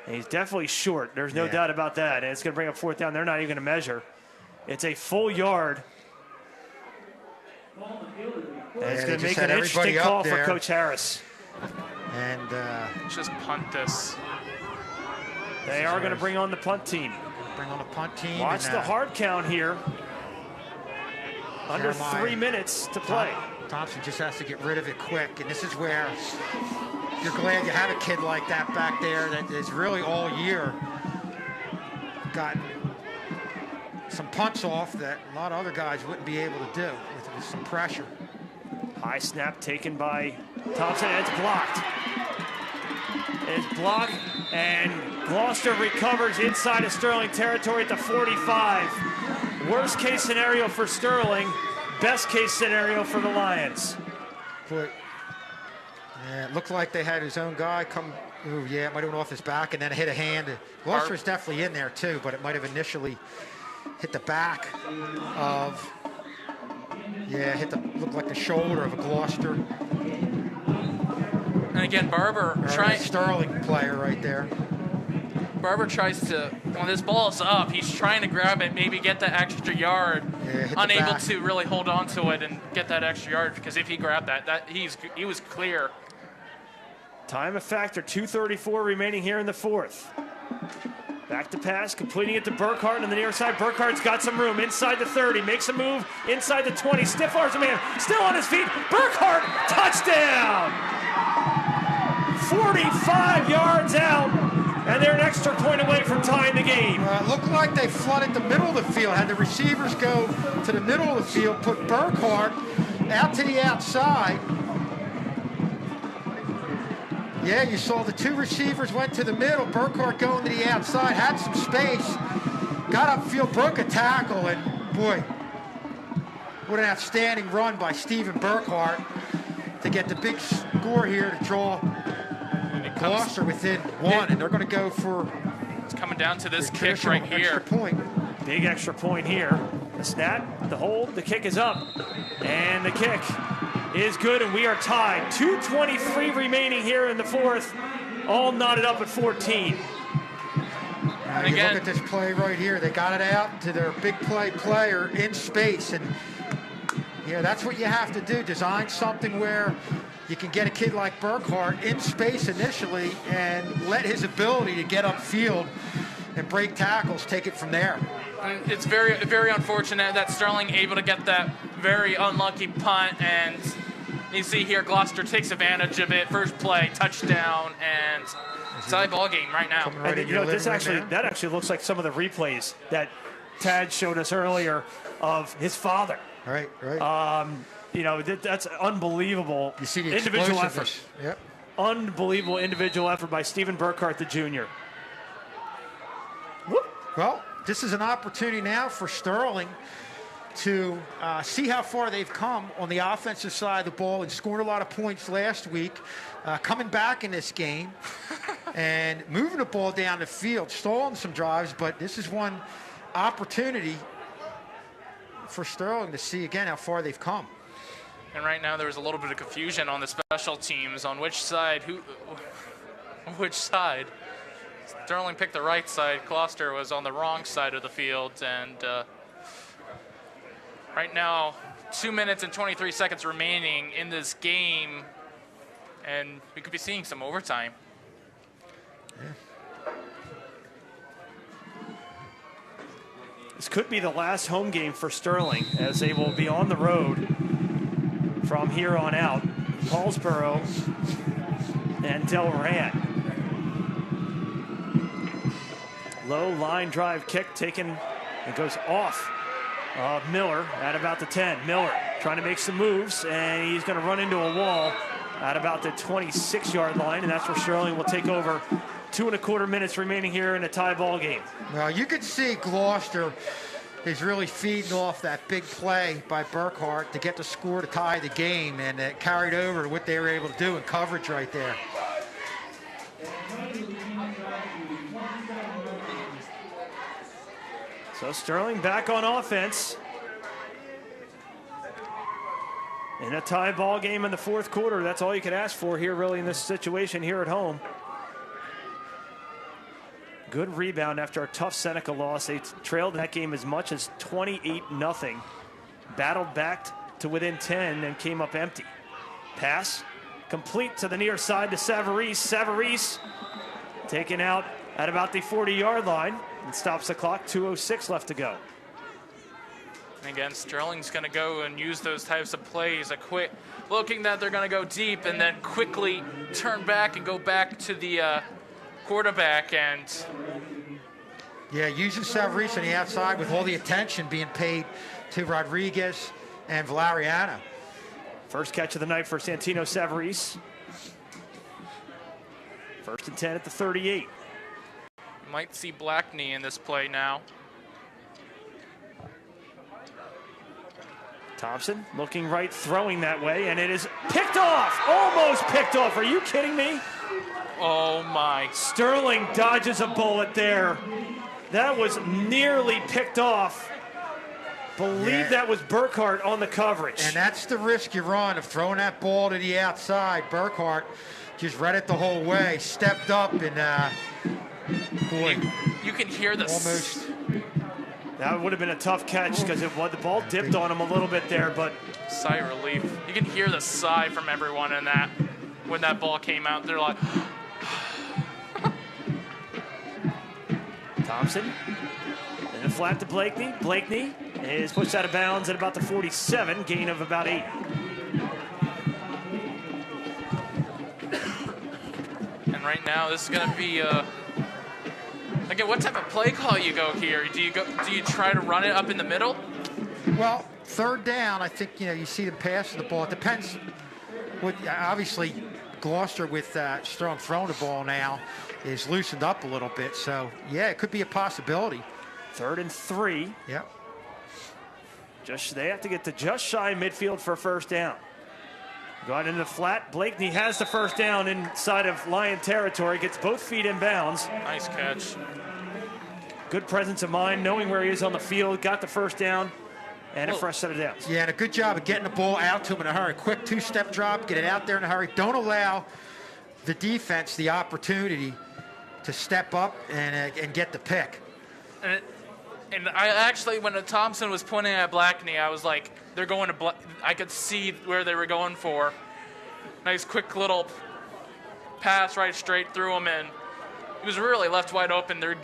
And he's definitely short. There's no doubt about that. And it's going to bring up 4th down. They're not even going to measure. It's a full yard. And it's going to make an interesting call for Coach Harris. And just punt this. They are going to bring on the punt team. Bring on the punt team. Watch the hard count here. Under 3 minutes to play. Thompson just has to get rid of it quick. And this is where you're glad you have a kid like that back there that is really all year gotten some punts off that a lot of other guys wouldn't be able to do with some pressure. High snap taken by Thompson, and it's blocked. It's blocked, and Gloucester recovers inside of Sterling territory at the 45. Worst case scenario for Sterling, best case scenario for the Lions. Boy, yeah, it looked like they had his own guy come. Ooh, yeah, it might have went off his back and then hit a hand. Gloucester's definitely in there too, but it might have initially hit the back of. Yeah, looked like the shoulder of a Gloucester. And again, Barber trying. Sterling player right there. Barber tries to, when this ball is up, he's trying to grab it, maybe get that extra yard. Unable to really hold on to it and get that extra yard, because if he grabbed that he was clear. Time of factor, 2:34 remaining here in the 4th. Back to pass, completing it to Burkhardt on the near side. Burkhardt's got some room inside the 30, makes a move inside the 20. Stiff arms a man, still on his feet. Burkhardt, touchdown! 45 yards out, and they're an extra point away from tying the game. It looked like they flooded the middle of the field, had the receivers go to the middle of the field, put Burkhardt out to the outside. Yeah, you saw the 2 receivers went to the middle, Burkhardt going to the outside, had some space, got upfield, broke a tackle, and boy, what an outstanding run by Stephen Burkhardt to get the big score here to draw Gloucester within 1, and they're going to go for. It's coming down to this kick right here. Extra point. Big extra point here. The snap, the hold, the kick is up, and the kick is good, and we are tied. 2:23 remaining here in the 4th, all knotted up at 14. Now you look at this play right here. They got it out to their big play player in space, and yeah, that's what you have to do. Design something where you can get a kid like Burkhardt in space initially and let his ability to get upfield and break tackles take it from there. It's very, very unfortunate that Sterling able to get that very unlucky punt, and you see here Gloucester takes advantage of it. First play, touchdown, and tie ball game right now. And that actually looks like some of the replays that Tad showed us earlier of his father. Right. That's unbelievable. You see the individual effort. Yep. Unbelievable individual effort by Stephen Burkhardt, the junior. Well, this is an opportunity now for Sterling to see how far they've come on the offensive side of the ball and scored a lot of points last week, coming back in this game and moving the ball down the field, stalling some drives, but this is one opportunity for Sterling to see again how far they've come. And right now there's a little bit of confusion on the special teams on which side, which side. Sterling picked the right side. Gloucester was on the wrong side of the field. And right now, 2 minutes and 23 seconds remaining in this game. And we could be seeing some overtime. Yeah. This could be the last home game for Sterling, as they will be on the road from here on out. Paulsboro and Delran. Low line drive kick taken. It goes off Miller at about the 10. Miller trying to make some moves, and he's going to run into a wall at about the 26-yard line, and that's where Sterling will take over. 2.25 minutes remaining here in a tie ball game. Well, you can see Gloucester is really feeding off that big play by Burkhart to get the score to tie the game, and it carried over to what they were able to do in coverage right there. So Sterling back on offense in a tie ball game in the fourth quarter. That's all you could ask for here really in this situation here at home. Good rebound after a tough Seneca loss. They trailed that game as much as 28-0. Battled back to within 10 and came up empty. Pass complete to the near side to Savarese. Savarese taken out at about the 40-yard line and stops the clock. 2:06 left to go. And again, Sterling's going to go and use those types of plays. A quick looking that they're going to go deep and then quickly turn back and go back to the quarterback. And yeah, using Savarese on the outside with all the attention being paid to Rodriguez and Valeriano. First catch of the night for Santino Savarese. 1st and 10 at the 38. You might see Blackney in this play now. Thompson looking right, throwing that way, and it is picked off. Almost picked off. Are you kidding me? Oh my. Sterling dodges a bullet there. That was nearly picked off. Believe that was Burkhart on the coverage. And that's the risk you run of throwing that ball to the outside. Burkhart just read it the whole way, stepped up, and boy. You can hear the almost. That would have been a tough catch because the ball dipped on him a little bit there, but sigh of relief. You can hear the sigh from everyone in that when that ball came out. They're like, Thompson and a flat to Blakeney. Blakeney is pushed out of bounds at about the 47, gain of about 8. And right now, this is going to be again, what type of play call you go here? Do you try to run it up in the middle? Well, 3rd down, I think you see them passing the ball. It depends. Obviously, Gloucester with Sterling throwing the ball now is loosened up a little bit. So yeah, it could be a possibility. 3rd and 3. Yep. They have to get to just shy midfield for a 1st down. Go out into the flat. Blakeney has the 1st down inside of Lion territory. Gets both feet in bounds. Nice catch. Good presence of mind, knowing where he is on the field. Got the 1st down and a fresh set of downs. Yeah, and a good job of getting the ball out to him in a hurry. Quick 2-step drop, get it out there in a hurry. Don't allow the defense the opportunity to step up and get the pick. And I actually, when Thompson was pointing at Blackney, I was like, they're going to I could see where they were going for. Nice quick little pass right straight through him, and he was really left wide open. They're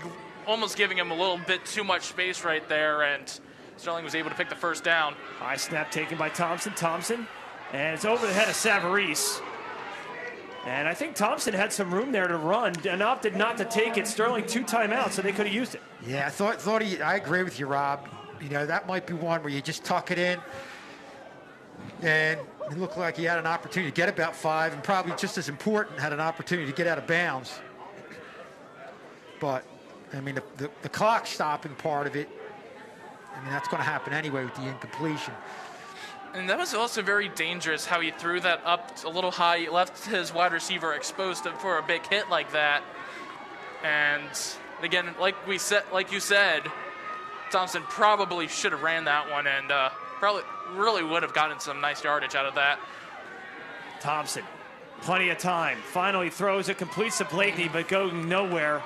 almost giving him a little bit too much space right there, and Sterling was able to pick the 1st down. High snap taken by Thompson. And it's over the head of Savarese. And I think Thompson had some room there to run and opted not to take it. Sterling 2 timeouts, so they could have used it. Yeah, I agree with you, Rob. That might be one where you just tuck it in. And it looked like he had an opportunity to get about 5, and probably just as important, had an opportunity to get out of bounds. But, I mean, the clock stopping part of it, that's going to happen anyway with the incompletion. And that was also very dangerous how he threw that up a little high. He left his wide receiver exposed for a big hit like that. And again, like you said, Thompson probably should have ran that one and probably really would have gotten some nice yardage out of that. Thompson, plenty of time. Finally throws it, completes to Blakeney, but going nowhere.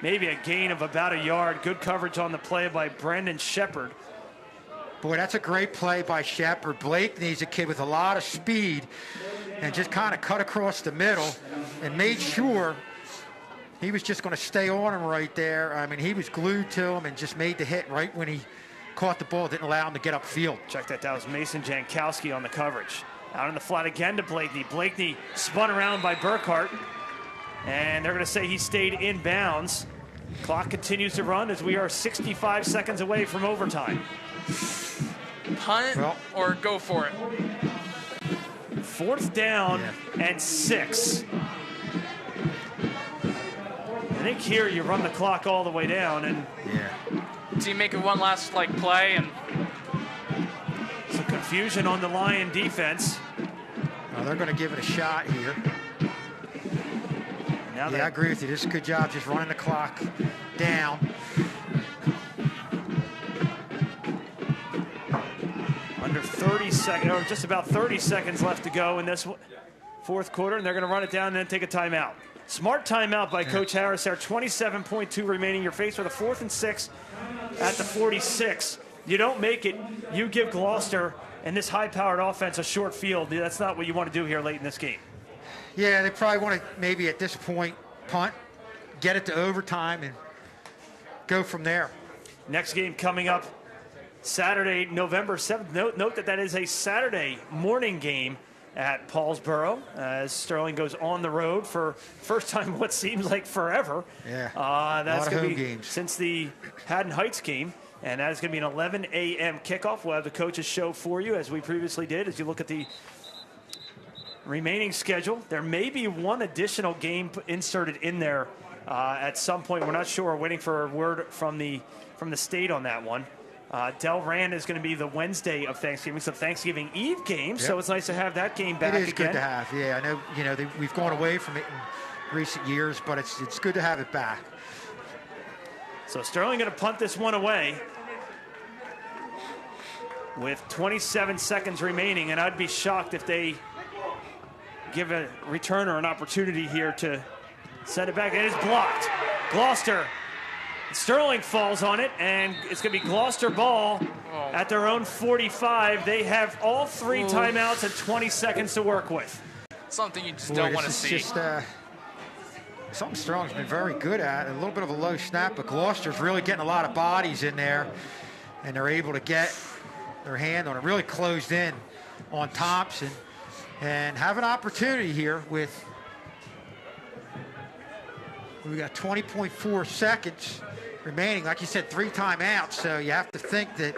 Maybe a gain of about a yard. Good coverage on the play by Brandon Shepard. Boy, that's a great play by Shepard. Blakeney's a kid with a lot of speed and just kind of cut across the middle and made sure he was just going to stay on him right there. I mean, he was glued to him and just made the hit right when he caught the ball. Didn't allow him to get upfield. Check that. That was Mason Jankowski on the coverage. Out in the flat again to Blakeney. Blakeney spun around by Burkhart. And they're going to say he stayed in bounds. Clock continues to run as we are 65 seconds away from overtime. Punt it or go for it. 4th down and 6. I think here you run the clock all the way down, and do you make it one last play? And some confusion on the Lion defense. Well, they're going to give it a shot here. Now I agree with you. This is a good job just running the clock down. Under 30 seconds, or just about 30 seconds left to go in this 4th quarter, and they're going to run it down and then take a timeout. Smart timeout by Coach Harris there. 27.2 remaining. You're faced with a 4th and 6 at the 46. You don't make it. You give Gloucester and this high-powered offense a short field. That's not what you want to do here late in this game. Yeah, they probably want to maybe at this point punt, get it to overtime, and go from there. Next game coming up Saturday, November 7th. Note that is a Saturday morning game at Paulsboro as Sterling goes on the road for first time what seems like forever. Yeah, that's going to be games since the Haddon Heights game, and that is going to be an 11 a.m. kickoff. We'll have the coaches show for you as we previously did. As you look at the remaining schedule, there may be one additional game inserted in there at some point. We're not sure. We're waiting for a word from the state on that one. Delran is going to be the Wednesday of Thanksgiving. It's a Thanksgiving Eve game, so it's nice to have that game back again. It is good to have. Yeah, I know. We've gone away from it in recent years, but it's good to have it back. So Sterling going to punt this one away with 27 seconds remaining, and I'd be shocked if they give a returner an opportunity here to send it back. It is blocked. Gloucester. Sterling falls on it, and it's going to be Gloucester ball at their own 45. They have all 3 timeouts and 20 seconds to work with. Something you just don't want to see. Something Sterling's been very good at. A little bit of a low snap, but Gloucester's really getting a lot of bodies in there, and they're able to get their hand on it. Really closed in on Thompson, and have an opportunity here with, we got 20.4 seconds remaining. Like you said, 3 timeouts, so you have to think that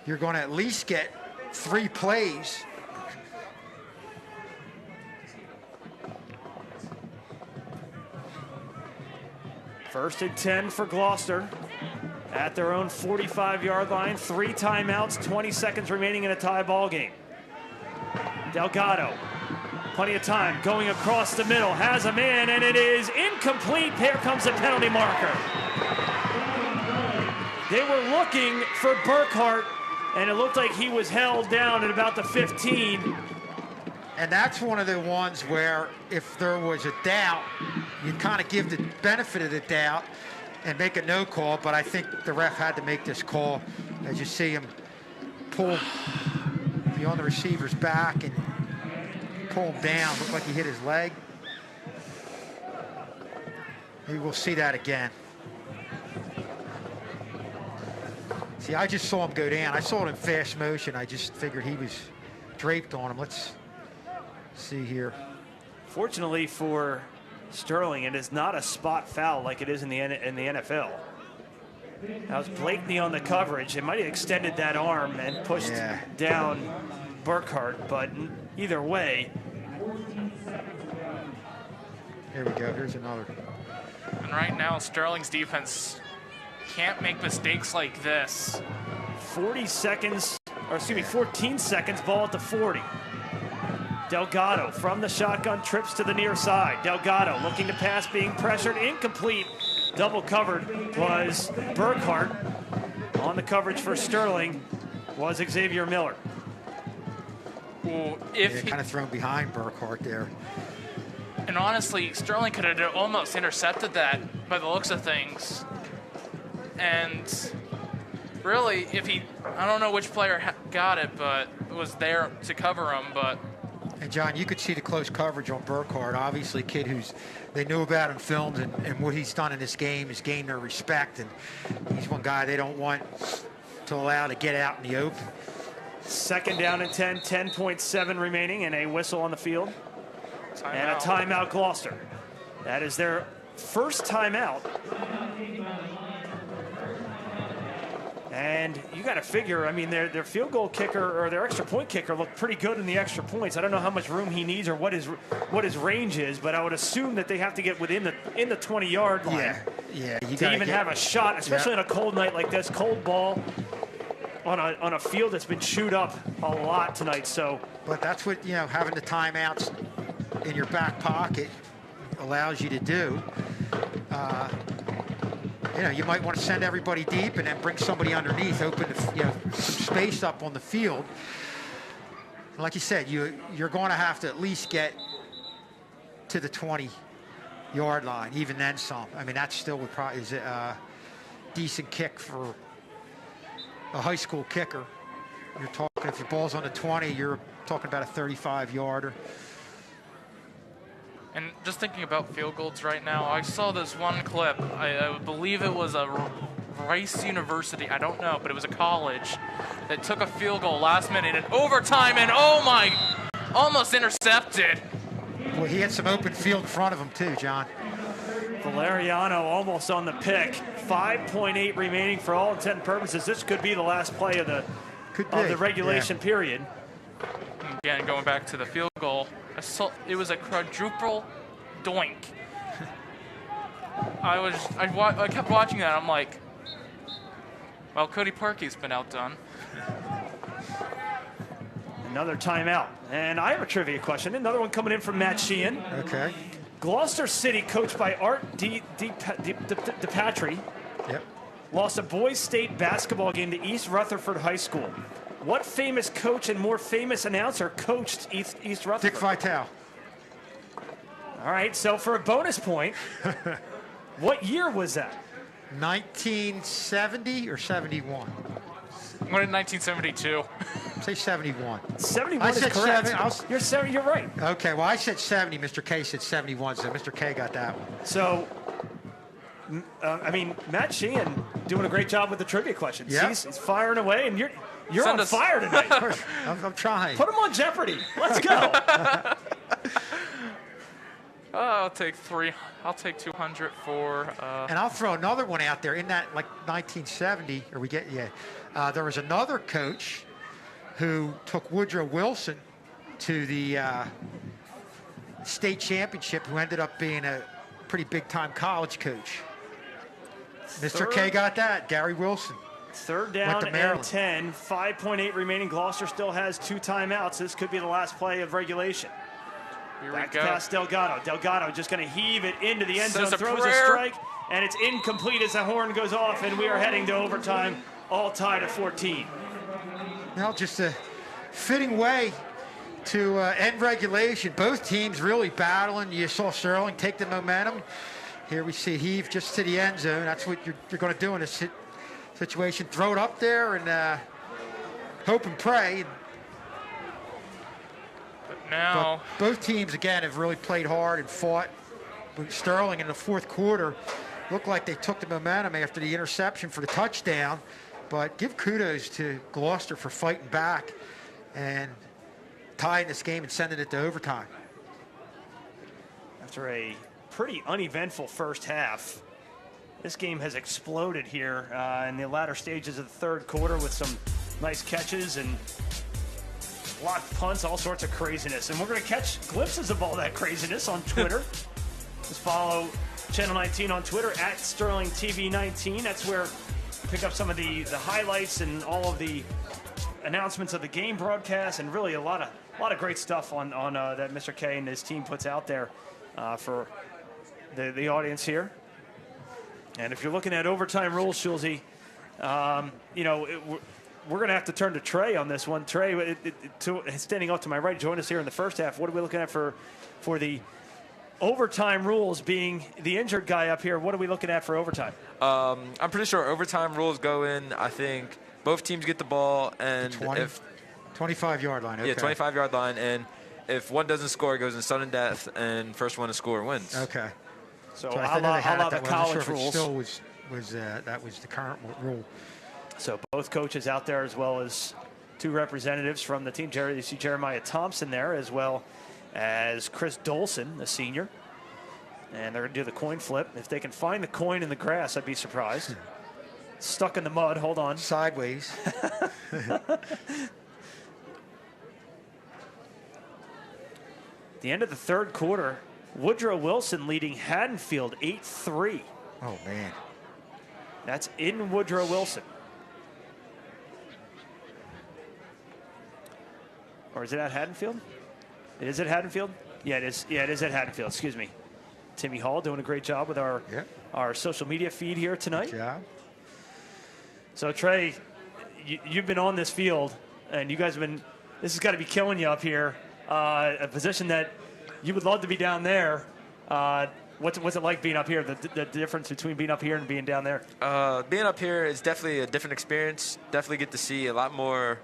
you're going to at least get 3 plays. First and 10 for Gloucester at their own 45-yard line. 3 timeouts, 20 seconds remaining in a tie ball game. Delgado, plenty of time, going across the middle, has a man, and it is incomplete. Here comes the penalty marker. They were looking for Burkhart, and it looked like he was held down at about the 15. And that's one of the ones where if there was a doubt, you'd kind of give the benefit of the doubt and make a no call, but I think the ref had to make this call. As you see him pull beyond the receiver's back and pull him down. Looked like he hit his leg. Maybe we'll see that again. See, I just saw him go down. I saw it in fast motion. I just figured he was draped on him. Let's see here. Fortunately for Sterling, it is not a spot foul like it is in the NFL. That was Blakeney on the coverage. It might have extended that arm and pushed down Burkhart, but either way. Here we go. Here's another. And right now, Sterling's defense can't make mistakes like this. 14 seconds, ball at the 40. Delgado from the shotgun trips to the near side. Delgado looking to pass, being pressured, incomplete. Double covered was Burkhart. On the coverage for Sterling was Xavier Miller. Well, kind of thrown behind Burkhart there. And honestly, Sterling could have almost intercepted that by the looks of things. And really, I don't know which player got it, but it was there to cover him. But and John, you could see the close coverage on Burkhart. Obviously, a kid they knew about in films, and what he's done in this game has gained their respect. And he's one guy they don't want to allow to get out in the open. 2nd down and 10, 10.7 remaining, and a whistle on the field. And a timeout, Gloucester. That is their first timeout And you got to figure, I mean, their field goal kicker or their extra point kicker looked pretty good in the extra points. I don't know how much room he needs or what his range is, but I would assume that they have to get within the 20-yard line. Yeah. To even have a shot, especially on a cold night like this, cold ball on a field that's been chewed up a lot tonight. So, but that's what having the timeouts in your back pocket allows you to do. You might want to send everybody deep and then bring somebody underneath, open some space up on the field. Like you said, you're going to have to at least get to the 20-yard line, even then some. I mean, that still would probably is a decent kick for a high school kicker. You're talking, if your ball's on the 20, you're talking about a 35-yarder. And just thinking about field goals right now, I saw this one clip. I believe it was a Rice University. I don't know, but it was a college that took a field goal last minute in overtime, and oh my, almost intercepted. Well, he had some open field in front of him too, John. Valeriano almost on the pick. 5.8 remaining for all intent and purposes. This could be the last play of the regulation period. Again, going back to the field goal, it was a quadruple doink. I kept watching that. I'm like, well, Cody Parkey's been outdone. Another timeout. And I have a trivia question. Another one coming in from Matt Sheehan. Okay. Gloucester City, coached by Art DePatry, lost a boys' state basketball game to East Rutherford High School. What famous coach and more famous announcer coached East Rutherford? Dick Vitale. All right, so for a bonus point, what year was that? 1970 or 71? What in 1972? Say 71. 71 is correct. You're right. Okay, well, I said 70. Mr. K said 71, so Mr. K got that one. So, I mean, Matt Sheehan doing a great job with the trivia questions. Yeah. He's firing away, and you're on fire tonight. I'm trying. Put him on Jeopardy. Let's go. I'll take 200 for. And I'll throw another one out there. In that, like 1970, there was another coach who took Woodrow Wilson to the state championship, who ended up being a pretty big-time college coach. Mr. K got that, Gary Wilson. Third down and 10, 5.8 remaining. Gloucester still has 2 timeouts. This could be the last play of regulation. Back to pass Delgado. Delgado just going to heave it into the end zone, throws a strike, and it's incomplete as the horn goes off, and we are heading to overtime, all tied at 14. Well, just a fitting way to end regulation. Both teams really battling. You saw Sterling take the momentum. Here we see heave just to the end zone. That's what you're going to do in this situation. Throw it up there and hope and pray. Now, but both teams, again, have really played hard and fought. Sterling in the fourth quarter looked like they took the momentum after the interception for the touchdown. But give kudos to Gloucester for fighting back and tying this game and sending it to overtime. After a pretty uneventful first half, this game has exploded here in the latter stages of the third quarter with some nice catches and blocked punts, all sorts of craziness. And we're going to catch glimpses of all that craziness on Twitter. Just follow Channel 19 on Twitter, at SterlingTV19. That's where you pick up some of the highlights and all of the announcements of the game broadcast, and really a lot of great stuff on that Mr. K and his team puts out there for the audience here. And if you're looking at overtime rules, Schulze, we're going to have to turn to Trey on this one. Trey, standing up to my right, join us here in the first half. What are we looking at for the overtime rules? Being the injured guy up here, what are we looking at for overtime? I'm pretty sure overtime rules go in, I think, both teams get the ball, and 25-yard line. Okay. Yeah, 25-yard line, and if one doesn't score, it goes in sudden death, and first one to score wins. Okay. So I know the college rules. Still that was the current rule. So both coaches out there, as well as 2 representatives from the team. You see Jeremiah Thompson there, as well as Chris Dolson, the senior. And they're going to do the coin flip. If they can find the coin in the grass, I'd be surprised. stuck in the mud. Hold on. Sideways. At the end of the third quarter, Woodrow Wilson leading Haddonfield 8-3. Oh, man. That's in Woodrow Wilson. Or is it at Haddonfield? It is at Haddonfield? Yeah, it is. Yeah, it is at Haddonfield. Excuse me. Timmy Hall doing a great job with our social media feed here tonight. Good job. So, Trey, you've been on this field, and you guys have been – this has got to be killing you up here. A position that you would love to be down there. What's it like being up here, the difference between being up here and being down there? Being up here is definitely a different experience. Definitely get to see a lot more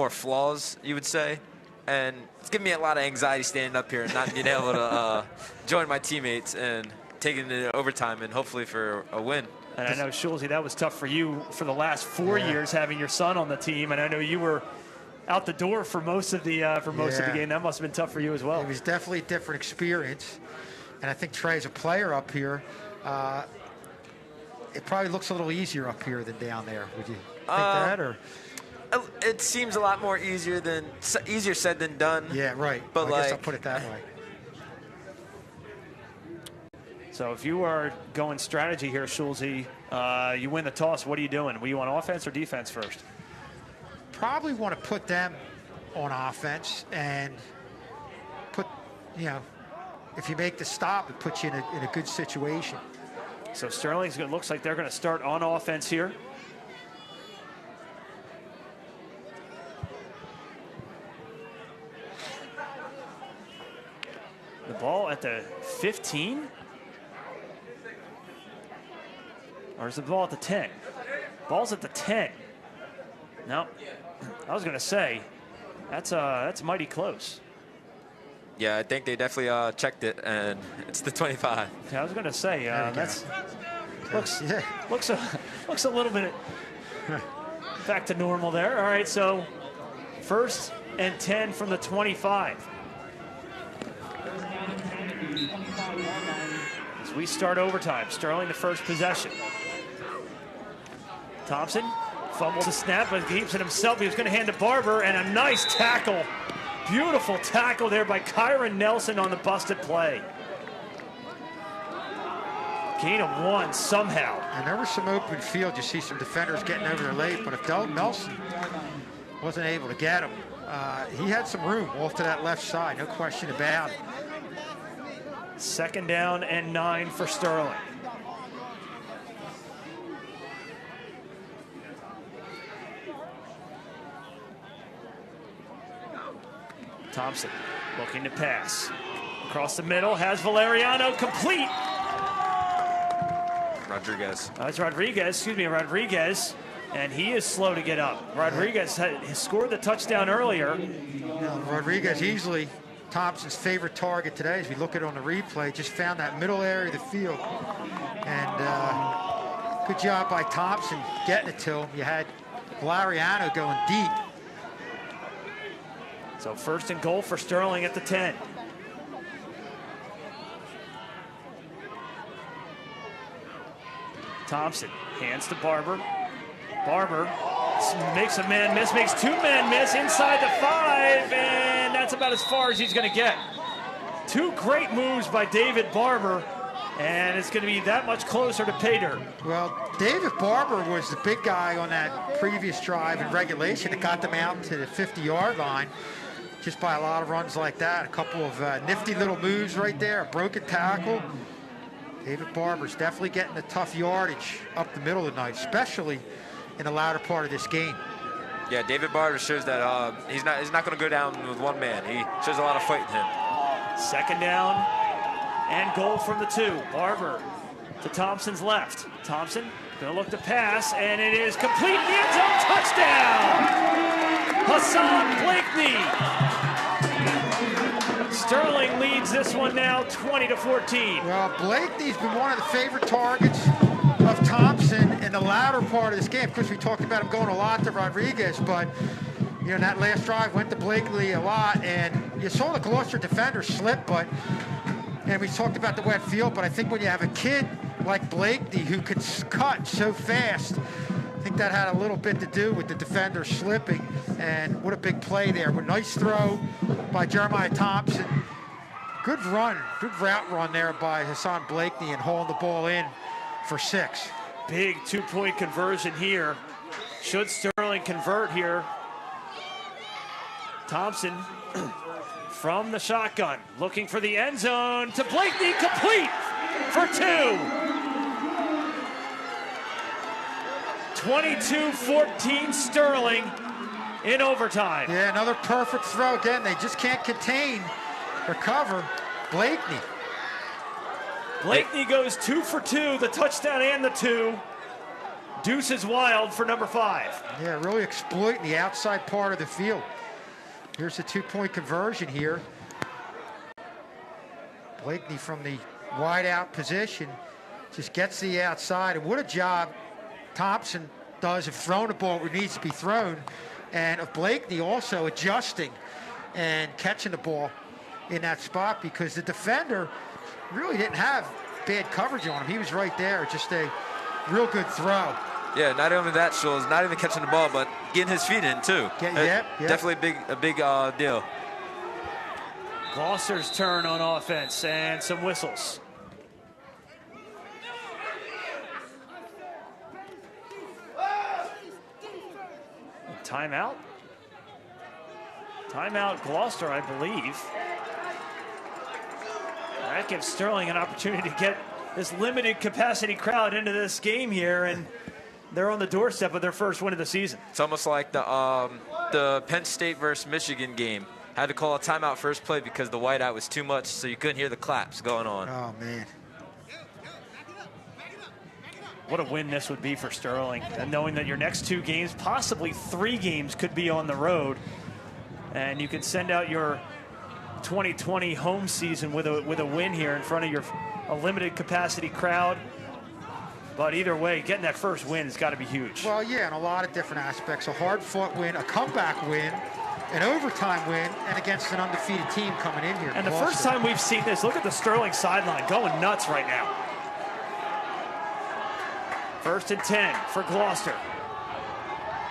flaws, you would say. And it's giving me a lot of anxiety standing up here and not being able to join my teammates and taking it to overtime and hopefully for a win. And I know, Schulze, that was tough for you for the last 4 years having your son on the team. And I know you were out the door for most of the of the game. That must have been tough for you as well. It was definitely a different experience. And I think Trey's a player up here. It probably looks a little easier up here than down there. Would you think that? Or it seems a lot more easier said than done. Yeah, right. But I guess I'll put it that way. So if you are going strategy here, Schulze, you win the toss. What are you doing? Were you on offense or defense first? Probably want to put them on offense and put, if you make the stop, it puts you in a good situation. So Sterling's looks like they're going to start on offense here. The ball at the 15? Or is the ball at the 10? Ball's at the 10. No, I was going to say, that's mighty close. Yeah, I think they definitely checked it, and it's the 25. Yeah, I was going to say, that's looks a little bit back to normal there. All right, so 1st and 10 from the 25. As we start overtime, Sterling the first possession. Thompson fumbled the snap, but keeps it himself. He was going to hand to Barber, and a nice tackle. Beautiful tackle there by Kyron Nelson on the busted play. Gain of 1 somehow. And there was some open field. You see some defenders getting over there late, but if Del Nelson wasn't able to get him, he had some room off to that left side, no question about it. 2nd down and 9 for Sterling. Thompson looking to pass. Across the middle, has Valeriano complete. Rodriguez. That's Rodriguez. And he is slow to get up. Rodriguez scored the touchdown earlier. Rodriguez easily Thompson's favorite target today. As we look at it on the replay, just found that middle area of the field. And good job by Thompson getting it to him. You had Valeriano going deep. So 1st and goal for Sterling at the 10. Thompson hands to Barber. Barber makes a man miss, makes 2 men miss inside the 5, and that's about as far as he's going to get. 2 great moves by David Barber, and it's going to be that much closer to pay dirt. Well, David Barber was the big guy on that previous drive in regulation that got them out to the 50-yard line. Just by a lot of runs like that. A couple of nifty little moves right there. A broken tackle. David Barber's definitely getting the tough yardage up the middle tonight, especially in the latter part of this game. Yeah, David Barber shows that he's not going to go down with 1 man. He shows a lot of fight in him. 2nd down and goal from the 2. Barber to Thompson's left. Thompson going to look to pass, and it is complete in the end zone. Touchdown! Hassan Blakeney. Sterling leads this one now 20-14. Well, Blakeney's been one of the favorite targets of Thompson in the latter part of this game. Of course, we talked about him going a lot to Rodriguez, but that last drive went to Blakeney a lot, and you saw the Gloucester defender slip, and we talked about the wet field, but I think when you have a kid like Blakeney who can cut so fast, think that had a little bit to do with the defender slipping, and what a big play there. But nice throw by Jeremiah Thompson. Good run, good route run there by Hassan Blakeney and hauling the ball in for 6. Big 2-point conversion here. Should Sterling convert here? Thompson from the shotgun, looking for the end zone to Blakeney, complete for 2. 22-14 Sterling in overtime. Yeah, another perfect throw. Again, they just can't contain or cover Blakeney. Blakeney goes 2 for 2, the touchdown and the 2. Deuce is wild for number 5. Yeah, really exploiting the outside part of the field. Here's the 2-point conversion here. Blakeney from the wide out position just gets the outside. And what a job Thompson does of throwing the ball where it needs to be thrown, and of Blakeney also adjusting and catching the ball in that spot, because the defender really didn't have bad coverage on him. He was right there, just a real good throw. Yeah, not only that, Schultz, not even catching the ball, but getting his feet in too. Definitely a big deal. Gloucester's turn on offense and some whistles. Timeout? Timeout Gloucester, I believe. That gives Sterling an opportunity to get this limited capacity crowd into this game here, and they're on the doorstep of their first win of the season. It's almost like the Penn State versus Michigan game. Had to call a timeout first play because the whiteout was too much, so you couldn't hear the claps going on. Oh, man. What a win this would be for Sterling, and knowing that your next 2 games, possibly 3 games, could be on the road, and you can send out your 2020 home season with a win here in front of a limited capacity crowd. But either way, getting that first win has got to be huge. Well, yeah, in a lot of different aspects. A hard-fought win, a comeback win, an overtime win, and against an undefeated team coming in here. And the first time we've seen this, look at the Sterling sideline going nuts right now. 1st and 10 for Gloucester.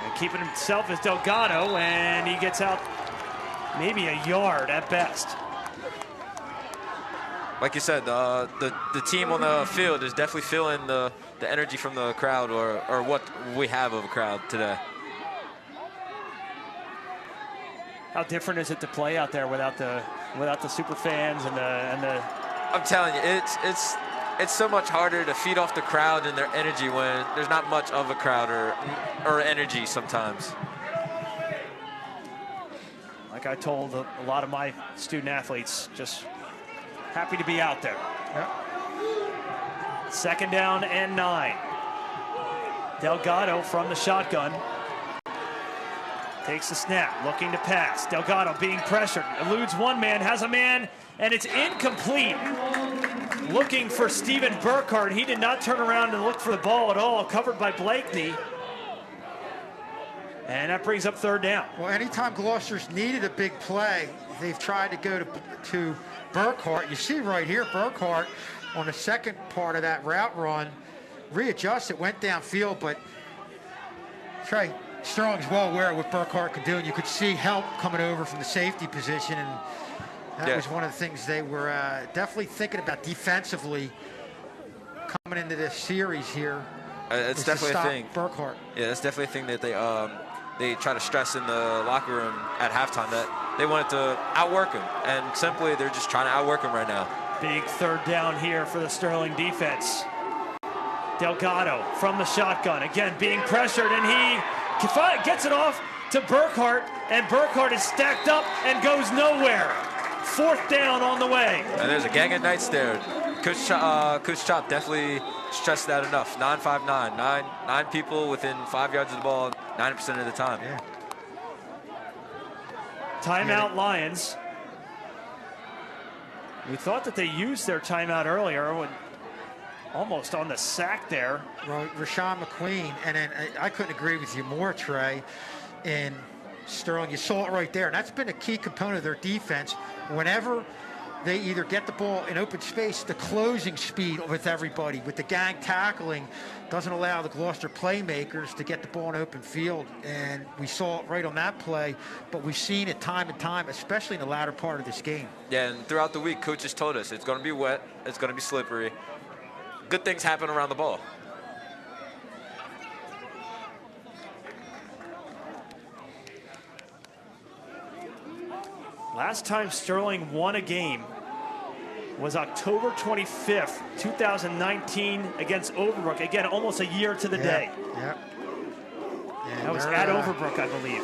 And keeping himself is Delgado, and he gets out maybe a yard at best. Like you said, the team on the field is definitely feeling the energy from the crowd, or what we have of a crowd today. How different is it to play out there without the super fans and the? I'm telling you, it's so much harder to feed off the crowd and their energy when there's not much of a crowd or energy sometimes. Like I told a lot of my student athletes, just happy to be out there. Yep. 2nd down and 9. Delgado from the shotgun. Takes the snap, looking to pass. Delgado being pressured, eludes one man, has a man, and it's incomplete. Looking for Stephen Burkhardt. He did not turn around and look for the ball at all, covered by Blakeney. And that brings up 3rd down. Well, anytime Gloucester's needed a big play, they've tried to go to Burkhardt. You see right here, Burkhardt on the second part of that route run, readjusted, went downfield, but Trey, Sterling's well aware of what Burkhardt could do, and you could see help coming over from the safety position, and that was one of the things they were definitely thinking about defensively coming into this series here. It's definitely a thing. Burkhardt. Yeah, that's definitely a thing that they try to stress in the locker room at halftime, that they wanted to outwork him, and simply they're just trying to outwork him right now. Big 3rd down here for the Sterling defense. Delgado from the shotgun, again being pressured, and he gets it off to Burkhardt, and Burkhardt is stacked up and goes nowhere. 4th down on the way. And there's a gang of Knights there. Coach Chop definitely stressed that enough. 9-5-9, nine people within 5 yards of the ball 90% of the time. Yeah. Timeout Lions. We thought that they used their timeout earlier, when almost on the sack there. Right, Rashawn McQueen, and then I couldn't agree with you more, Trey, in Sterling. You saw it right there, and that's been a key component of their defense. Whenever they either get the ball in open space, the closing speed with everybody, with the gang tackling, doesn't allow the Gloucester playmakers to get the ball in open field. And we saw it right on that play, but we've seen it time and time, especially in the latter part of this game. Yeah, and throughout the week, coaches told us it's going to be wet, it's going to be slippery. Good things happen around the ball. Last time Sterling won a game was October 25th, 2019 against Overbrook. Again, almost a year to the day. Yeah. That was at Overbrook, I believe.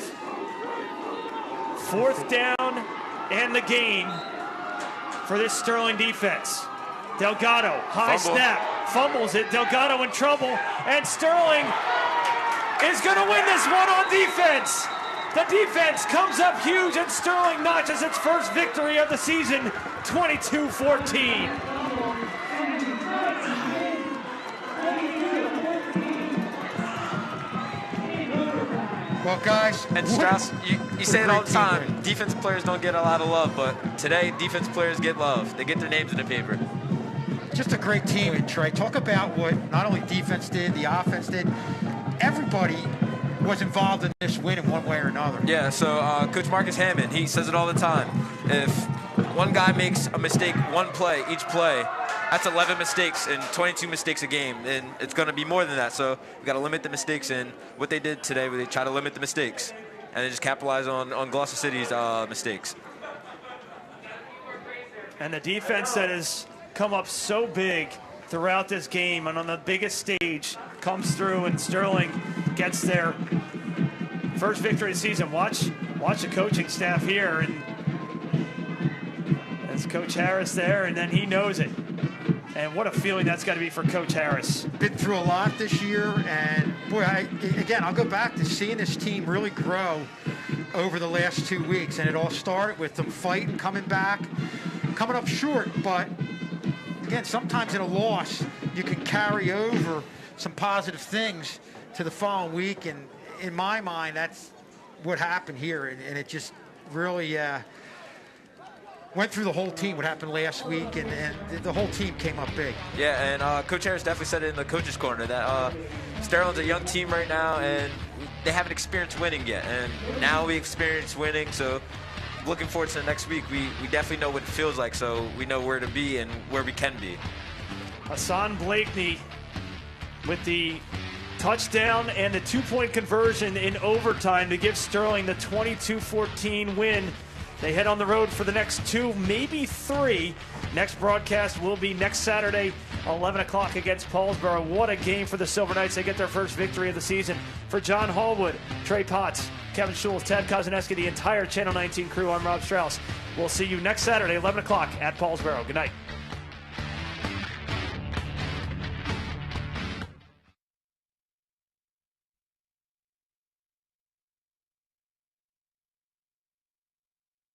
4th down and the gain for this Sterling defense. Delgado, high snap, fumbles it. Delgado in trouble, and Sterling is going to win this one on defense. The defense comes up huge, and Sterling notches its first victory of the season, 22-14. Well, guys, and Strauss, you say it all the time. Defense players don't get a lot of love, but today defense players get love. They get their names in the paper. Just a great team, and Trey. Talk about what not only defense did, the offense did. Everybody was involved in this win in one way or another. Yeah, so Coach Marcus Hammond, he says it all the time. If one guy makes a mistake one play, each play, that's 11 mistakes and 22 mistakes a game, and it's going to be more than that. So we got to limit the mistakes, and what they did today, they try to limit the mistakes, and they just capitalize on Gloucester City's mistakes. And the defense that has come up so big throughout this game and on the biggest stage comes through, and Sterling gets their first victory of the season. Watch the coaching staff here, and there's Coach Harris there, and then he knows it. And what a feeling that's got to be for Coach Harris. Been through a lot this year, and boy, I'll go back to seeing this team really grow over the last 2 weeks, and it all started with them fighting, coming back, coming up short, but again, sometimes in a loss, you can carry over some positive things to the following week, and in my mind, that's what happened here, and it just really went through the whole team, what happened last week, and the whole team came up big. Yeah, and Coach Harris definitely said it in the coach's corner that Sterling's a young team right now, and they haven't experienced winning yet, and now we experience winning, so looking forward to the next week. We definitely know what it feels like, so we know where to be and where we can be. Hassan Blakeney with the touchdown and the 2-point conversion in overtime to give Sterling the 22-14 win. They head on the road for the next 2, maybe 3. Next broadcast will be next Saturday, 11 o'clock against Paulsboro. What a game for the Silver Knights. They get their first victory of the season. For John Hallwood, Trey Potts, Kevin Schultz, Ted Kozaneski, the entire Channel 19 crew, I'm Rob Strauss. We'll see you next Saturday, 11 o'clock at Paulsboro. Good night.